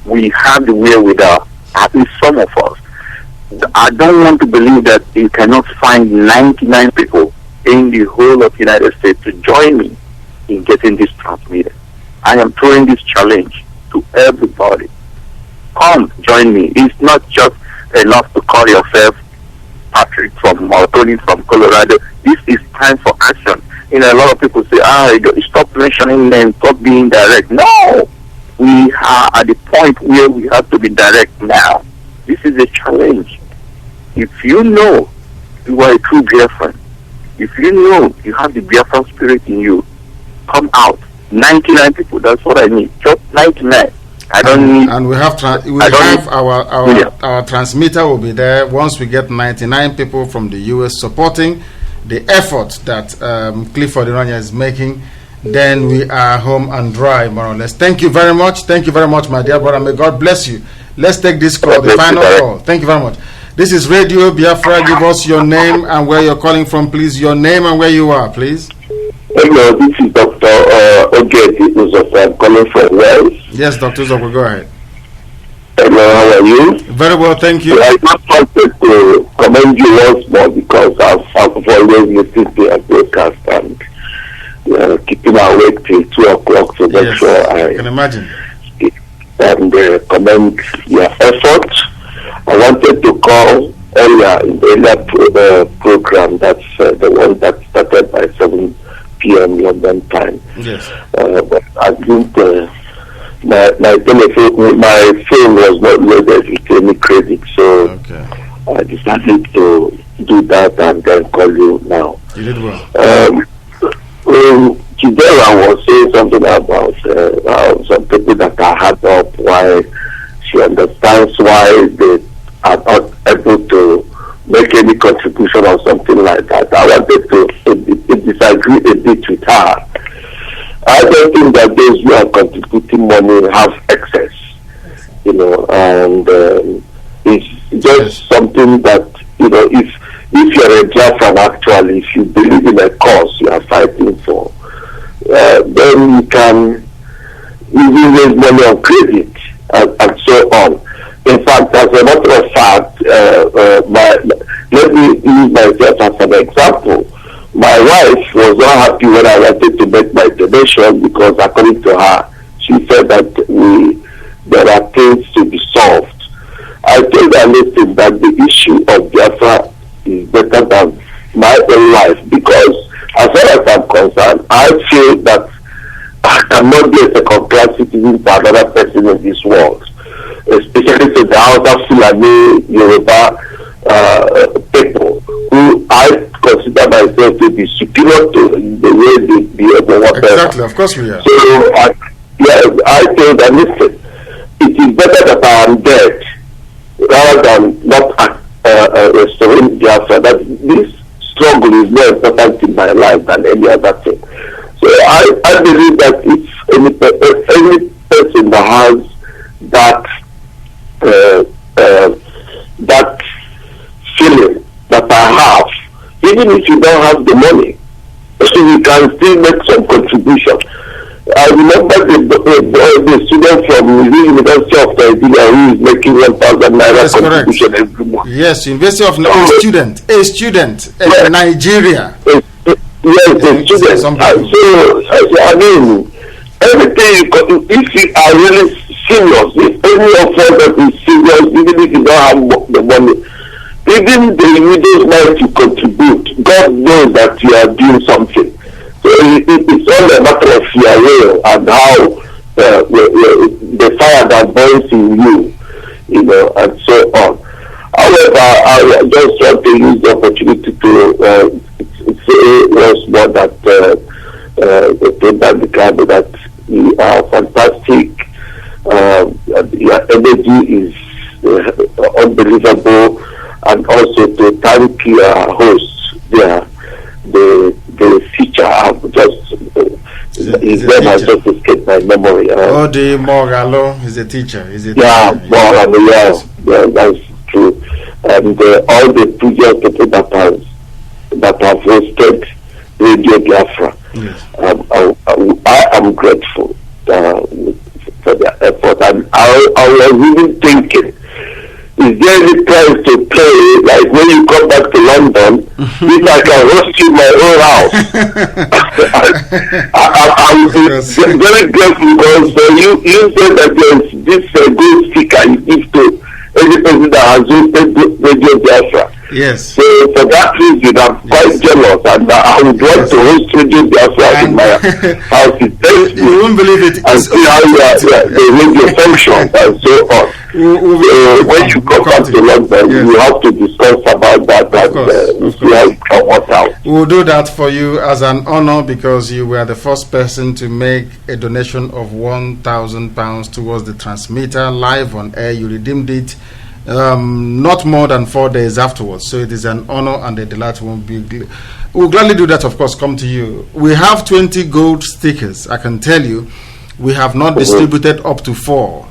We have the wherewithal, at least some of us. I don't want to believe that you cannot find 99 people in the whole of the United States to join me in getting this transmitted. I am throwing this challenge to everybody. Come, join me. It's not just enough to call yourself Patrick from or Tony from Colorado. This is time for action. You know, a lot of people say, stop mentioning names, stop being direct. No! We are at the point where we have to be direct now. This is a challenge. If you know you are a true Biafran, if you know you have the Biafran spirit in you, come out. 99 people, that's what I need. Just 99. I don't need. And we have our transmitter will be there once we get 99 people from the US supporting the effort that Clifford Iranya is making. Then we are home and dry, more or less. Thank you very much. Thank you very much, my dear brother. May God bless you. Let's take this call, the final call. Thank you very much. This is Radio Biafra. Give us your name and where you're calling from, please. Your name and where you are, please. Hello, this is Dr. Ogeti Uzoko. I'm calling from Wales. Yes, Dr. Uzoko, go ahead. Hello, how are you? Very well, thank you. I just wanted to commend you once more, because I've always listened to your broadcast and keeping awake till 2 o'clock to make sure I can imagine. And commend your effort. I wanted to call earlier in the earlier program, that's the one that started by 7 p.m. London time. Yes. But I didn't. My phone was not loaded with any credit, so I decided to do that and then call you now. You did well. Chidera was saying something about some people that are hard up, why she understands why they are not able to make any contribution or something like that. I wanted to disagree a bit with her. I don't think that those who are contributing money have excess, and it's just something that, if you're a Biafran, actually, if you believe in a cause you are fighting for, then you can even raise money on credit and so on. In fact, as a matter of fact, let me use myself as an example. My wife was not happy when I wanted to make my donation, because according to her, she said that there are things to be solved. I told her, listen, that the issue of Biafra is better than my own life, because as far as I'm concerned, I feel that I cannot be a second-class citizen for another person in this world, especially to the Hausa, Fulani, Yoruba people, who I consider myself to be superior to the way they behave or whatever. Exactly, of course we are. So I told them, listen, it is better that I am dead rather than not restoring Biafra. That this struggle is more important in my life than any other thing. So I believe that if any person that has that feeling that I have, even if you don't have the money, so you can still make some contribution. I remember the student from the University of Nigeria who is making 1,000 naira contribution every month. Yes, University of a student in Nigeria. Yes, a student. So I mean, Everything if you are really serious, if any of us that is serious, even if you don't have the money, even the widows mind to contribute, God knows that you are doing something. So it's all a matter of your will and how the fire that burns in you, and so on. However, I just want to use the opportunity to say once more that that you are fantastic. Your energy is unbelievable, and also to thank your hosts there. The feature I've just his name has just escaped my memory. Odi Moralo is a teacher. Moralo, yeah, that's true. And all the previous people that have hosted Radio Biafra. Yes. I am grateful for their effort, and I was even thinking, is there any price to pay, like when you come back to London, if I can host you in my own house? I'm very grateful because you said that there's this good speaker you give to any person that has hosted Radio Biafra. Yes. So for that reason, I'm quite jealous, and I would like to host Radio Biafra in my house. You won't believe it. And see how the radio functions and so on. When you come back to London, you have to discuss about that and see how it can work out. We'll do that for you as an honor because you were the first person to make a donation of £1,000 towards the transmitter live on air. You redeemed it not more than 4 days afterwards. So it is an honor and a delight. We'll gladly do that, of course, come to you. We have 20 gold stickers. I can tell you, we have not distributed up to 4.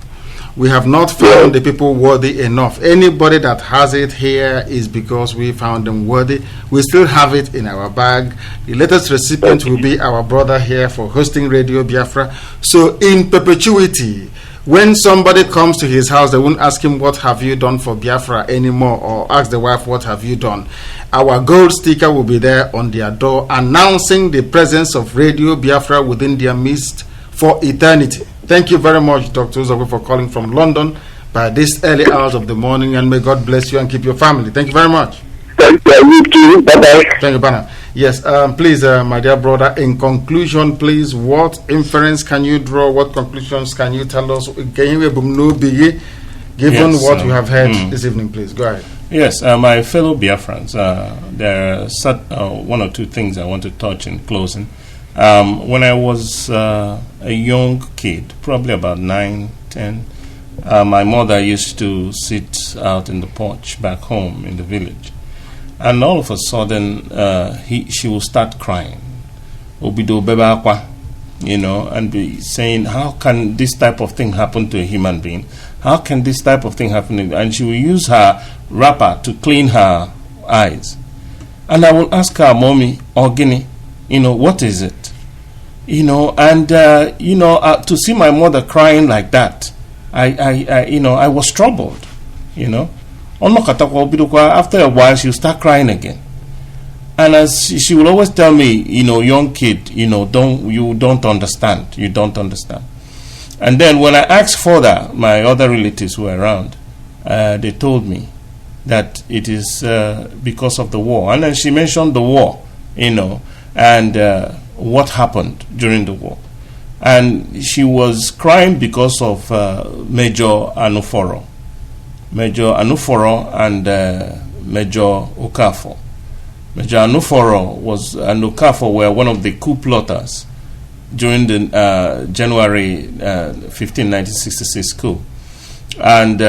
We have not found the people worthy enough. Anybody that has it here is because we found them worthy. We still have it in our bag. The latest recipient will be our brother here for hosting Radio Biafra. So in perpetuity, when somebody comes to his house, they won't ask him, what have you done for Biafra anymore, or ask the wife, what have you done? Our gold sticker will be there on their door announcing the presence of Radio Biafra within their midst for eternity. Thank you very much, Dr. Uzobe, for calling from London by this early hours of the morning, and may God bless you and keep your family. Thank you very much. Thank you. Bye-bye. Thank you, Bana. Yes, please, my dear brother, in conclusion, please, what inference can you draw? What conclusions can you tell us? Given what you have heard this evening, please, go ahead. Yes, my fellow Biafrans, there are one or two things I want to touch in closing. When I was a young kid, probably about 9, 10, my mother used to sit out in the porch back home in the village. And all of a sudden, she will start crying. Obido beba akwa, and be saying, how can this type of thing happen to a human being? How can this type of thing happen? And she will use her wrapper to clean her eyes. And I will ask her, Mommy, Ogini, what is it? To see my mother crying like that, I was troubled, After a while, she'll start crying again. And as she will always tell me, young kid, you don't understand. You don't understand. And then when I asked further, my other relatives who were around, they told me that it is because of the war. And then she mentioned the war, and what happened during the war. And she was crying because of Major Anuforo. Major Anuforo and Major Okafor. Major Anuforo and Okafor were one of the coup plotters during the January 15, 1966 coup. And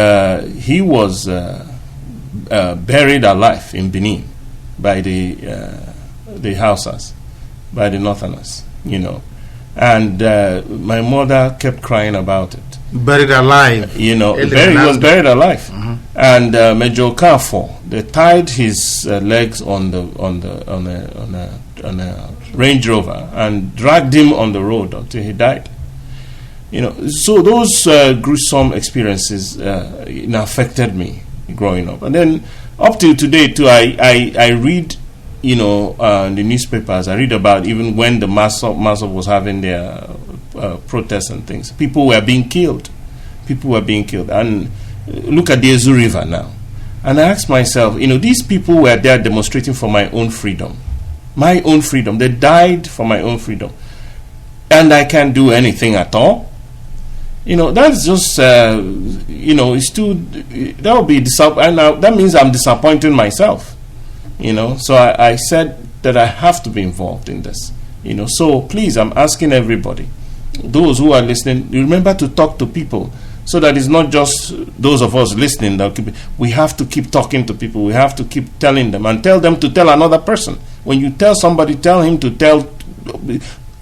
he was buried alive in Benin by the Hausas, by the Northerners, And my mother kept crying about it. Buried alive. He was buried alive. And Major Okafor, they tied his legs on a Range Rover and dragged him on the road until he died. So those gruesome experiences affected me growing up. And then up till today too, I read the newspapers. I read about even when the Mazov was having their protests and things. People were being killed. And look at the Ezu River now. And I asked myself, these people were there demonstrating for my own freedom. My own freedom. They died for my own freedom. And I can't do anything at all. That's just, it's too, that would be that means I'm disappointing myself. So I said that I have to be involved in this. So please, I'm asking everybody, those who are listening, remember to talk to people, so that it's not just those of us listening. We have to keep talking to people. We have to keep telling them, and tell them to tell another person. When you tell somebody, tell him to tell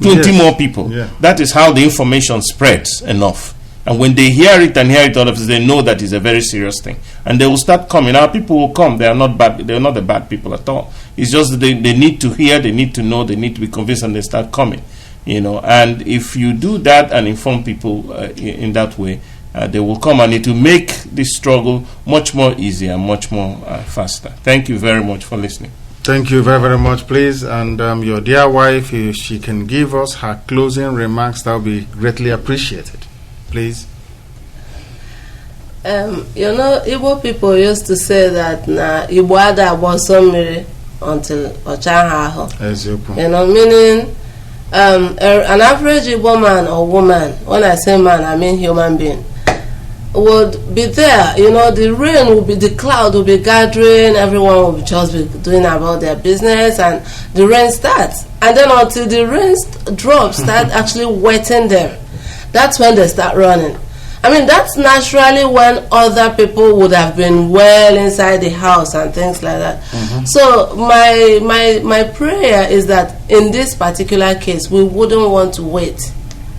20 more people. Yeah. That is how the information spreads enough. And when they hear it all of us, they know that it's a very serious thing. And they will start coming. Our people will come. They are not bad. They are not the bad people at all. It's just that they need to hear, they need to know, they need to be convinced, and they start coming. And if you do that and inform people in that way, they will come, and it will make this struggle much more easier and much more faster. Thank you very much for listening. Thank you very, very much, please. And your dear wife, if she can give us her closing remarks, that will be greatly appreciated. Please. Igbo people used to say that Igbo ada abosomiri until Ochaha. Meaning an average Igbo man or woman, when I say man, I mean human being, would be there. The rain will be, the cloud will be gathering, everyone will just be doing about their business, and the rain starts. And then until the rain drops, start actually wetting them. That's when they start running. I mean, that's naturally when other people would have been well inside the house and things like that. So my prayer is that in this particular case, we wouldn't want to wait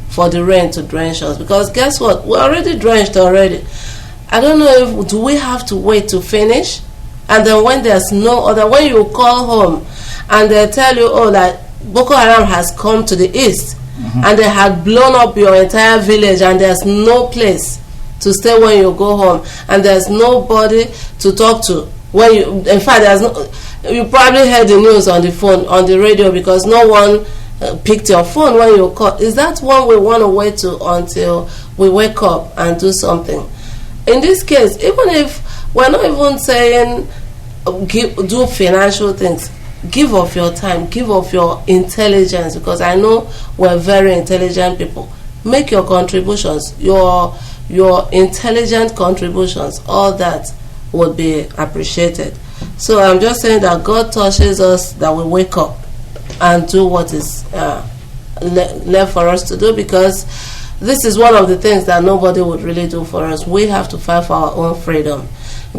for the rain to drench us, because guess what? We're already drenched already. I don't know do we have to wait to finish? And then when there's no other, when you call home and they tell you, that Boko Haram has come to the east, and they had blown up your entire village, and there's no place to stay when you go home, and there's nobody to talk to when you, in fact, you probably heard the news on the phone, on the radio, because no one picked your phone when you call. Is that one we want to wait to until we wake up and do something? In this case, even if we're not even saying do financial things, give of your time, give of your intelligence, because I know we're very intelligent people. Make your contributions, your intelligent contributions, all that would be appreciated. So I'm just saying that God touches us, that we wake up and do what is left for us to do, because this is one of the things that nobody would really do for us. We have to fight for our own freedom,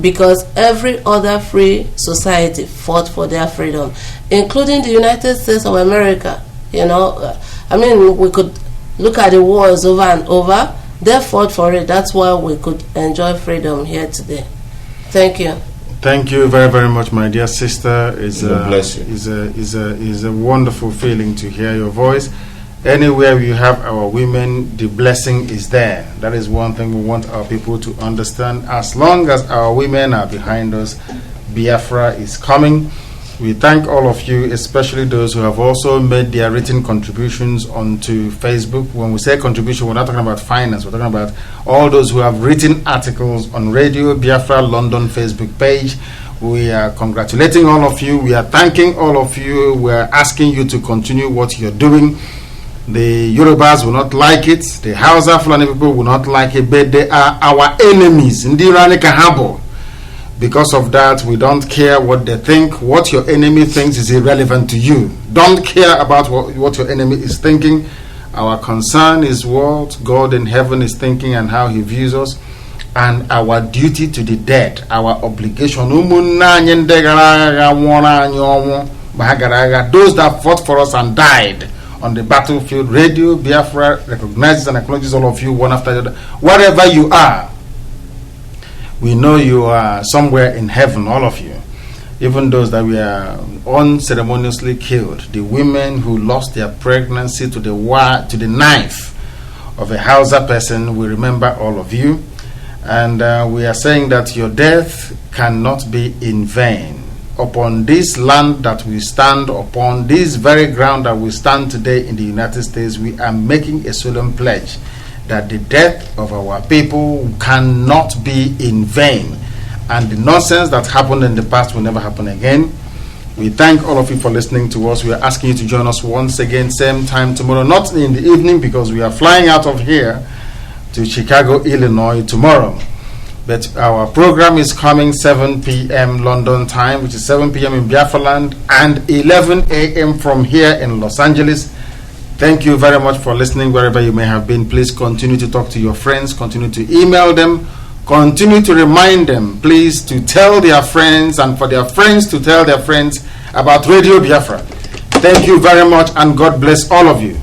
because every other free society fought for their freedom, including the United States of America. I mean, we could look at the wars over and over. They fought for it. That's why we could enjoy freedom here today. Thank you. Thank you very, very much, my dear sister. Bless you. It's a wonderful feeling to hear your voice. Anywhere we have our women, the blessing is there. That is one thing we want our people to understand. As long as our women are behind us, Biafra is coming. We thank all of you, especially those who have also made their written contributions onto Facebook. When we say contribution, we're not talking about finance. We're talking about all those who have written articles on Radio Biafra London Facebook page. We are congratulating all of you. We are thanking all of you. We are asking you to continue what you're doing. The Yorubas will not like it. The Hausa Fulani people will not like it. But they are our enemies. Ndirani Kahabo. Because of that, we don't care what they think. What your enemy thinks is irrelevant to you. Don't care about what your enemy is thinking. Our concern is what God in heaven is thinking and how he views us. And our duty to the dead, our obligation. Those that fought for us and died on the battlefield. Radio Biafra recognizes and acknowledges all of you one after the other. Wherever you are, we know you are somewhere in heaven, all of you. Even those that we are unceremoniously killed, the women who lost their pregnancy to the knife of a Hausa person, we remember all of you. And we are saying that your death cannot be in vain. upon this land that we stand upon, this very ground that we stand today in the United States, we are making a solemn pledge that the death of our people cannot be in vain, and the nonsense that happened in the past will never happen again. We thank all of you for listening to us. We are asking you to join us once again, same time tomorrow, not in the evening because we are flying out of here to Chicago, Illinois tomorrow. But our program is coming 7 p.m. London time, which is 7 p.m. in Biafra land, and 11 a.m. from here in Los Angeles. Thank you very much for listening wherever you may have been. Please continue to talk to your friends, continue to email them, continue to remind them, please, to tell their friends and for their friends to tell their friends about Radio Biafra. Thank you very much, and God bless all of you.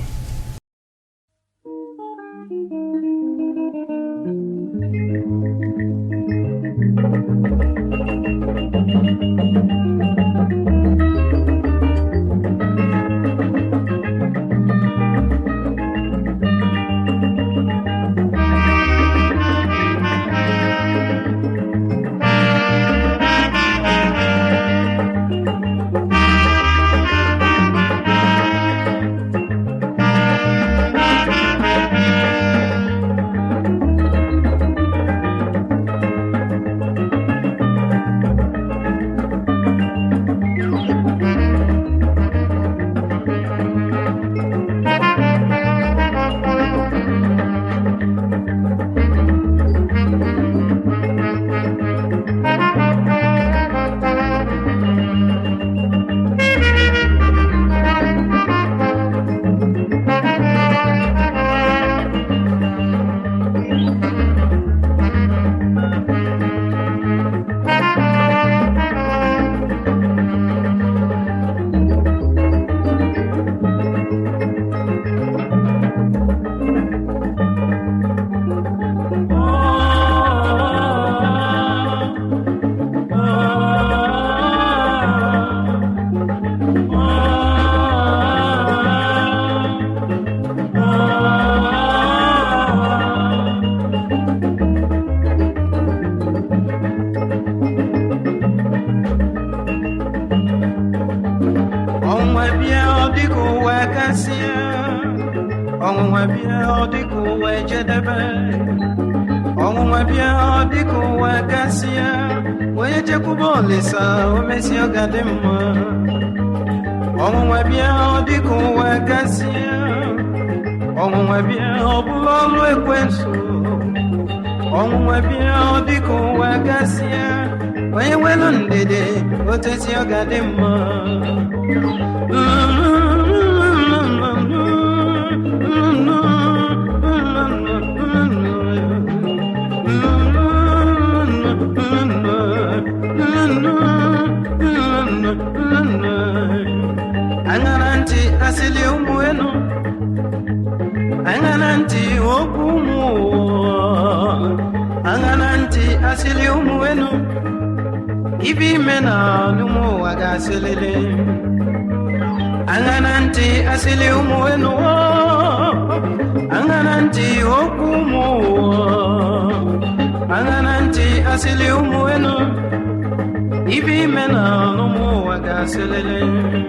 Ibi mena no mo waga selele